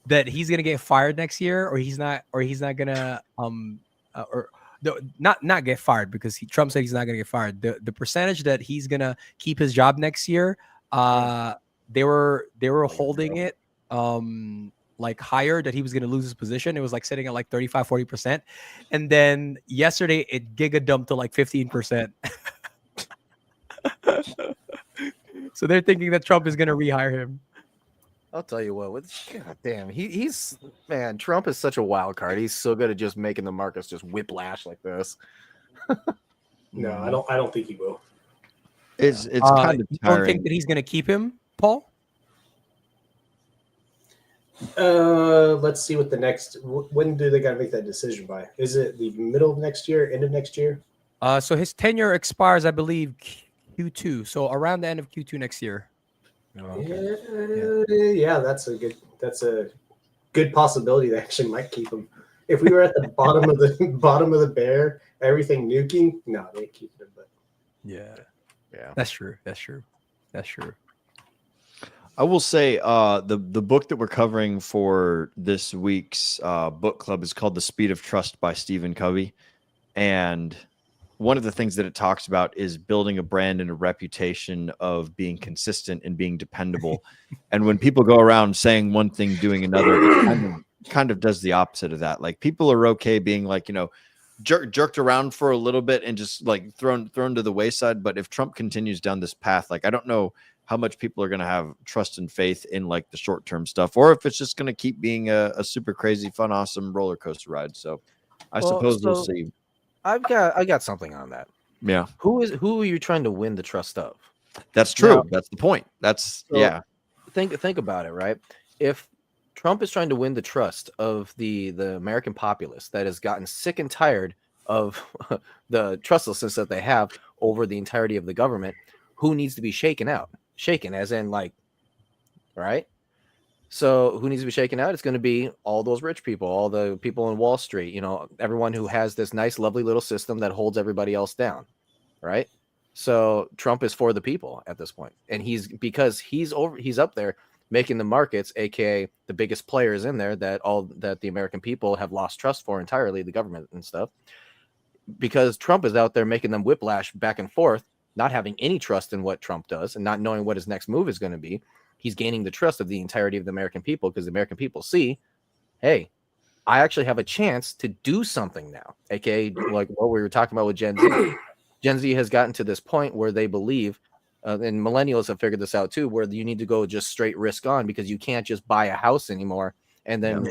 that he's gonna get fired next year, or he's not gonna not get fired, because Trump said he's not going to get fired. The percentage that he's going to keep his job next year, they were holding it like higher, that he was going to lose his position. It was like sitting at like 35-40%, and then yesterday it giga dumped to like 15%. So they're thinking that Trump is going to rehire him. I'll tell you what, God damn, he's man, Trump is such a wild card. He's so good at just making the markets just whiplash like this. No, I don't think he will. It's kind of you tiring. don't think that he's going to keep him, Paul? Let's see what the next. When do they got to make that decision by? Is it the middle of next year, end of next year? So his tenure expires, I believe, Q2. So around the end of Q2 next year. Yeah, that's a good possibility. That actually might keep him. If we were at the bottom of the bear, everything nuking, no, they keep him. But yeah, that's true. I will say the book that we're covering for this week's book club is called The Speed of Trust by Stephen Covey. And one of the things that it talks about is building a brand and a reputation of being consistent and being dependable. And when people go around saying one thing, doing another, it kind of does the opposite of that. Like, people are okay being like, jerked around for a little bit and just like thrown to the wayside. But if Trump continues down this path, like, I don't know how much people are going to have trust and faith in like the short-term stuff, or if it's just going to keep being a super crazy, fun, awesome roller coaster ride. So I suppose we'll see. I got something on that. Yeah. Who are you trying to win the trust of? That's true. Now, that's the point. Think about it, right? If Trump is trying to win the trust of the American populace that has gotten sick and tired of the trustlessness that they have over the entirety of the government, who needs to be shaken out? Shaken as in like, right? So who needs to be shaken out? It's going to be all those rich people, all the people in Wall Street, everyone who has this nice, lovely little system that holds everybody else down, right? So Trump is for the people at this point. And he's up there making the markets, aka the biggest players in there that the American people have lost trust for entirely, the government and stuff. Because Trump is out there making them whiplash back and forth, not having any trust in what Trump does and not knowing what his next move is going to be. He's gaining the trust of the entirety of the American people, because the American people see, hey, I actually have a chance to do something now, aka like what we were talking about with Gen Z. Gen Z has gotten to this point where they believe, and millennials have figured this out too, where you need to go just straight risk on, because you can't just buy a house anymore and then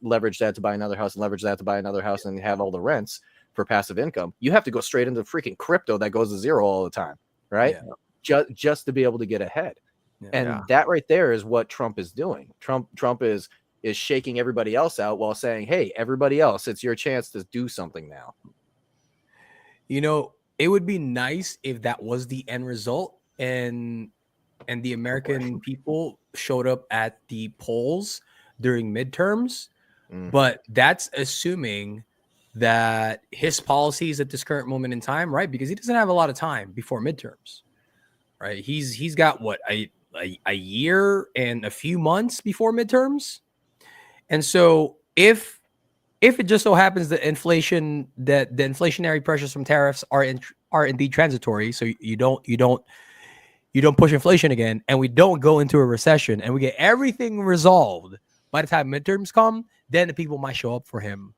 leverage that to buy another house and leverage that to buy another house and have all the rents for passive income. You have to go straight into freaking crypto that goes to zero all the time, right? Just to be able to get ahead. And that right there is what Trump is doing. Trump is shaking everybody else out while saying, hey, everybody else, it's your chance to do something now. It would be nice if that was the end result and the American people showed up at the polls during midterms. But that's assuming that his policies at this current moment in time, right? Because he doesn't have a lot of time before midterms, right? He's got what, a year and a few months before midterms. And so if it just so happens that the inflationary pressures from tariffs are indeed transitory, so you don't push inflation again, and we don't go into a recession, and we get everything resolved by the time midterms come, then the people might show up for him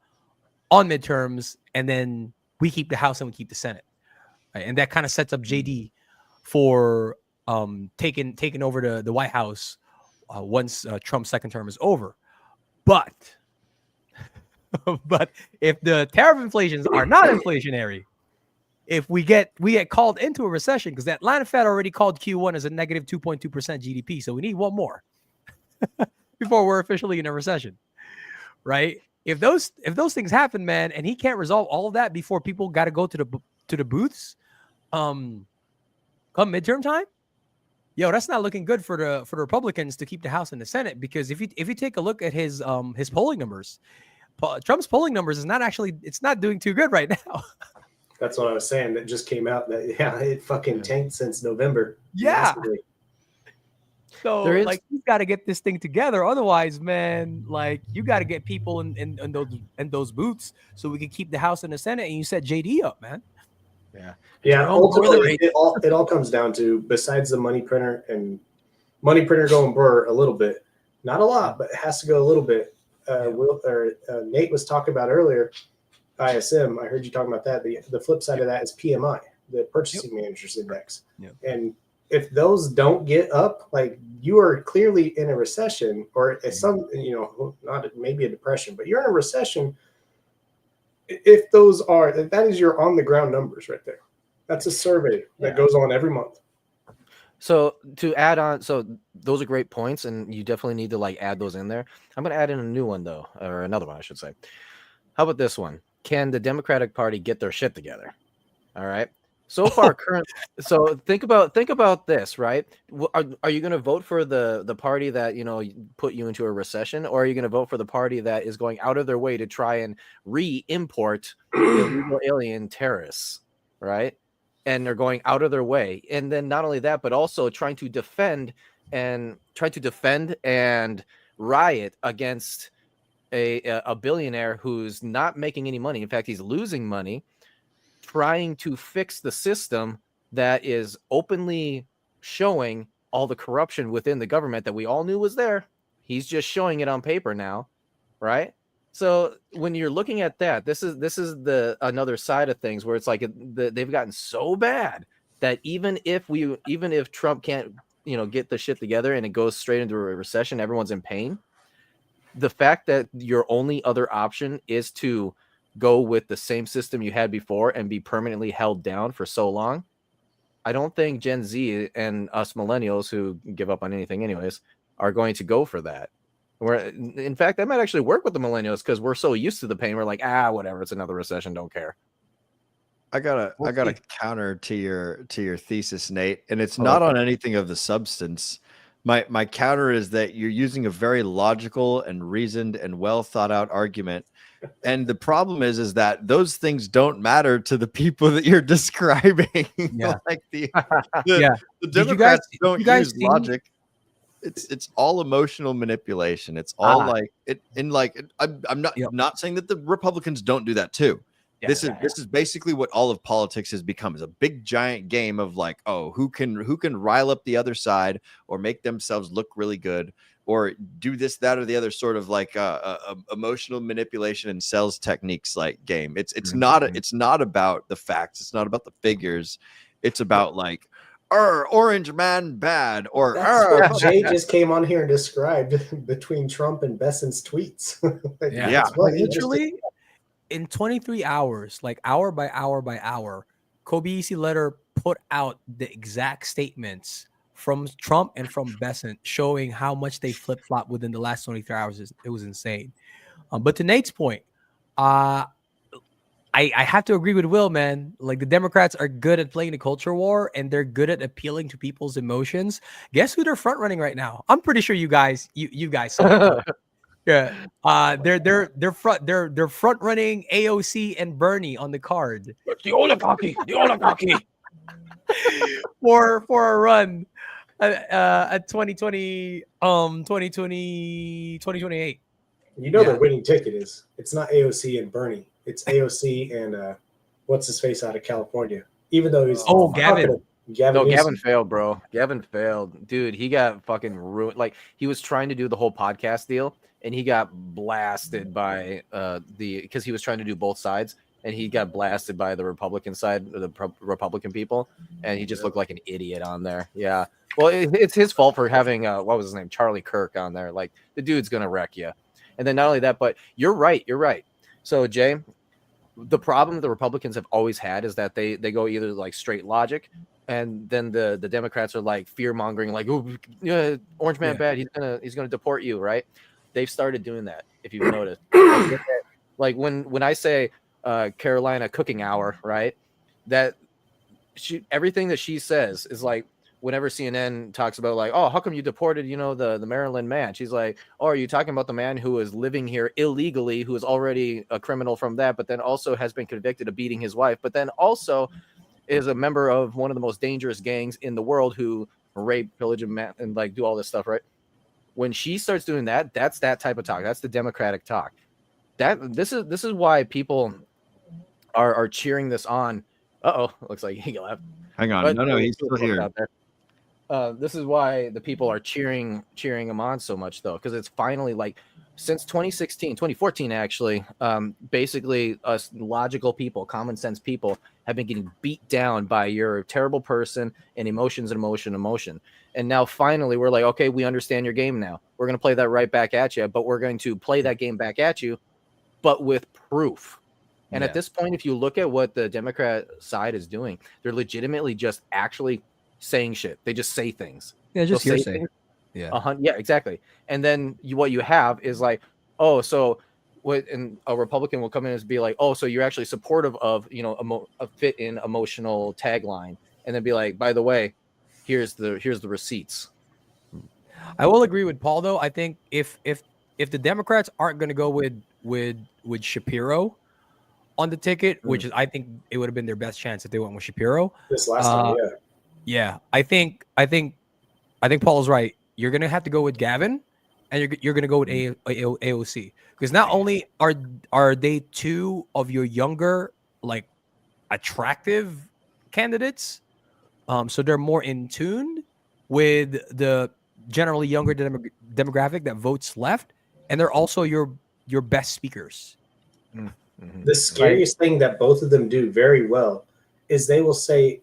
on midterms, and then we keep the House and we keep the Senate, right? And that kind of sets up JD for taking over the White House once Trump's second term is over. But if the tariff inflations are not inflationary, if we get called into a recession, because the Atlanta Fed already called Q1 as a negative 2.2% GDP, so we need one more before we're officially in a recession, right? If those things happen, man, and he can't resolve all of that before people got to go to the booths, come midterm time, that's not looking good for the Republicans to keep the House and the Senate. Because if you take a look at his polling numbers, Trump's polling numbers is not doing too good right now. That's what I was saying. That just came out that it fucking tanked since November. Yeah. So There is- like you got to get this thing together. Otherwise, man, like you got to get people in those booths so we can keep the House and the Senate. And you set JD up, man. Yeah. Yeah, Jerome, ultimately, it all comes down to, besides the money printer and money printer going burr a little bit, not a lot, but it has to go a little bit. Nate was talking about earlier, ISM. I heard you talking about that. The flip side of that is PMI, the Purchasing Managers Index. And if those don't get up, like you are clearly in a recession, or some, not maybe a depression, but you're in a recession. If those are, that is your on the ground numbers right there. That's a survey that goes on every month. So to add on, so those are great points, and you definitely need to like add those in there. I'm going to add in a new one though, or another one, I should say. How about this one? Can the Democratic Party get their shit together? All right. So far, So think about this, right? Are you going to vote for the party that put you into a recession, or are you going to vote for the party that is going out of their way to try and re-import illegal alien terrorists, right? And they're going out of their way, and then not only that, but also trying to defend and riot against a billionaire who's not making any money. In fact, he's losing money, trying to fix the system that is openly showing all the corruption within the government that we all knew was there. He's just showing it on paper now, right? So when you're looking at that, this is the another side of things where it's like they've gotten so bad that even if Trump can't get the shit together and it goes straight into a recession, everyone's in pain. The fact that your only other option is to go with the same system you had before and be permanently held down for so long, I don't think Gen Z and us millennials who give up on anything anyways are going to go for that. In fact, that might actually work with the millennials because we're so used to the pain. We're like, whatever, it's another recession, don't care. I got a counter to your thesis, Nate, and it's not on anything of the substance. My counter is that you're using a very logical and reasoned and well thought out argument. And the problem is that those things don't matter to the people that you're describing. Yeah. Like the Yeah. Democrats don't use logic. It's all emotional manipulation. It's all I'm not saying that the Republicans don't do that too. Yeah. This is basically what all of politics has become, is a big giant game of like, who can rile up the other side or make themselves look really good, or do this, that, or the other sort of like emotional manipulation and sales techniques like game. It's not about the facts. It's not about the figures. It's about like, orange man bad, or that's what Jay just came on here and described between Trump and Besson's tweets. Literally in 23 hours, like hour by hour by hour, Kobeisi Letter put out the exact statements from Trump and from Besson showing how much they flip-flop within the last 23 hours. It was insane. But to Nate's point, I have to agree with Will, man. Like, the Democrats are good at playing the culture war, and they're good at appealing to people's emotions. Guess who they're front running right now? I'm pretty sure you guys saw it. Yeah. They're front running AOC and Bernie on the card. The oligarchy. for a run at 2028. The winning ticket is, it's not AOC and Bernie. It's AOC and what's his face out of California. Even though he's Gavin. Gavin failed, bro. Gavin failed, dude. He got fucking ruined. Like, he was trying to do the whole podcast deal, and he got blasted by because he was trying to do both sides, and he got blasted by the Republican side, the Republican people, and he just looked like an idiot on there. Yeah. Well, it's his fault for having what was his name, Charlie Kirk, on there. Like, the dude's gonna wreck you. And then not only that, but you're right. So, Jay, the problem the Republicans have always had is that they go either like straight logic, and then the Democrats are like fear mongering, like, oh, yeah, orange man bad, he's gonna deport you, right? They've started doing that, if you've noticed. Like when I say Carolina cooking hour, right? That everything that she says is like, whenever CNN talks about like, oh, how come you deported, the Maryland man? She's like, oh, are you talking about the man who is living here illegally, who is already a criminal from that, but then also has been convicted of beating his wife, but then also is a member of one of the most dangerous gangs in the world, who rape, pillage, and like do all this stuff, right? When she starts doing that, that's that type of talk. That's the Democratic talk. This is why people are cheering this on. Looks like he left. Hang on, But no, he's still here. out there. This is why the people are cheering him on so much, though, because it's finally like since 2014 actually, basically us logical people, common sense people have been getting beat down by your terrible person and emotion. And now finally we're like, okay, we understand your game now. We're going to play that right back at you, but we're going to play that game back at you, but with proof. And at this point, if you look at what the Democrat side is doing, they're legitimately just actually saying shit. They just say things. Yeah, just They'll hearsay. Yeah. Yeah, exactly. And then what you have is like, oh, so what? And a Republican will come in and be like, oh, so you're actually supportive of, a fit in emotional tagline, and then be like, by the way, here's the receipts. I will agree with Paul though. I think if the Democrats aren't going to go with Shapiro on the ticket, which is, I think it would have been their best chance if they went with Shapiro this last time. Yeah, I think Paul's right. You're gonna have to go with Gavin, and you're gonna go with AOC, because not only are they two of your younger, like, attractive candidates, so they're more in tune with the generally younger demographic that votes left, and they're also your best speakers. The scariest thing that both of them do very well is they will say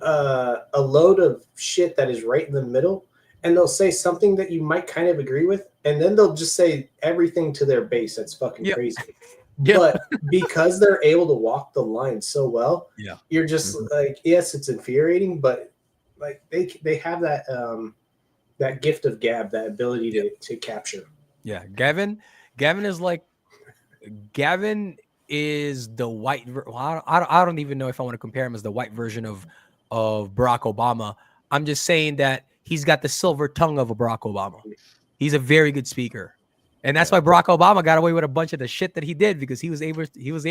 a load of shit that is right in the middle, and they'll say something that you might kind of agree with, and then they'll just say everything to their base that's fucking crazy. But because they're able to walk the line so well, you're just like, yes, it's infuriating, but like they have that that gift of gab, that ability to capture. Yeah, Gavin is like, Gavin is the white. I don't even know if I want to compare him as the white version of Barack Obama. I'm just saying that he's got the silver tongue of a Barack Obama. He's a very good speaker, and that's why Barack Obama got away with a bunch of the shit that he did, because he was able to use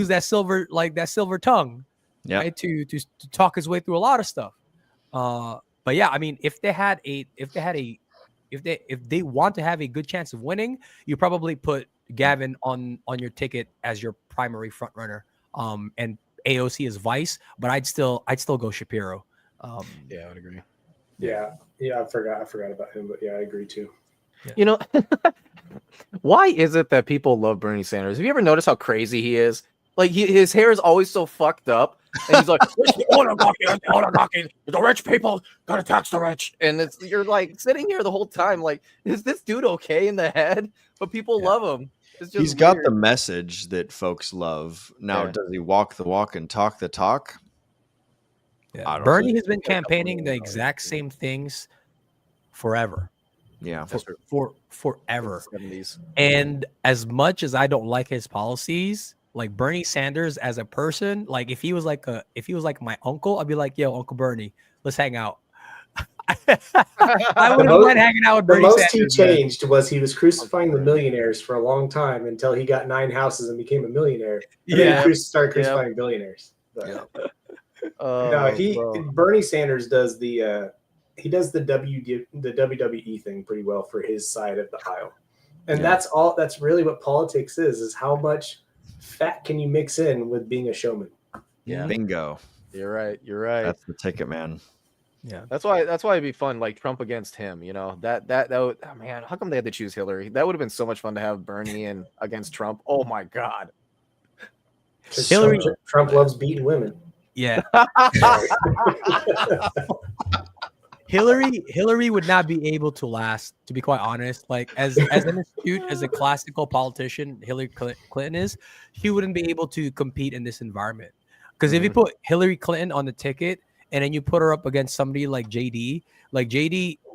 that silver tongue, right, to talk his way through a lot of stuff. But yeah, I mean, if they want to have a good chance of winning, you probably put Gavin on your ticket as your primary front runner, and AOC as vice. But I'd still go Shapiro. Yeah, I would agree. Yeah, I forgot about him, but yeah, I agree too. You know, why is it that people love Bernie Sanders? Have you ever noticed how crazy he is? Like, his hair is always so fucked up, and he's like, oligarchy, the rich people gotta tax the rich, and you're like sitting here the whole time, like, is this dude okay in the head? But people love him. It's just He's got the message that folks love. Now, does he walk the walk and talk the talk? Yeah. Bernie has been campaigning the exact same things forever. Yeah, for forever. 70s. And as much as I don't like his policies, like Bernie Sanders as a person, like if he was like my uncle, I'd be like, yo, Uncle Bernie, let's hang out. I would have been hanging out with Bernie The most Sanders. he changed was he was crucifying the millionaires for a long time until he got 9 houses and became a millionaire. And then he started crucifying billionaires. But, Bernie Sanders does the WWE thing pretty well for his side of the aisle, and that's really what politics is how much fat can you mix in with being a showman. Yeah, bingo. You're right. That's the ticket, man. Yeah, that's why it'd be fun, like Trump against him. You know, that would, oh man, how come they had to choose Hillary? That would have been so much fun to have Bernie in against Trump. Oh my god, Trump loves beating women. Yeah. Hillary would not be able to last, to be quite honest. Like as an astute as a classical politician Hillary Clinton is, he wouldn't be able to compete in this environment. Because if you put Hillary Clinton on the ticket and then you put her up against somebody like JD,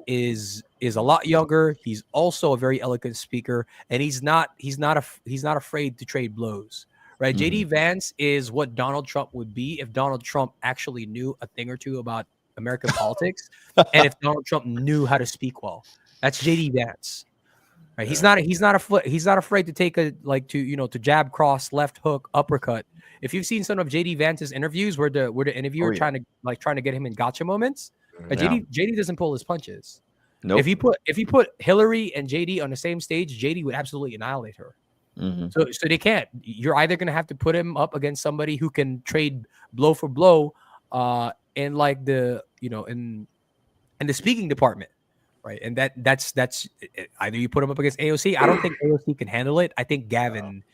is a lot younger. He's also a very eloquent speaker, and he's not afraid to trade blows. Right, JD Vance is what Donald Trump would be if Donald Trump actually knew a thing or two about American politics, and if Donald Trump knew how to speak well. That's JD Vance. Right, he's not afraid to take to jab, cross, left hook, uppercut if you've seen some of JD Vance's interviews where the interviewer trying to get him in gotcha moments, JD doesn't pull his punches. Nope. If you put Hillary and JD on the same stage, JD would absolutely annihilate her. Mm-hmm. So they can't. You're either gonna have to put him up against somebody who can trade blow for blow, in like the in the speaking department, right? And that's either you put him up against AOC. I don't think AOC can handle it. I think Gavin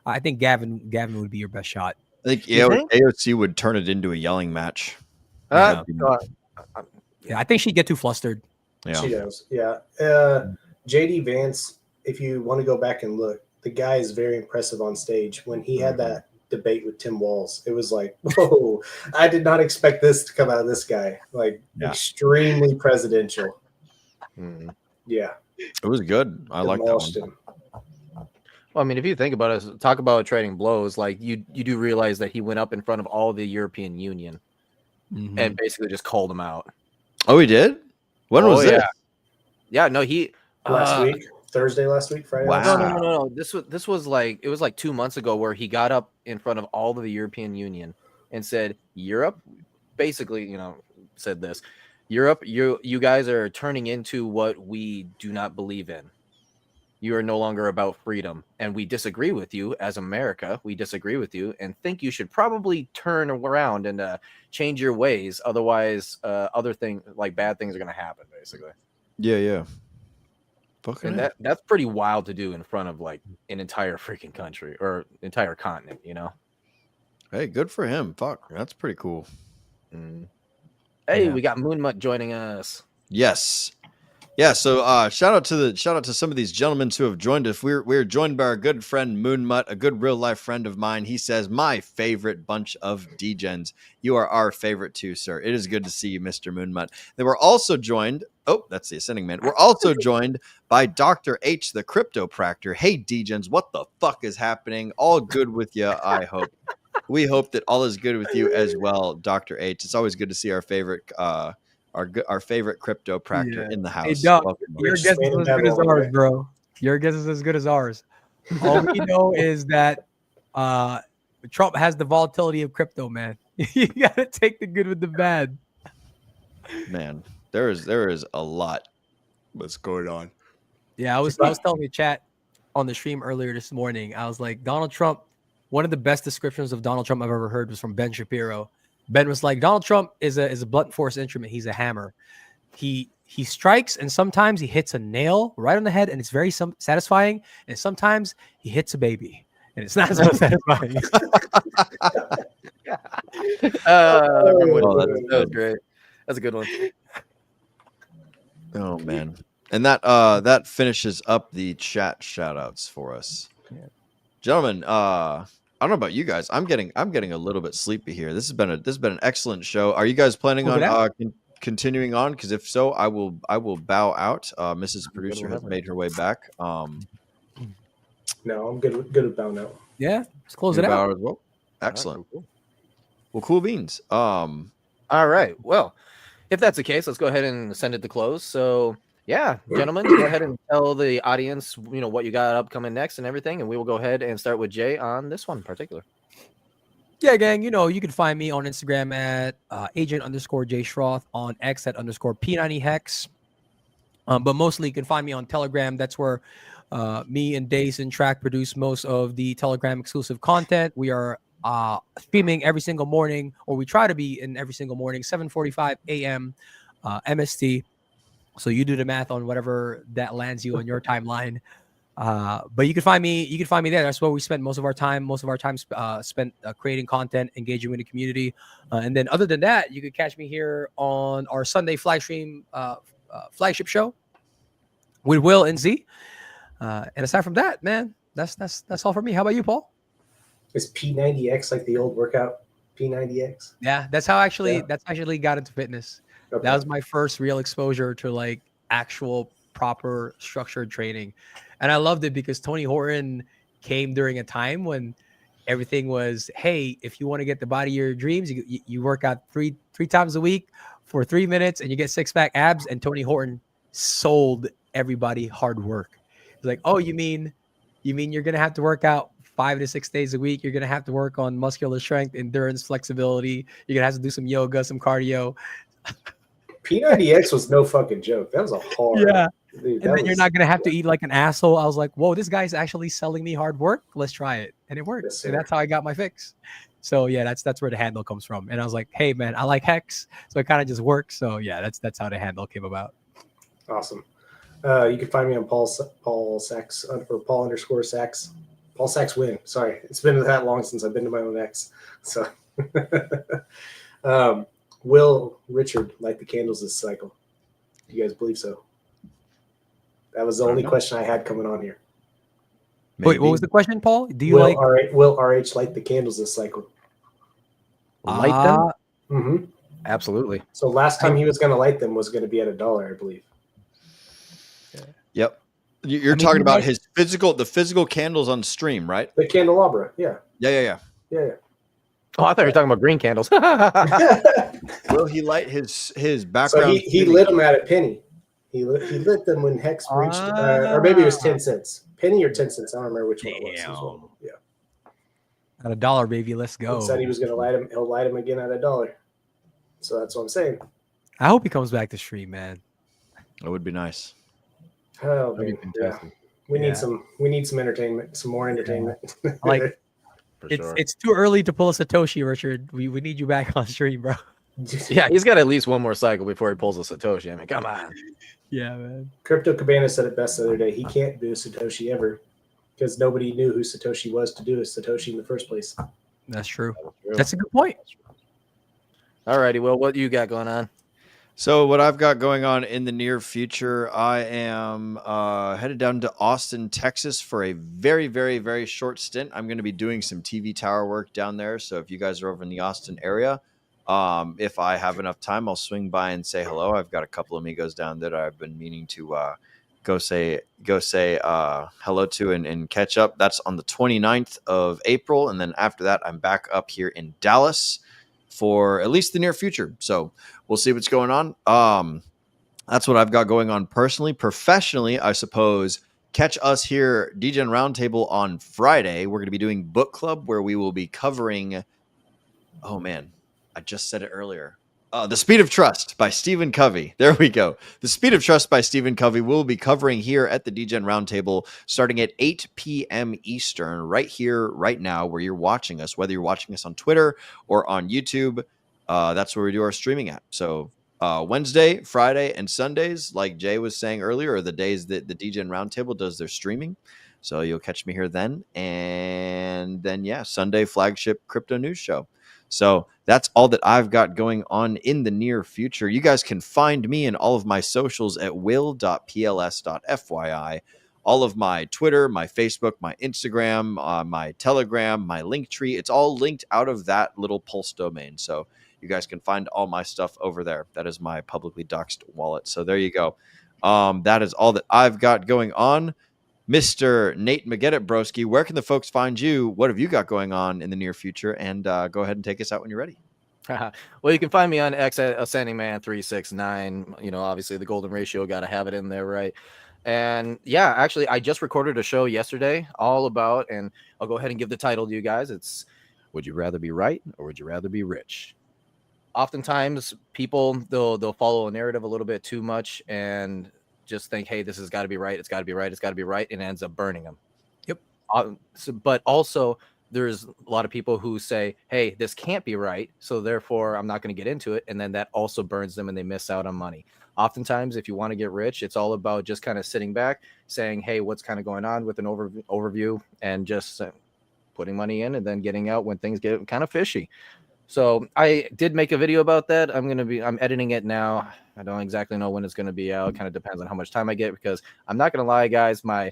would be your best shot. I think AOC would turn it into a yelling match. Yeah, I think she'd get too flustered. Yeah. She does. Yeah. JD Vance, if you want to go back and look, the guy is very impressive on stage. When he had that debate with Tim Walz, it was like, whoa, I did not expect this to come out of this guy. Like, extremely presidential. Yeah. It was good. I like that one. Well, I mean, if you think about it, talk about trading blows, like you do realize that he went up in front of all the European Union and basically just called them out. Oh, he did? When was this? Yeah, no, he last week, Thursday last week, Friday. Wow. No. This was like 2 months ago where he got up in front of all of the European Union and said, Europe, basically, said this. Europe, you guys are turning into what we do not believe in. You are no longer about freedom, and we disagree with you as America. We disagree with you and think you should probably turn around and change your ways. Otherwise, other things like bad things are going to happen, basically. Yeah. And that's pretty wild to do in front of like an entire freaking country or entire continent, Hey, good for him. Fuck, that's pretty cool. Hey, we got Moonmutt joining us. Yes. Yeah, so shout out to some of these gentlemen who have joined us. We're joined by our good friend Moonmutt, a good real life friend of mine. He says, "My favorite bunch of D-gens. You are our favorite too, sir. It is good to see you, Mr. Moonmutt." Then we're also joined. Oh, that's the Ascending Man. We're also joined by Dr. H, the Cryptopractor. Hey, D-gens, what the fuck is happening? All good with you, I hope. We hope that all is good with you as well, Dr. H. It's always good to see our favorite our favorite cryptopractor in the house. Hey, Doc, your guess is as good as ours, bro. Your guess is as good as ours. All we know is that Trump has the volatility of crypto, man. You gotta take the good with the bad. Man, there is a lot that's going on. Yeah, I was telling the chat on the stream earlier this morning. I was like, Donald Trump. One of the best descriptions of Donald Trump I've ever heard was from Ben Shapiro. Ben was like, Donald Trump is a blunt force instrument. He's a hammer. He strikes, and sometimes he hits a nail right on the head, and it's very satisfying. And sometimes he hits a baby, and it's not so satisfying. That was great. That's a good one. Oh man, and that finishes up the chat shout outs for us, gentlemen. I don't know about you guys. I'm getting a little bit sleepy here. This has been an excellent show. Are you guys planning on continuing on? Because if so, I will bow out. Mrs. Producer has made her way back. No, I'm good at bowing out. Yeah, let's close it out. As well. Excellent. Well, cool beans. All right. Well, if that's the case, let's go ahead and send it to close. So yeah, gentlemen, go ahead and tell the audience, what you got upcoming next and everything, and we will go ahead and start with Jay on this one in particular. Yeah, gang, you can find me on Instagram at agent_Jay Schroth, on X at _P90Hex. But mostly you can find me on Telegram. That's where me and Dace and Track produce most of the Telegram exclusive content. We are streaming every single morning, or we try to be in every single morning, 7:45 a.m. MST. So you do the math on whatever that lands you on your timeline. But you can find me there. That's where we spend most of our time. Spent creating content, engaging with the community. And then other than that, you can catch me here on our Sunday fly stream flagship show with Will and Z. And aside from that, man, that's all for me. How about you, Paul? Is P90X like the old workout P90X? Yeah, that's actually got into fitness. Okay. That was my first real exposure to like actual proper structured training. And I loved it because Tony Horton came during a time when everything was, hey, if you want to get the body of your dreams, you work out three times a week for 3 minutes and you get 6-pack abs. And Tony Horton sold everybody hard work. It's like, oh, you mean you're going to have to work out 5 to 6 days a week. You're gonna have to work on muscular strength, endurance, flexibility. You're gonna have to do some yoga, some cardio. P90X was no fucking joke. That was a hard. Yeah. Dude, And then you're not gonna have to eat like an asshole. I was like, whoa, this guy's actually selling me hard work. Let's try it. And it worked. Yes, and sir. that's how I got my fix. So yeah, that's where the handle comes from. And I was like, hey man, I like Hex. So it kind of just works. So yeah, that's how the handle came about. Awesome. You can find me on Paul Sachs or Paul_Sachs. Paul Sachs win. Sorry, it's been that long since I've been to my own X. So, will Richard light the candles this cycle? Do you guys believe so? That was the only question I had coming on here. Wait, what was the question, Paul? Do you will RH light the candles this cycle? Light them? Mm-hmm. Absolutely. So last time he was going to light them was going to be at $1, I believe. Yep. You're talking about the physical candles on stream, right? The candelabra, yeah. Yeah. Oh, I thought you were talking about green candles. Will he light his So background? he lit them at a penny. He lit them when Hex reached, or maybe it was 10 cents. Penny or 10 cents. I don't remember which one it was. Well, yeah. At $1, baby. Let's go. He said he was going to light him. He'll light him again at $1. So that's what I'm saying. I hope he comes back to stream, man. That would be nice. Oh, man. Yeah. We need some entertainment, some more entertainment. Like it's too early to pull a Satoshi, Richard. We need you back on stream, bro. Yeah, he's got at least one more cycle before he pulls a Satoshi. I mean, come on. Yeah, man. Crypto Cabana said it best the other day. He can't do a Satoshi ever because nobody knew who Satoshi was to do a Satoshi in the first place. That's true. That's a good point. Alrighty, well, what you got going on? So what I've got going on in the near future, I am headed down to Austin, Texas for a very, very, very short stint. I'm going to be doing some TV tower work down there. So if you guys are over in the Austin area, if I have enough time, I'll swing by and say hello. I've got a couple of amigos down there that I've been meaning to go say hello to and catch up. That's on the 29th of April. And then after that, I'm back up here in Dallas for at least the near future. So we'll see what's going on. That's what I've got going on personally. Professionally, I suppose, catch us here, DGen Roundtable, on Friday. We're going to be doing book club where we will be covering, oh man, I just said it earlier. The Speed of Trust by Stephen Covey. There we go. The Speed of Trust by Stephen Covey we'll be covering here at the DGen Roundtable starting at 8 p.m. Eastern, right here, right now, where you're watching us, whether you're watching us on Twitter or on YouTube. That's where we do our streaming at. So Wednesday, Friday, and Sundays, like Jay was saying earlier, are the days that the DGen Roundtable does their streaming. So you'll catch me here then. And then, yeah, Sunday flagship crypto news show. So that's all that I've got going on in the near future. You guys can find me and all of my socials at will.pls.fyi. All of my Twitter, my Facebook, my Instagram, my Telegram, my Linktree, it's all linked out of that little Pulse domain. So you guys can find all my stuff over there. That is my publicly doxed wallet. So there you go. That is all that I've got going on. Mr. Nate McGettit Broski, where can the folks find you? What have you got going on in the near future? And go ahead and take us out when you're ready. Well, you can find me on X at Ascending Man 369. You know, obviously the golden ratio, got to have it in there, right? And yeah, actually, I just recorded a show yesterday all about, and I'll go ahead and give the title to you guys. It's Would You Rather Be Right or Would You Rather Be Rich? Oftentimes, people, they'll follow a narrative a little bit too much and just think, hey, this has got to be right. It's got to be right. It's got to be right. And it ends up burning them. Yep. But also, there's a lot of people who say, hey, this can't be right. So therefore, I'm not going to get into it. And then that also burns them and they miss out on money. Oftentimes, if you want to get rich, it's all about just kind of sitting back, saying, hey, what's kind of going on with an overview and just putting money in and then getting out when things get kind of fishy. So I did make a video about that. I'm editing it now. I don't exactly know when it's going to be out. It kind of depends on how much time I get, because I'm not going to lie, guys, my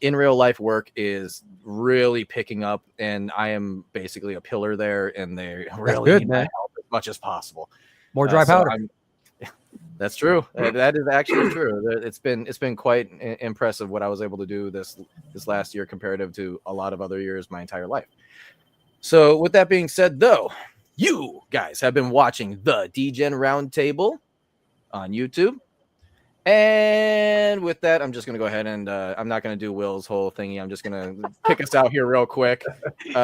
in real life work is really picking up and I am basically a pillar there and they really need my help as much as possible. More dry powder. That's true. That is actually true. It's been quite impressive what I was able to do this last year comparative to a lot of other years my entire life. So with that being said, though, you guys have been watching the DGen Roundtable on YouTube. And with that, I'm just going to go ahead and I'm not going to do Will's whole thingy. I'm just going to pick us out here real quick.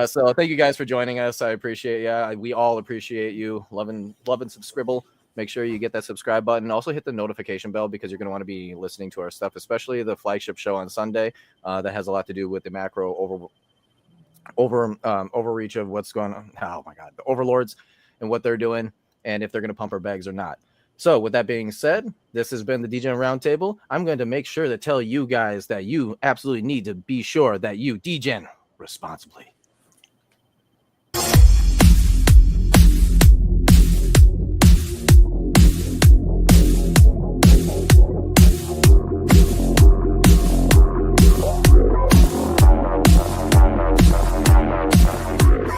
So thank you guys for joining us. I appreciate you. We all appreciate you. Loving Subscribble. Make sure you get that subscribe button. Also hit the notification bell because you're going to want to be listening to our stuff, especially the flagship show on Sunday. That has a lot to do with the macro overreach of what's going on. Oh my God, the overlords and what they're doing and if they're going to pump our bags or not. So with that being said, this has been the DGen Roundtable. I'm going to make sure to tell you guys that you absolutely need to be sure that you DGen responsibly.